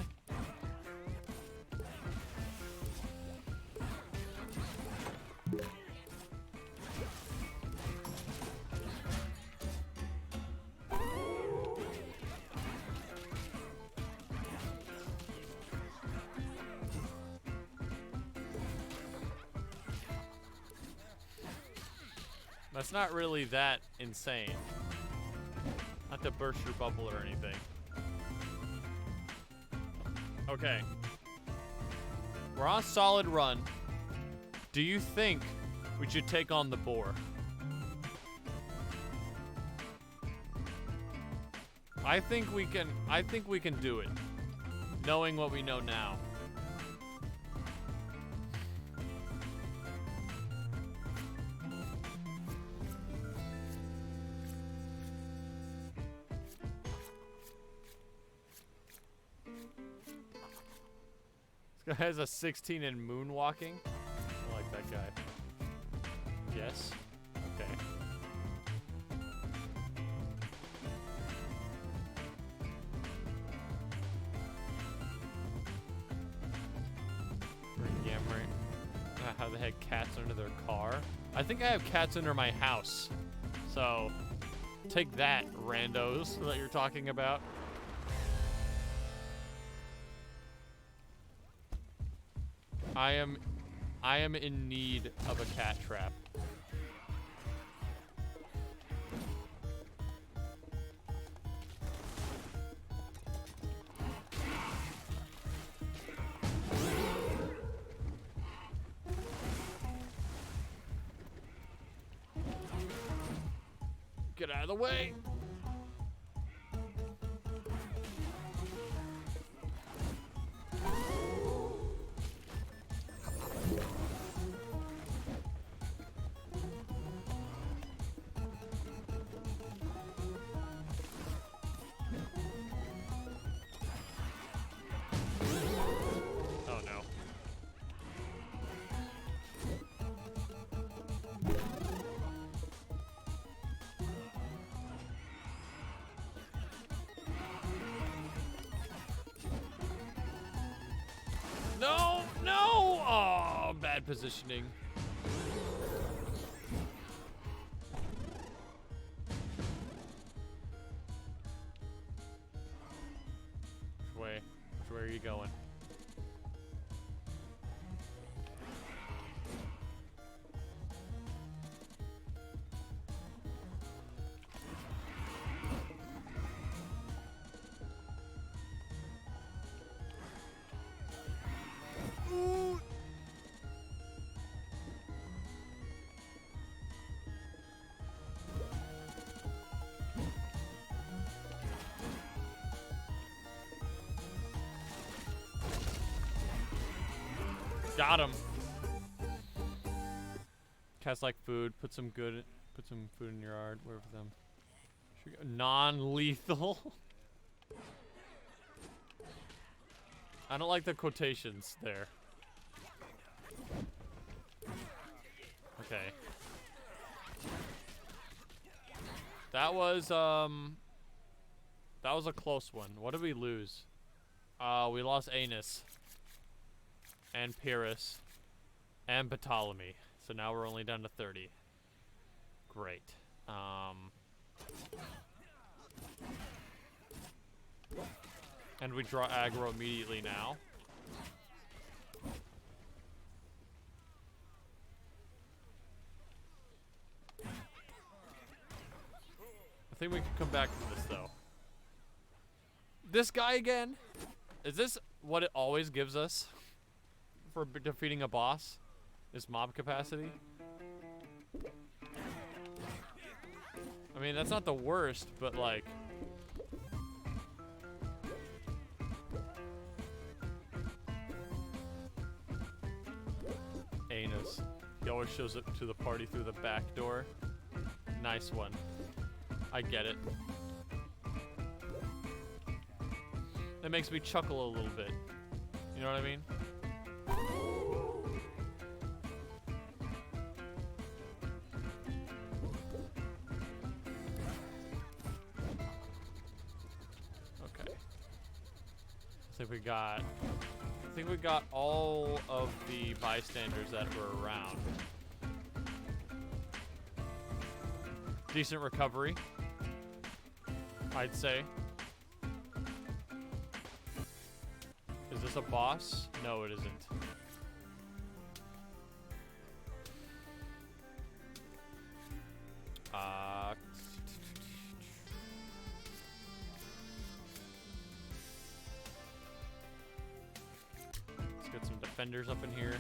That's not really that insane. Not to burst your bubble or anything. Okay. We're on a solid run. Do you think we should take on the boar? I think we can do it. Knowing what we know now. This guy has a 16 in moonwalking. I like that guy. Yes. Okay. Yammering. How the heck cats under their car? I think I have cats under my house. So, take that, randos that you're talking about. I am in need of a cat trap. Get out of the way. Oh no. No, no! Oh, bad positioning. Which way are you going? Got him. Cats like food. Put some food in your yard. Where for them? Non-lethal. I don't like the quotations there. Okay. That was a close one. What did we lose? We lost Anus. And Pyrrhus. And Ptolemy. So now we're only down to 30. Great. And we draw aggro immediately now. I think we can come back from this though. This guy again? Is this what it always gives us for defeating a boss? Is mob capacity? I mean, that's not the worst, but like... Anus. He always shows up to the party through the back door. Nice one. I get it. That makes me chuckle a little bit. You know what I mean? Okay. I think we got all of the bystanders that were around. Decent recovery, I'd say. Is this a boss? No, it isn't. defenders up in here.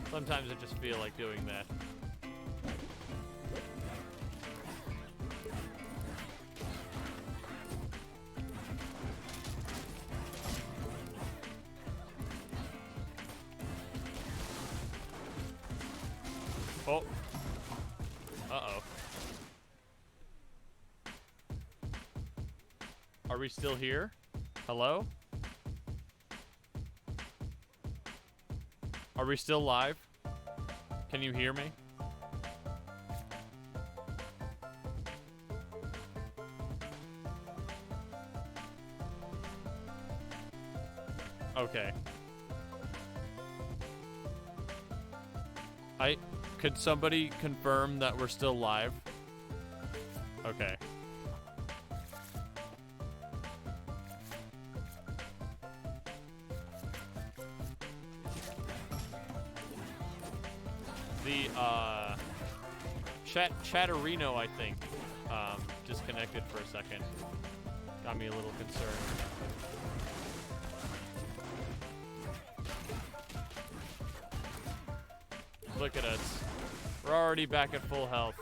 Sometimes I just feel like doing that. Oh. Uh-oh. Are we still here? Hello? Are we still live? Can you hear me? Okay. Could somebody confirm that we're still live? Okay. The Chatterino, I think, disconnected for a second. Got me a little concerned. Look at us. We're already back at full health.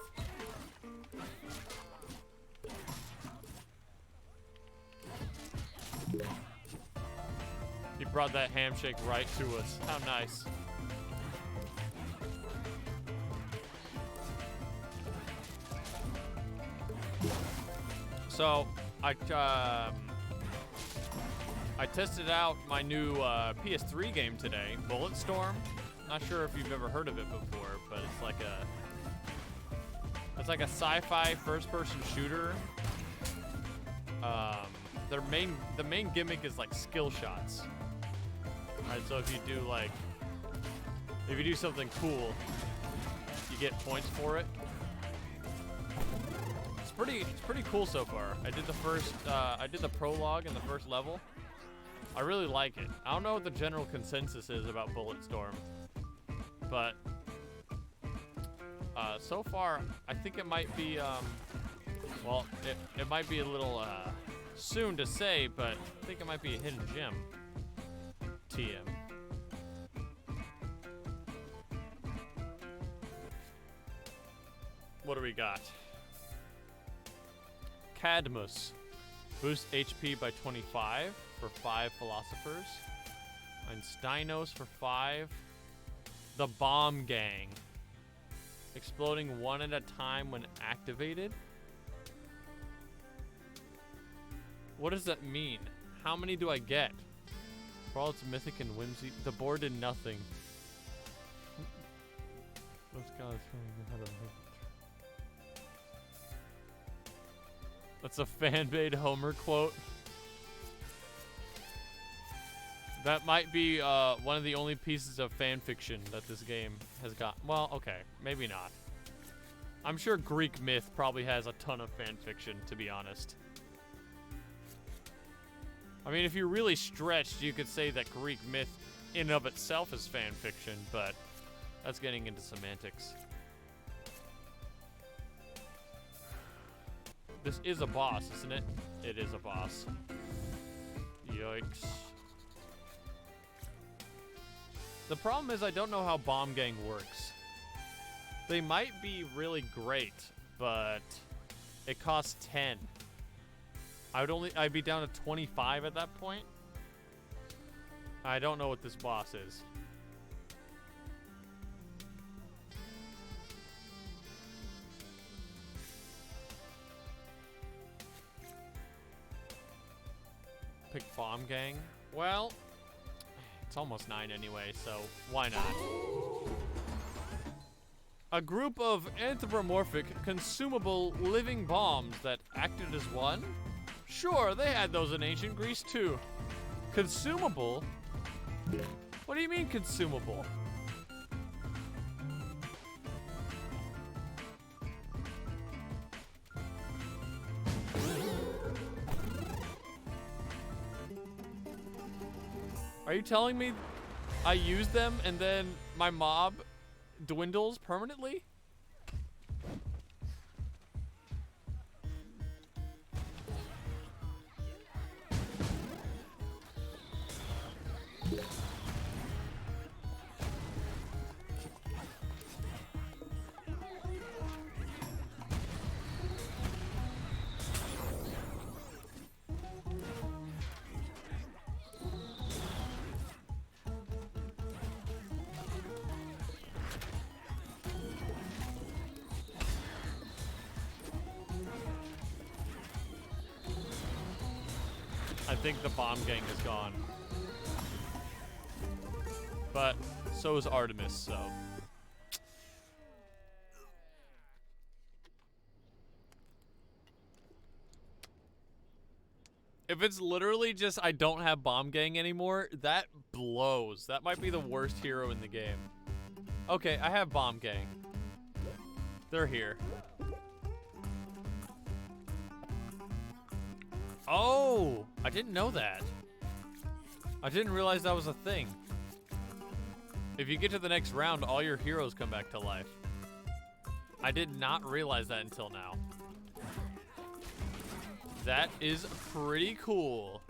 He brought that handshake right to us. How nice. So, I tested out my new PS3 game today, Bulletstorm. Not sure if you've ever heard of it before, but it's like a sci-fi first-person shooter. The main gimmick is like skill shots. Alright, so if you do something cool, you get points for it. It's pretty cool so far. I did the prologue in the first level. I really like it. I don't know what the general consensus is about Bulletstorm, but so far I think it might be well, it might be a little soon to say, but I think it might be a hidden gem. TM. What do we got? Cadmus. Boost HP by 25 for 5 philosophers. And Steinos for 5. The Bomb Gang. Exploding one at a time when activated. What does that mean? How many do I get? For all its mythic and whimsy, the board did nothing. That's a fan-made Homer quote. That might be one of the only pieces of fan fiction that this game has got. Well, okay, maybe not. I'm sure Greek myth probably has a ton of fan fiction, to be honest. I mean, if you're really stretched, you could say that Greek myth in and of itself is fan fiction, but that's getting into semantics. This is a boss, isn't it? It is a boss. Yikes. The problem is I don't know how Bomb Gang works. They might be really great, but it costs 10. I'd be down to 25 at that point. I don't know what this boss is. Pick Bomb Gang. Well, it's almost 9 anyway, so why not? A group of anthropomorphic, consumable, living bombs that acted as one? Sure, they had those in ancient Greece too. Consumable? What do you mean consumable? Are you telling me I use them and then my mob dwindles permanently? I think the bomb gang is gone. But so is Artemis, so. If it's literally just I don't have bomb gang anymore, that blows. That might be the worst hero in the game. Okay, I have bomb gang. They're here. Oh, I didn't know that. I didn't realize that was a thing. If you get to the next round, all your heroes come back to life. I did not realize that until now. That is pretty cool.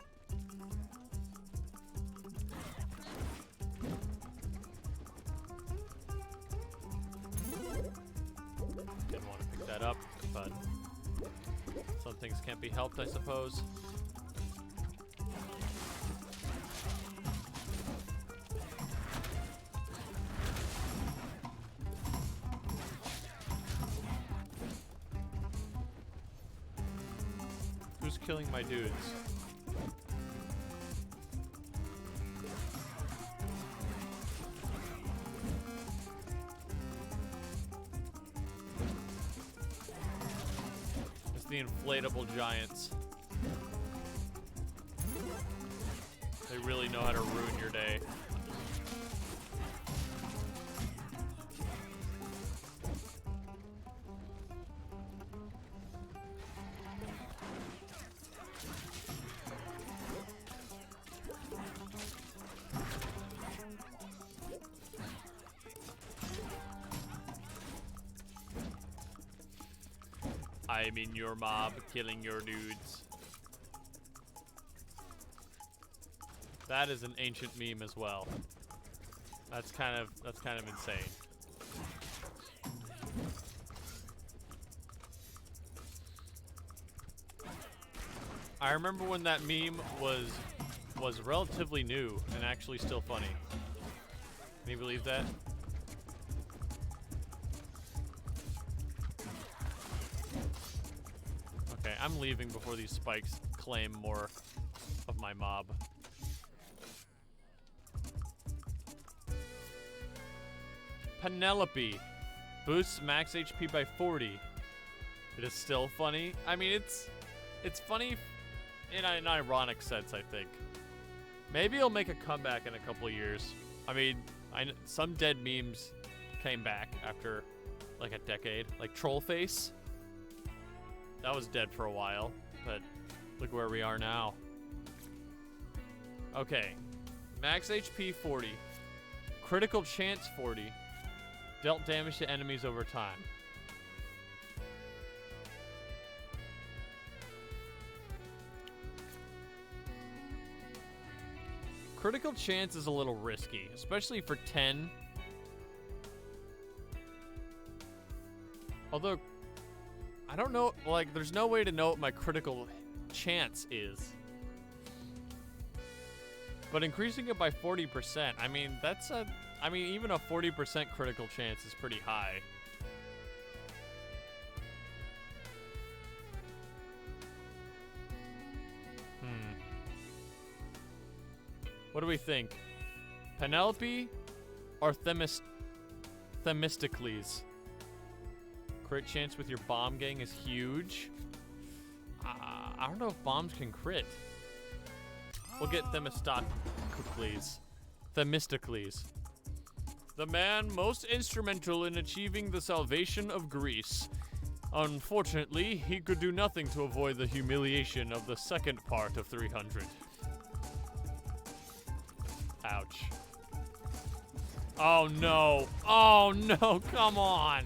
Didn't want to pick that up, but some things can't be helped, I suppose. Who's killing my dudes? It's the inflatable giants. They really know how to ruin your day. I'm in your mob, killing your dudes. That is an ancient meme as well. That's kind of insane. I remember when that meme was relatively new and actually still funny. Can you believe that? Okay, I'm leaving before these spikes claim more of my mob. Penelope boosts max HP by 40. It is still funny. I mean, it's funny in an ironic sense, I think. Maybe it'll make a comeback in a couple of years. I mean, some dead memes came back after like a decade, like Trollface. That was dead for a while, but look where we are now. Okay, max HP 40, critical chance 40, dealt damage to enemies over time. Critical chance is a little risky, especially for 10. Although, I don't know, like, there's no way to know what my critical chance is. But increasing it by 40%, I mean, even a 40% critical chance is pretty high. What do we think? Penelope or Themistocles? Crit chance with your bomb gang is huge. I don't know if bombs can crit. We'll get Themistocles. The man most instrumental in achieving the salvation of Greece. Unfortunately, he could do nothing to avoid the humiliation of the second part of 300. Ouch. Oh no. Oh no, come on.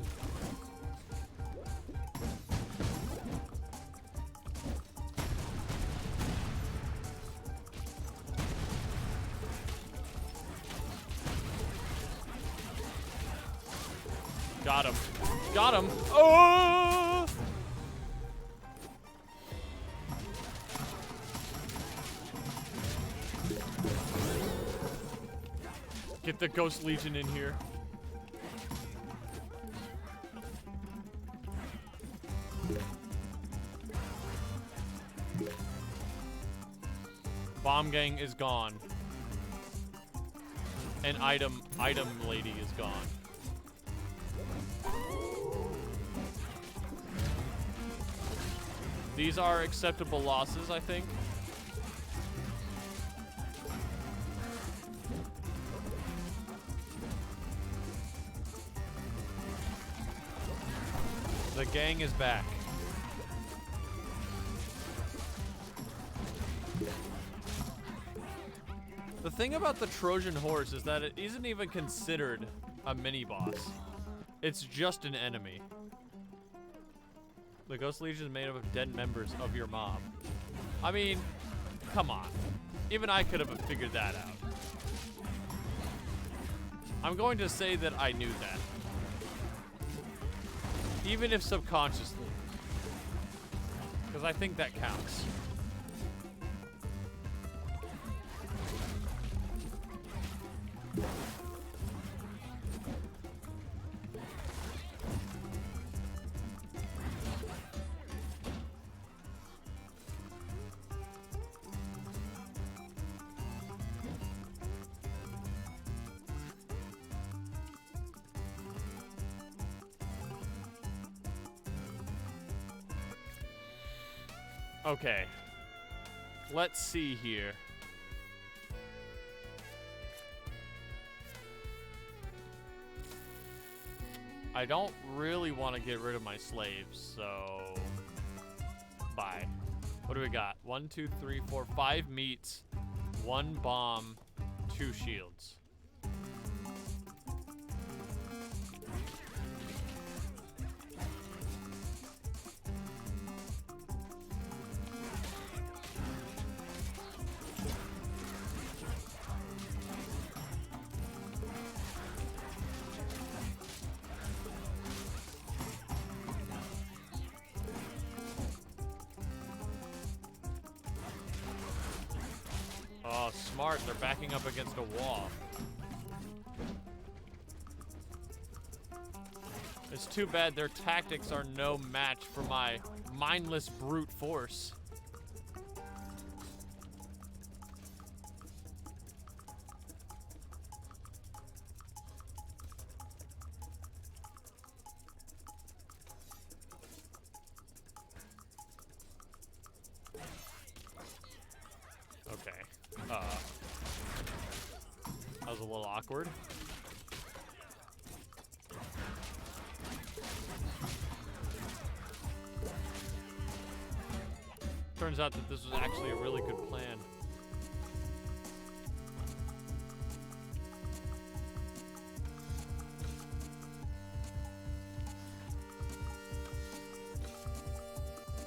Got him. Got him. Oh! Get the Ghost Legion in here. Bomb gang is gone. And item lady is gone. These are acceptable losses, I think. The gang is back. The thing about the Trojan horse is that it isn't even considered a mini-boss. It's just an enemy. The Ghost Legion is made up of dead members of your mob. I mean, come on. Even I could have figured that out. I'm going to say that I knew that. Even if subconsciously. Because I think that counts. Okay. Let's see here. I don't really want to get rid of my slaves, so bye. What do we got? 1, 2, 3, 4, 5 meats, 1 bomb, 2 shields. Oh, smart. They're backing up against a wall. It's too bad their tactics are no match for my mindless brute force. Okay. That was a little awkward. Turns out that this was actually a really good plan.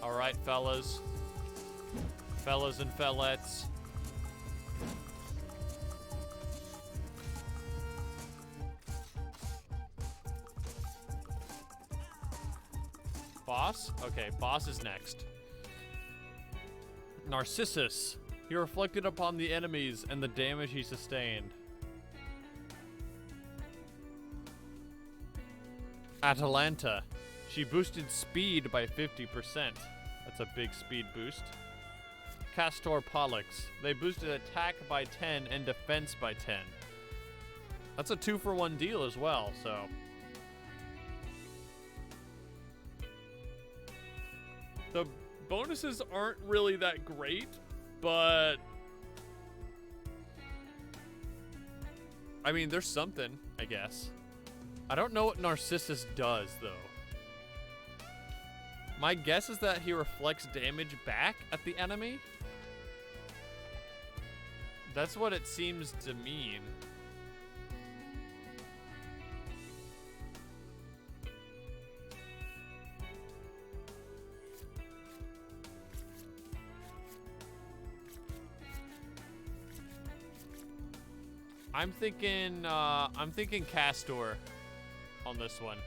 All right, fellas. Fellas and fellettes. Boss? Okay, boss is next. Narcissus. He reflected upon the enemies and the damage he sustained. Atalanta. She boosted speed by 50%. That's a big speed boost. Castor Pollux. They boosted attack by 10 and defense by 10. That's a 2-for-1 deal as well, so. The bonuses aren't really that great, but I mean, there's something, I guess. I don't know what Narcissus does, though. My guess is that he reflects damage back at the enemy. That's what it seems to mean. I'm thinking Castor on this one.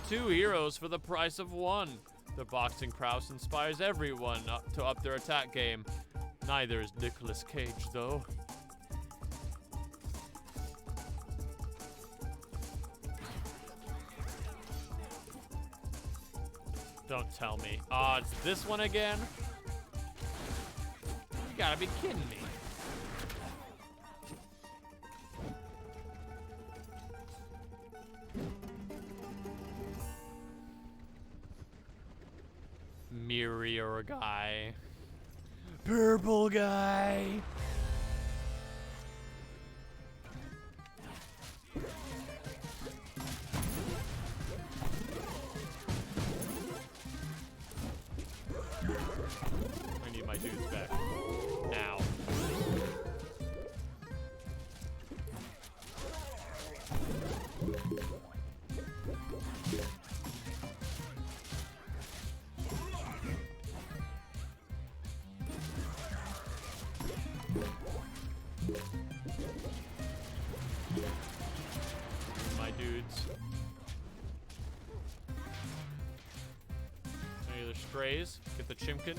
2 heroes for the price of 1. The boxing prowess inspires everyone to up their attack game. Neither is Nicolas Cage, though. Don't tell me. It's this one again? You gotta be kidding me. Mirror guy. Purple guy. I need my dudes back. Now. My dudes. Any other strays? Get the chimkin.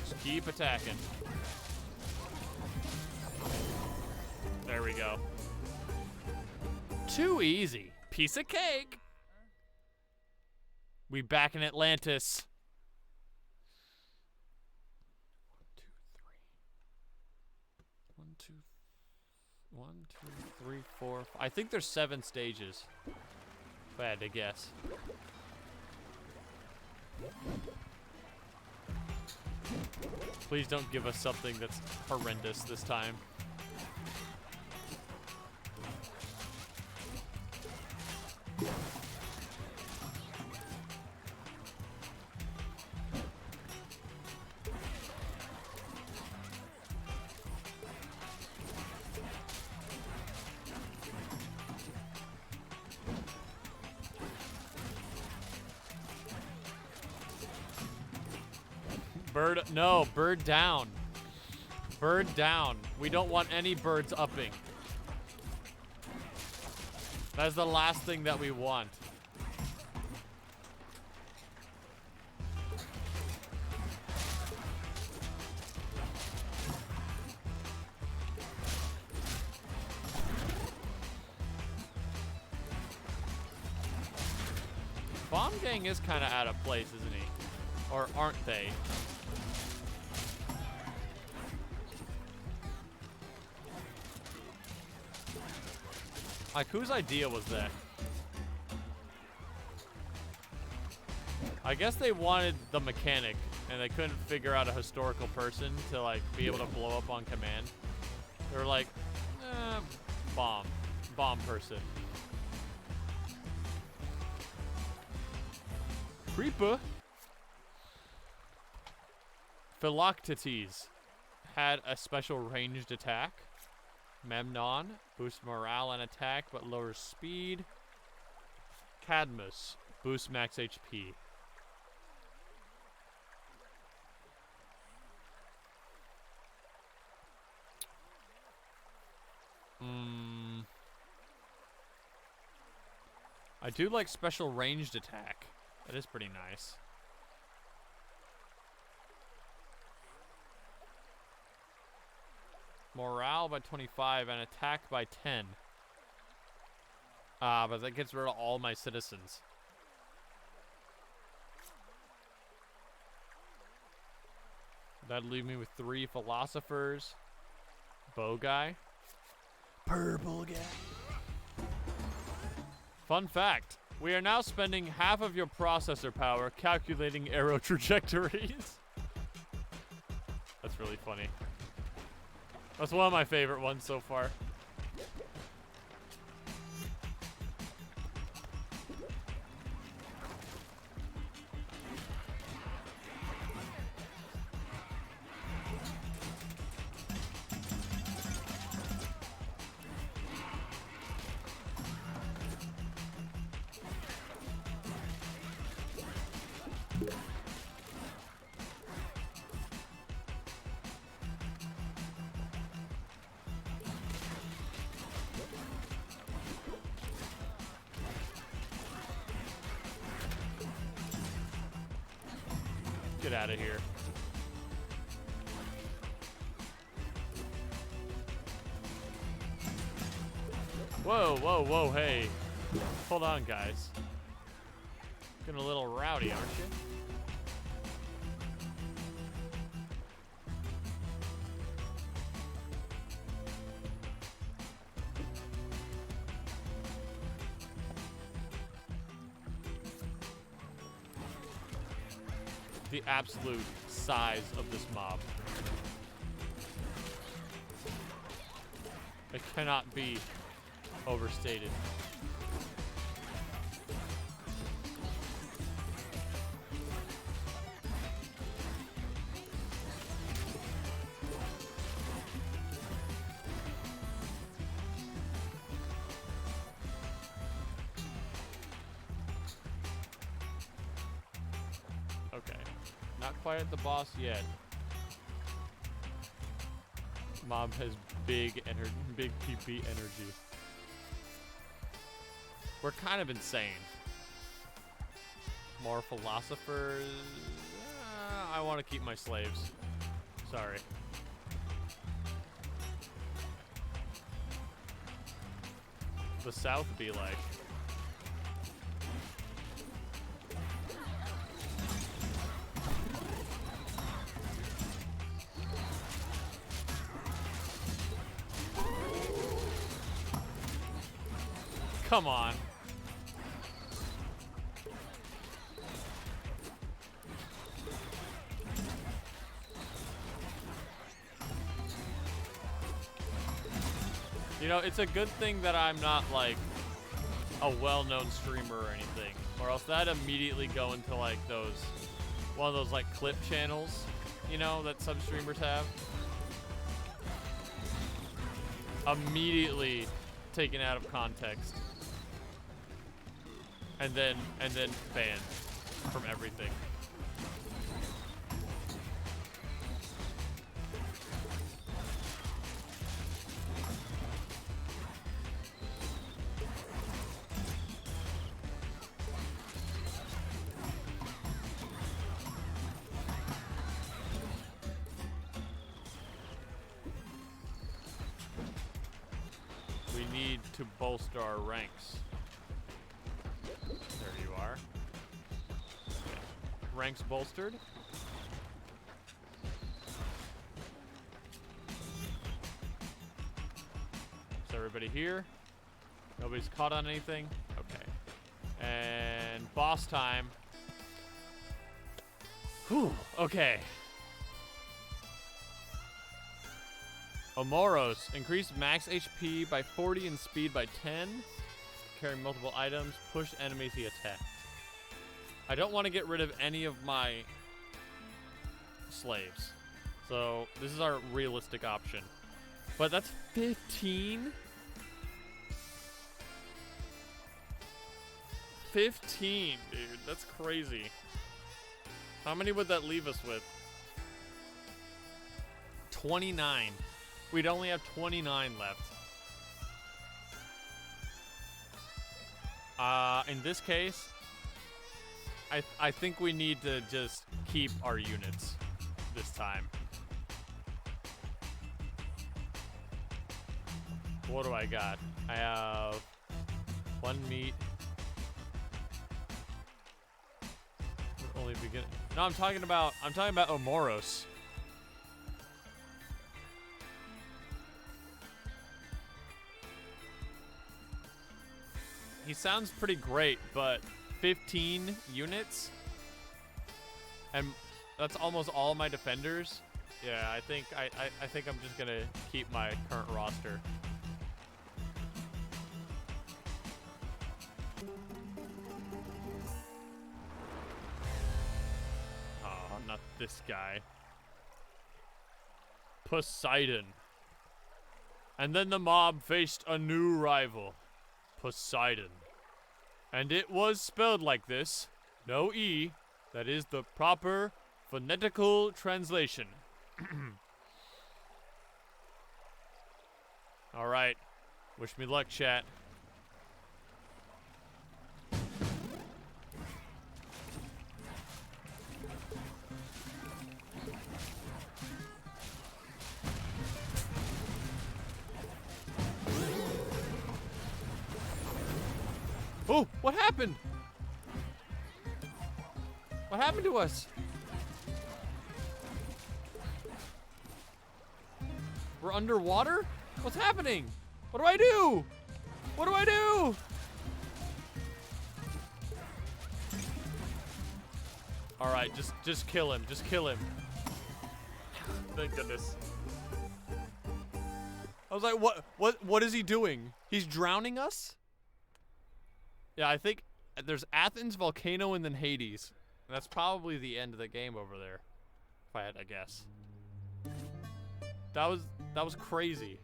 Just keep attacking. There we go. Too easy. Piece of cake. We back in Atlantis. 1, 2, 3. 1, 2, 3, 4. I think there's 7 stages. If I had to guess. Please don't give us something that's horrendous this time. Bird, no, bird down. Bird down. We don't want any birds upping. That's the last thing that we want. Bomb Gang is kind of out of place, isn't he? Or aren't they? Like, whose idea was that? I guess they wanted the mechanic, and they couldn't figure out a historical person to, like, be able to blow up on command. They were like, bomb person. Creeper. Philoctetes had a special ranged attack. Memnon boosts morale and attack but lowers speed. Cadmus boosts max HP. I do like special ranged attack. That is pretty nice. Morale by 25 and attack by 10. But that gets rid of all my citizens. That'd leave me with 3 philosophers. Bow guy. Purple guy. Fun fact. We are now spending half of your processor power calculating arrow trajectories. That's really funny. That's one of my favorite ones so far. Get out of here. Whoa, whoa, whoa, hey. Hold on, guys. Getting a little rowdy, aren't you? The absolute size of this mob. It cannot be overstated. Okay. Not quite at the boss yet. Mob has big energy, big PP energy. We're kind of insane. More philosophers. I want to keep my slaves. Sorry. The South be like. Come on. You know, it's a good thing that I'm not like a well-known streamer or anything, or else that'd immediately go into like one of those like clip channels, you know, that some streamers have. Immediately taken out of context. And then banned from everything. We need to bolster our ranks. There you are. Okay. Ranks bolstered. Is everybody here? Nobody's caught on anything? Okay. And boss time. Whew. Okay. Okhlos. Increase max HP by 40 and speed by 10. Carry multiple items. Push enemies he attacked. I don't want to get rid of any of my slaves. So this is our realistic option. But that's 15? 15, dude. That's crazy. How many would that leave us with? 29. We'd only have 29 left. In this case, I think we need to just keep our units this time. What do I got? I have 1 meat. Only beginning. No, I'm talking about Okhlos. he sounds pretty great, but 15 units? And that's almost all my defenders? Yeah, I think I'm just gonna keep my current roster. Oh, not this guy. Poseidon. And then the mob faced a new rival, Poseidon. And it was spelled like this, no E, that is the proper phonetical translation. Alright, wish me luck, chat. Oh, what happened? What happened to us? We're underwater? What's happening? What do I do? What do I do? All right, just kill him. Just kill him. Thank goodness. I was like, what is he doing? He's drowning us? Yeah, I think there's Athens, Volcano, and then Hades. And that's probably the end of the game over there, if I had to guess. That was crazy.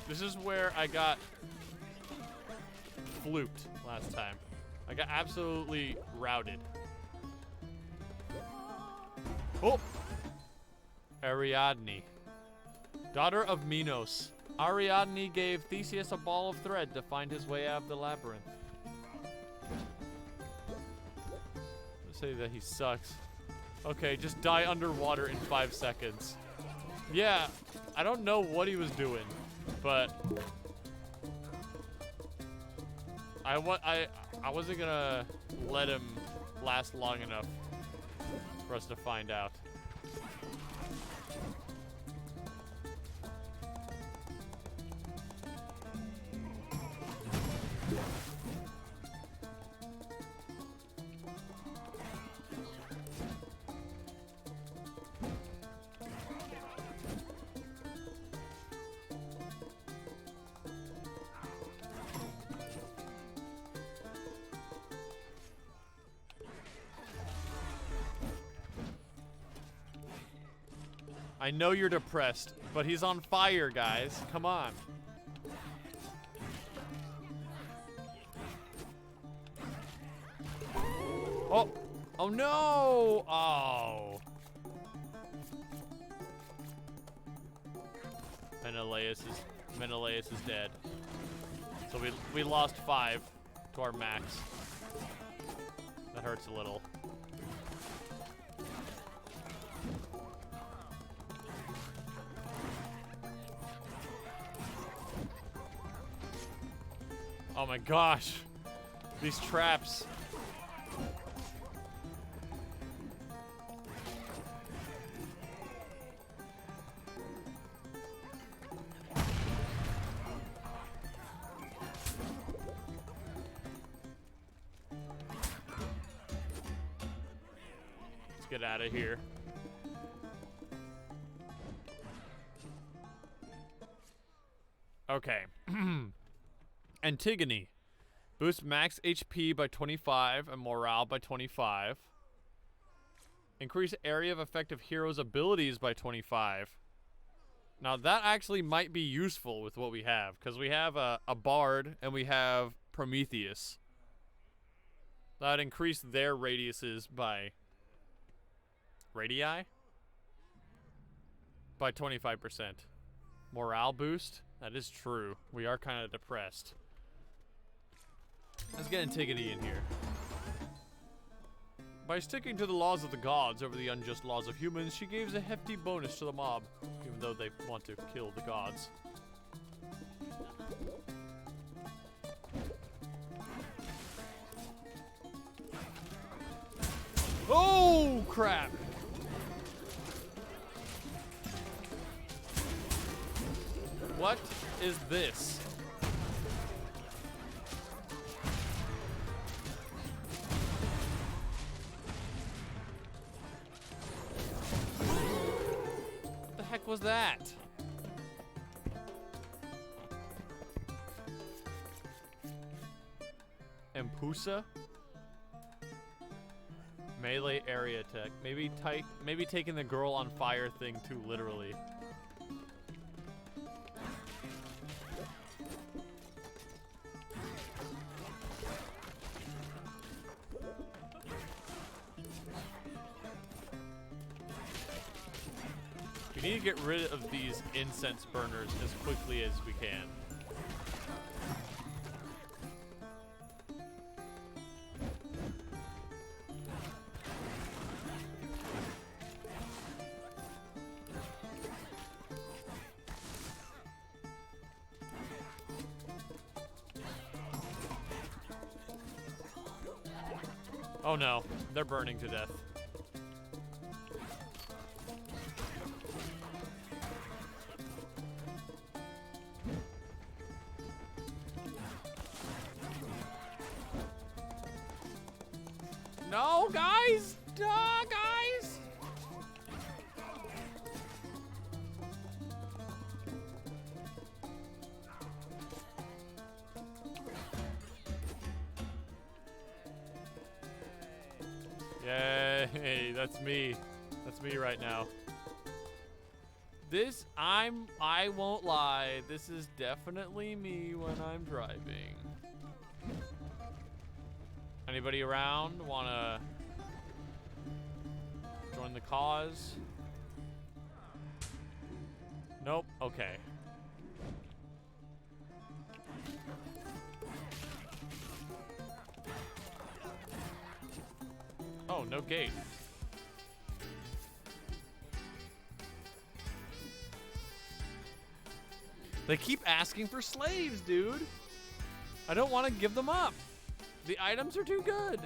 This is where I got fluked last time. I got absolutely routed. Oh! Ariadne. Daughter of Minos. Ariadne gave Theseus a ball of thread to find his way out of the labyrinth. Let's say that he sucks. Okay, just die underwater in 5 seconds. Yeah, I don't know what he was doing, but I wasn't gonna let him last long enough for us to find out. I know you're depressed, but he's on fire, guys. Come on. Oh! Oh no! Oh. Menelaus is dead. So we lost 5 to our max. That hurts a little. Oh my gosh. These traps. Let's get out of here. Okay. Antigone. Boost max HP by 25 and morale by 25. Increase area of effective heroes' abilities by 25. Now that actually might be useful with what we have, because we have a bard and we have Prometheus. That would increase their radiuses by radii? By 25%. Morale boost? That is true. We are kind of depressed. Let's get Antigone in here. By sticking to the laws of the gods over the unjust laws of humans, she gives a hefty bonus to the mob, even though they want to kill the gods. Oh, crap. What is this? What the heck was that? Empusa? Melee area attack. Maybe taking the girl on fire thing too literally. We need to get rid of these incense burners as quickly as we can. Oh no, they're burning to death. No, guys! Guys! Yay, that's me. That's me right now. I won't lie, this is definitely me when I'm driving. Anybody around wanna join the cause? Nope, okay. Oh, no gate. They keep asking for slaves, dude. I don't want to give them up. The items are too good.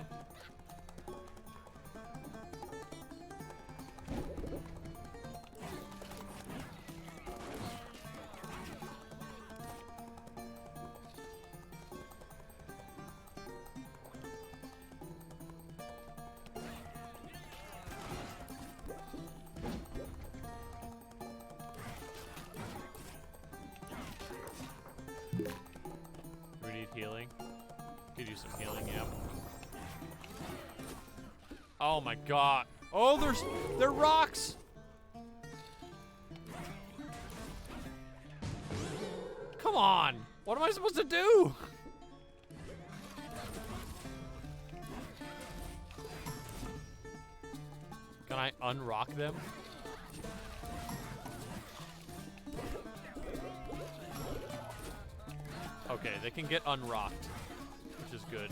We need healing. Could use some healing, yeah. Oh my god. Oh, they're rocks! Come on! What am I supposed to do? Can I unrock them? Okay, they can get unrocked, which is good.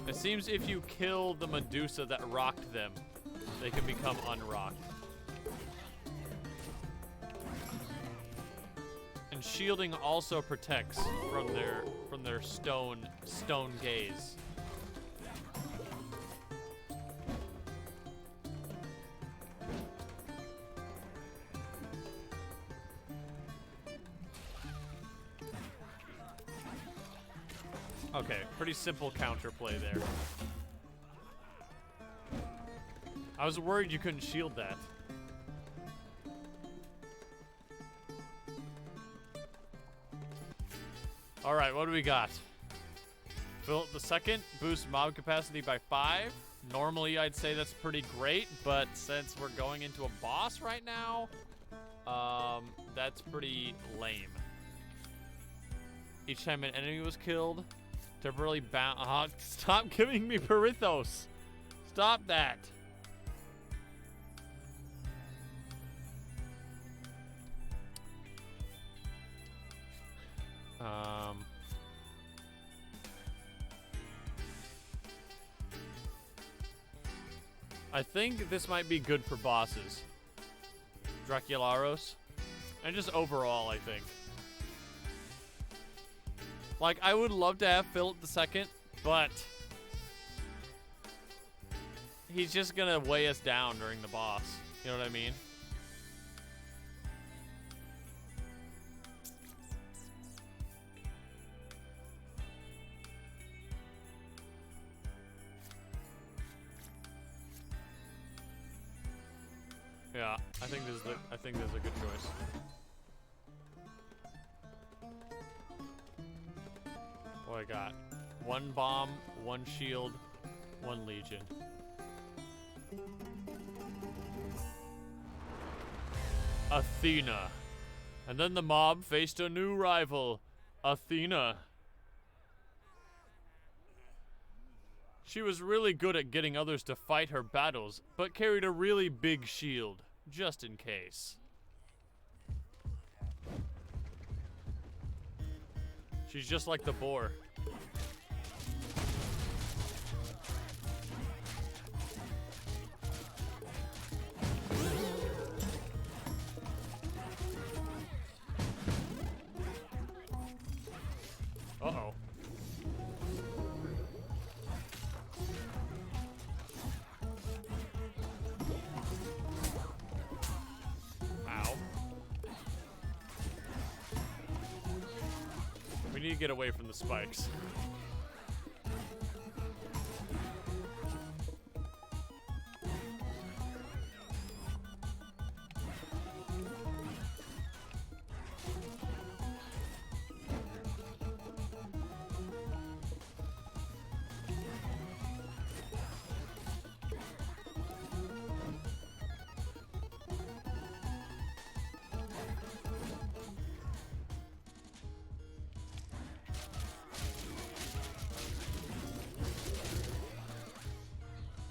It seems if you kill the Medusa that rocked them, they can become unrocked. And shielding also protects from their stone gaze. Okay, pretty simple counterplay there. I was worried you couldn't shield that. All right, what do we got? Philip II, boost mob capacity by 5. Normally, I'd say that's pretty great, but since we're going into a boss right now, that's pretty lame. Each time an enemy was killed, temporarily bound. Stop giving me Perithos. Stop that. I think this might be good for bosses. Dracularos. And just overall, I think. Like, I would love to have Philip II, but he's just gonna weigh us down during the boss. You know what I mean? Yeah, I think this is a good choice. What I got? 1 bomb, 1 shield, 1 legion. Athena. And then the mob faced a new rival, Athena. She was really good at getting others to fight her battles, but carried a really big shield, just in case. She's just like the boar. Uh-oh. Ow. We need to get away from the spikes.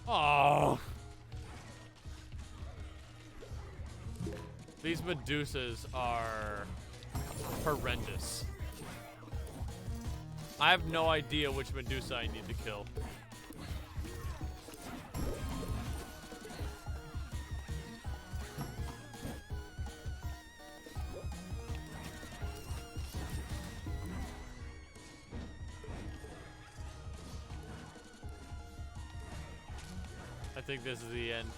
Oh. These Medusas are horrendous. I have no idea which Medusa I need to kill. I think this is the end.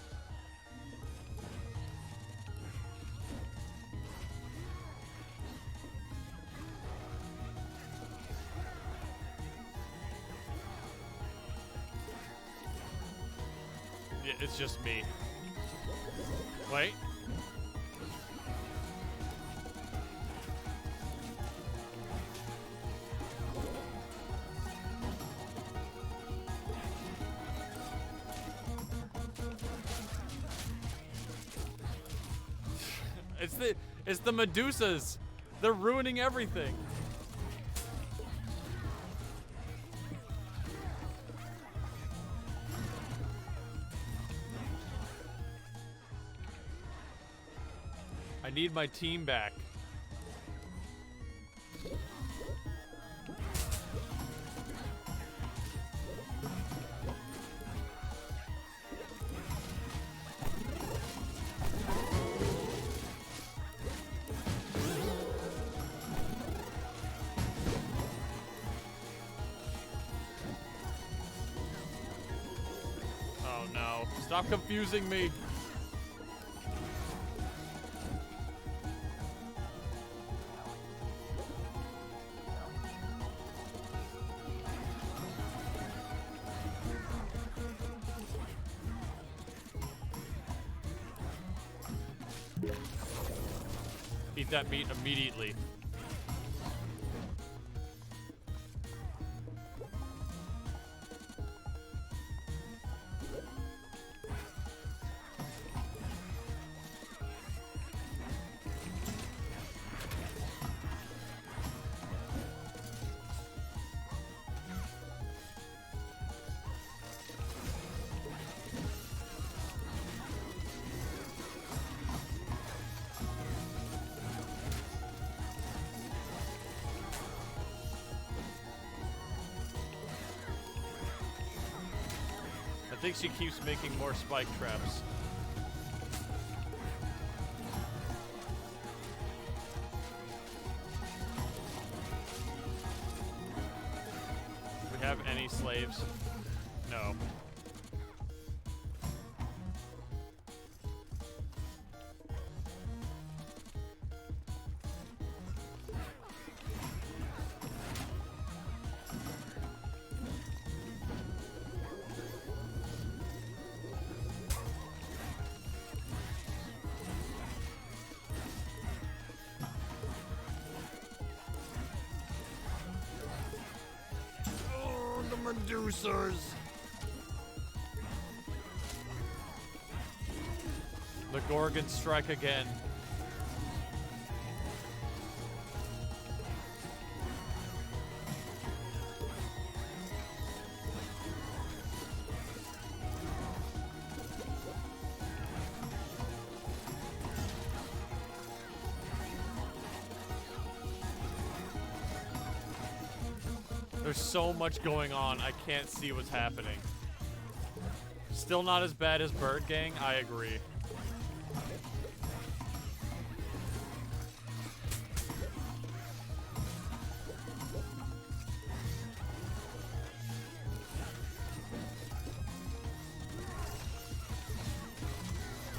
Yeah, it's just me. Wait. It's the Medusas. They're ruining everything. I need my team back. Oh no. Stop confusing me. Eat that meat immediately. I think she keeps making more spike traps. Do we have any slaves? No. Medusas! The Gorgons strike again. There's so much going on, I can't see what's happening. Still not as bad as Bird Gang, I agree.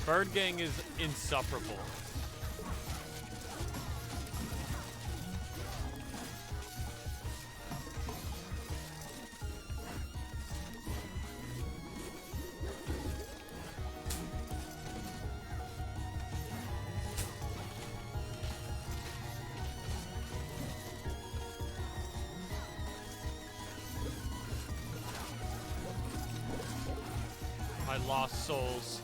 Bird Gang is insufferable. My lost souls.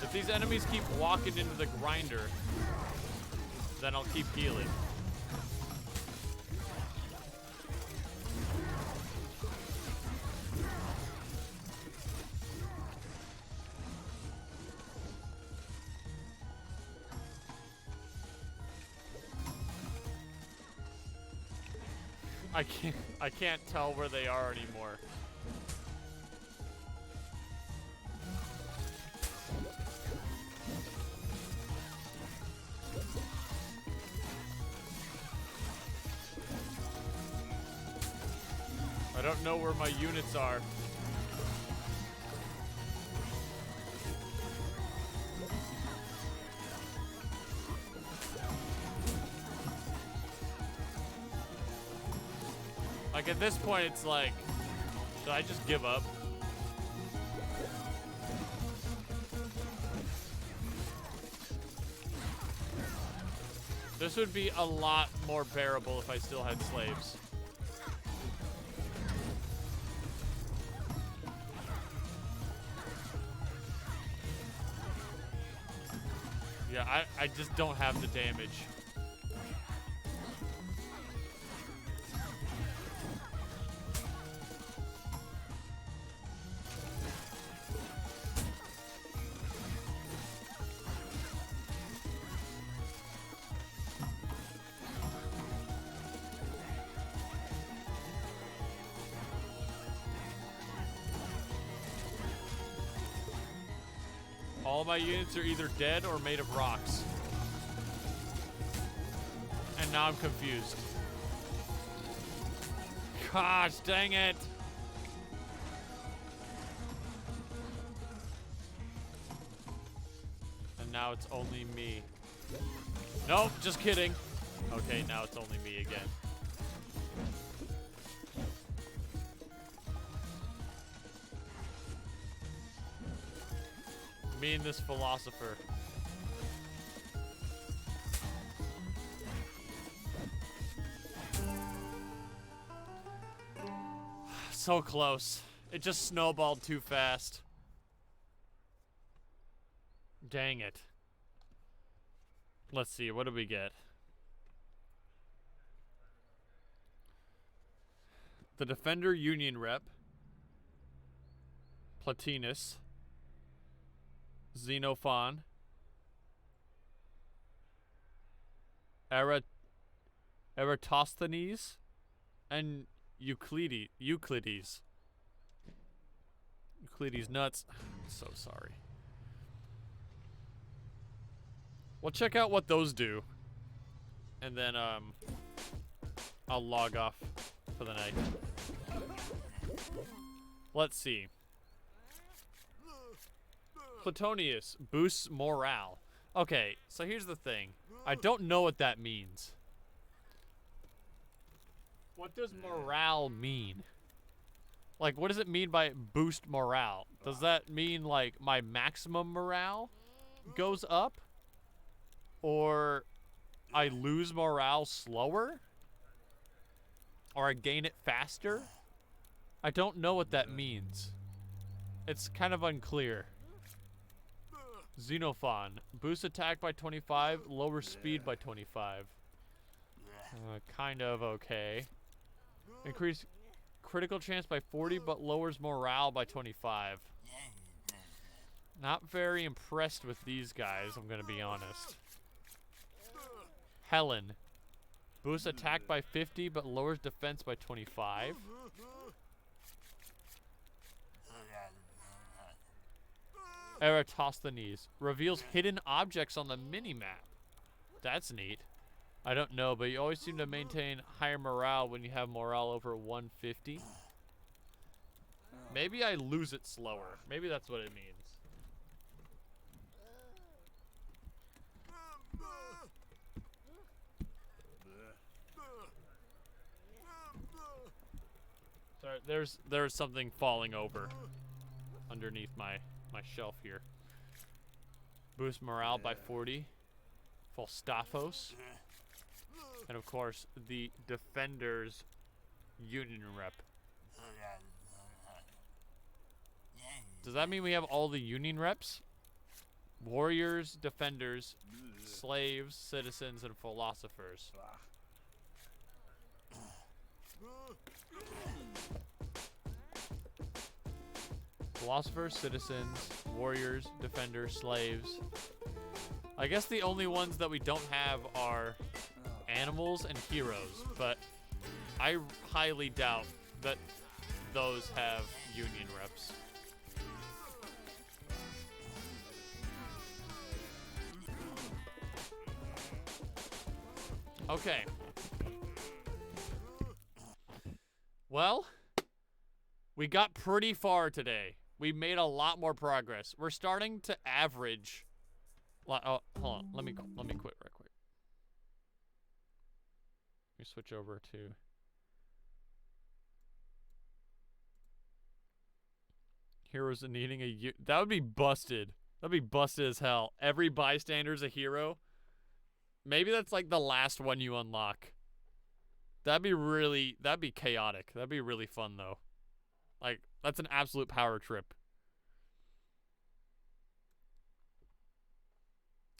If these enemies keep walking into the grinder, then I'll keep healing. I can't tell where they are anymore. I don't know where my units are. Like, at this point, it's like, should I just give up? This would be a lot more bearable if I still had slaves. Yeah, I just don't have the damage. All my units are either dead or made of rocks. And now I'm confused. Gosh, dang it. And now it's only me. Nope, just kidding. Okay, now it's only me again. Me and this philosopher. So close. It just snowballed too fast. Dang it. Let's see, what do we get? The Defender Union Rep. Platinus. Xenophon, Eratosthenes, and Euclides. Euclides nuts. I'm so sorry. We'll check out what those do, and then I'll log off for the night. Let's see. Platonius boosts morale. Okay, so here's the thing. I don't know what that means. What does morale mean? Like, what does it mean by boost morale? Does that mean, like, my maximum morale goes up? Or I lose morale slower? Or I gain it faster? I don't know what that means. It's kind of unclear. Xenophon. Boost attack by 25, lower speed by 25. Kind of okay. Increase critical chance by 40, but lowers morale by 25. Not very impressed with these guys, I'm gonna be honest. Helen. Boosts attack by 50, but lowers defense by 25. Eratosthenes. Reveals hidden objects on the mini-map. That's neat. I don't know, but you always seem to maintain higher morale when you have morale over 150. Maybe I lose it slower. Maybe that's what it means. Sorry, there's something falling over underneath my shelf here. Boost morale by 40. Falstaffos. And of course, the Defenders Union rep. Does that mean we have all the Union reps? Warriors, Defenders, Slaves, Citizens, and Philosophers. Philosophers, Citizens, Warriors, Defenders, Slaves. I guess the only ones that we don't have are Animals and Heroes, but I highly doubt that those have Union reps. Okay. Well, we got pretty far today. We made a lot more progress. We're starting to average. Oh, hold on. Let me quit right quick. Let me switch over to heroes in needing a. That would be busted. That'd be busted as hell. Every bystander's a hero. Maybe that's like the last one you unlock. That'd be chaotic. That'd be really fun though. Like, that's an absolute power trip.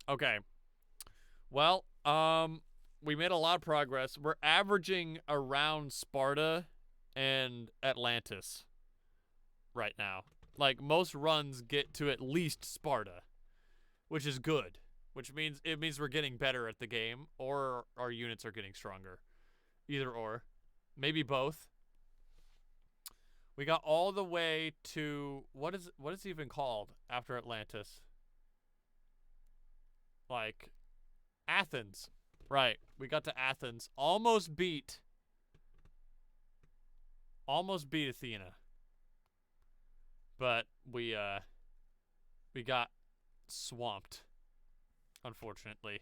Okay. Well, we made a lot of progress. We're averaging around Sparta and Atlantis right now. Like, most runs get to at least Sparta, which is good. Which means we're getting better at the game, or our units are getting stronger. Either or. Maybe both. We got all the way to what is it even called after Atlantis? Like Athens. Right. We got to Athens. Almost beat Athena. But we got swamped, unfortunately.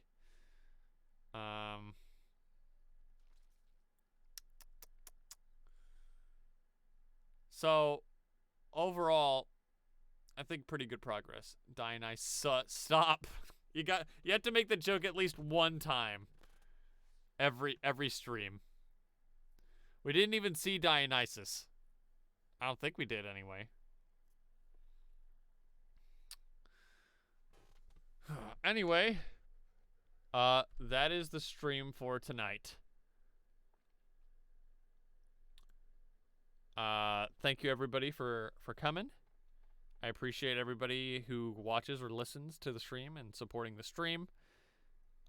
So, overall, I think pretty good progress. Dionysus, stop. You have to make the joke at least one time. Every stream. We didn't even see Dionysus. I don't think we did anyway. Anyway, that is the stream for tonight. Thank you everybody for coming. I appreciate everybody who watches or listens to the stream and supporting the stream.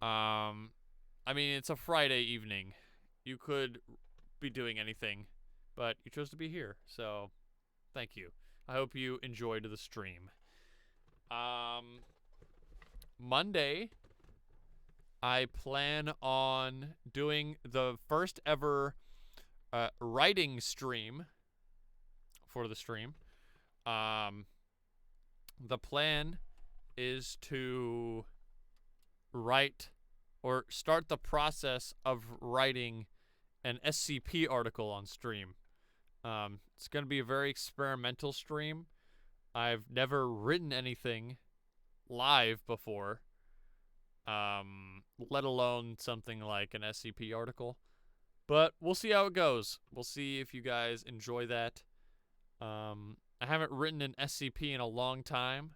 I mean, it's a Friday evening. You could be doing anything, but you chose to be here, so thank you. I hope you enjoyed the stream. Monday, I plan on doing the first ever writing stream for the stream. The plan is to write or start the process of writing an SCP article on stream. It's going to be a very experimental stream. I've never written anything live before. let alone something like an SCP article. But we'll see how it goes. We'll see if you guys enjoy that. I haven't written an SCP in a long time.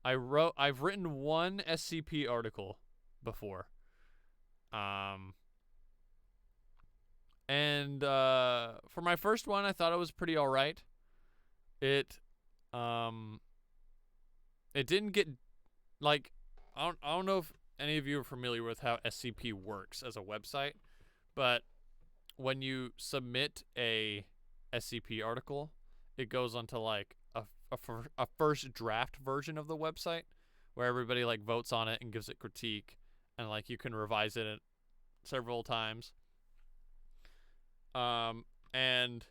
I've written one SCP article before. And for my first one, I thought it was pretty alright. It didn't get, like, I don't know if any of you are familiar with how SCP works as a website, but when you submit a SCP article, it goes onto like a first draft version of the website where everybody like votes on it and gives it critique, and like you can revise it several times. And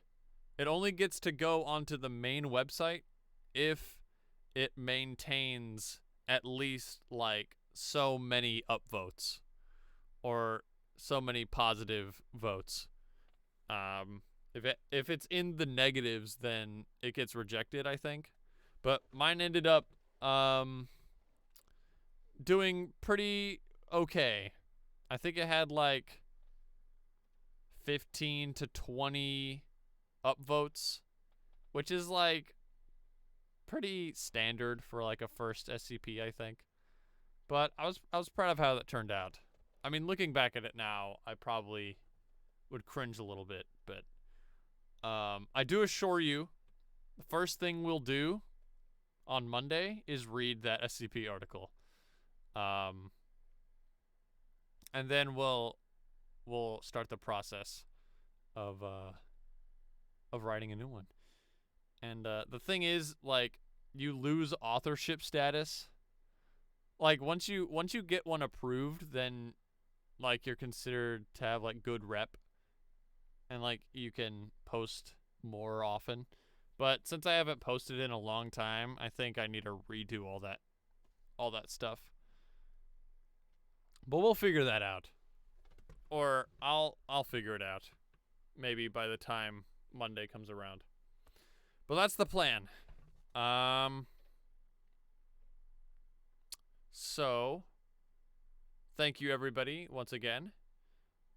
it only gets to go onto the main website if it maintains at least like so many upvotes or so many positive votes. If it's in the negatives, then it gets rejected, I think. But mine ended up doing pretty okay. I think it had like 15 to 20 upvotes, which is like pretty standard for like a first SCP, I think. But I was proud of how that turned out. I mean, looking back at it now, I probably would cringe a little bit, but I do assure you, the first thing we'll do on Monday is read that SCP article. And then we'll start the process of writing a new one. And the thing is, like, you lose authorship status. Like once you get one approved, then like you're considered to have like good rep, and like you can post more often. But since I haven't posted in a long time, I think I need to redo all that stuff. But we'll figure that out. Or I'll figure it out. Maybe by the time Monday comes around. But that's the plan. So thank you everybody once again.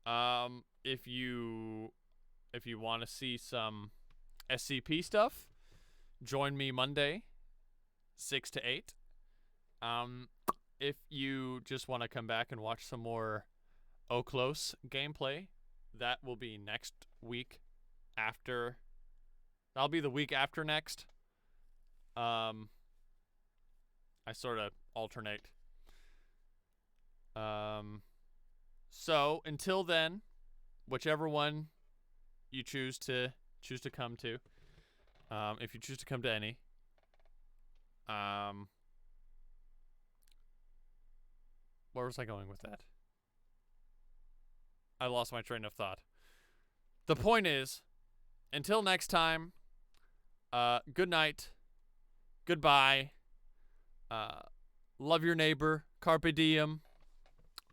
If you want to see some SCP stuff, join me Monday 6 to 8. If you just want to come back and watch some more Okhlos gameplay, that will be next week after. That'll be the week after next. I sort of alternate. So until then, whichever one you choose to come to, if you choose to come to any, where was I going with that? I lost my train of thought. The point is, until next time, good night, goodbye, love your neighbor, carpe diem,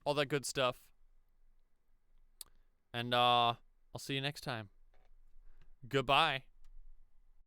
all that good stuff. And I'll see you next time. Goodbye.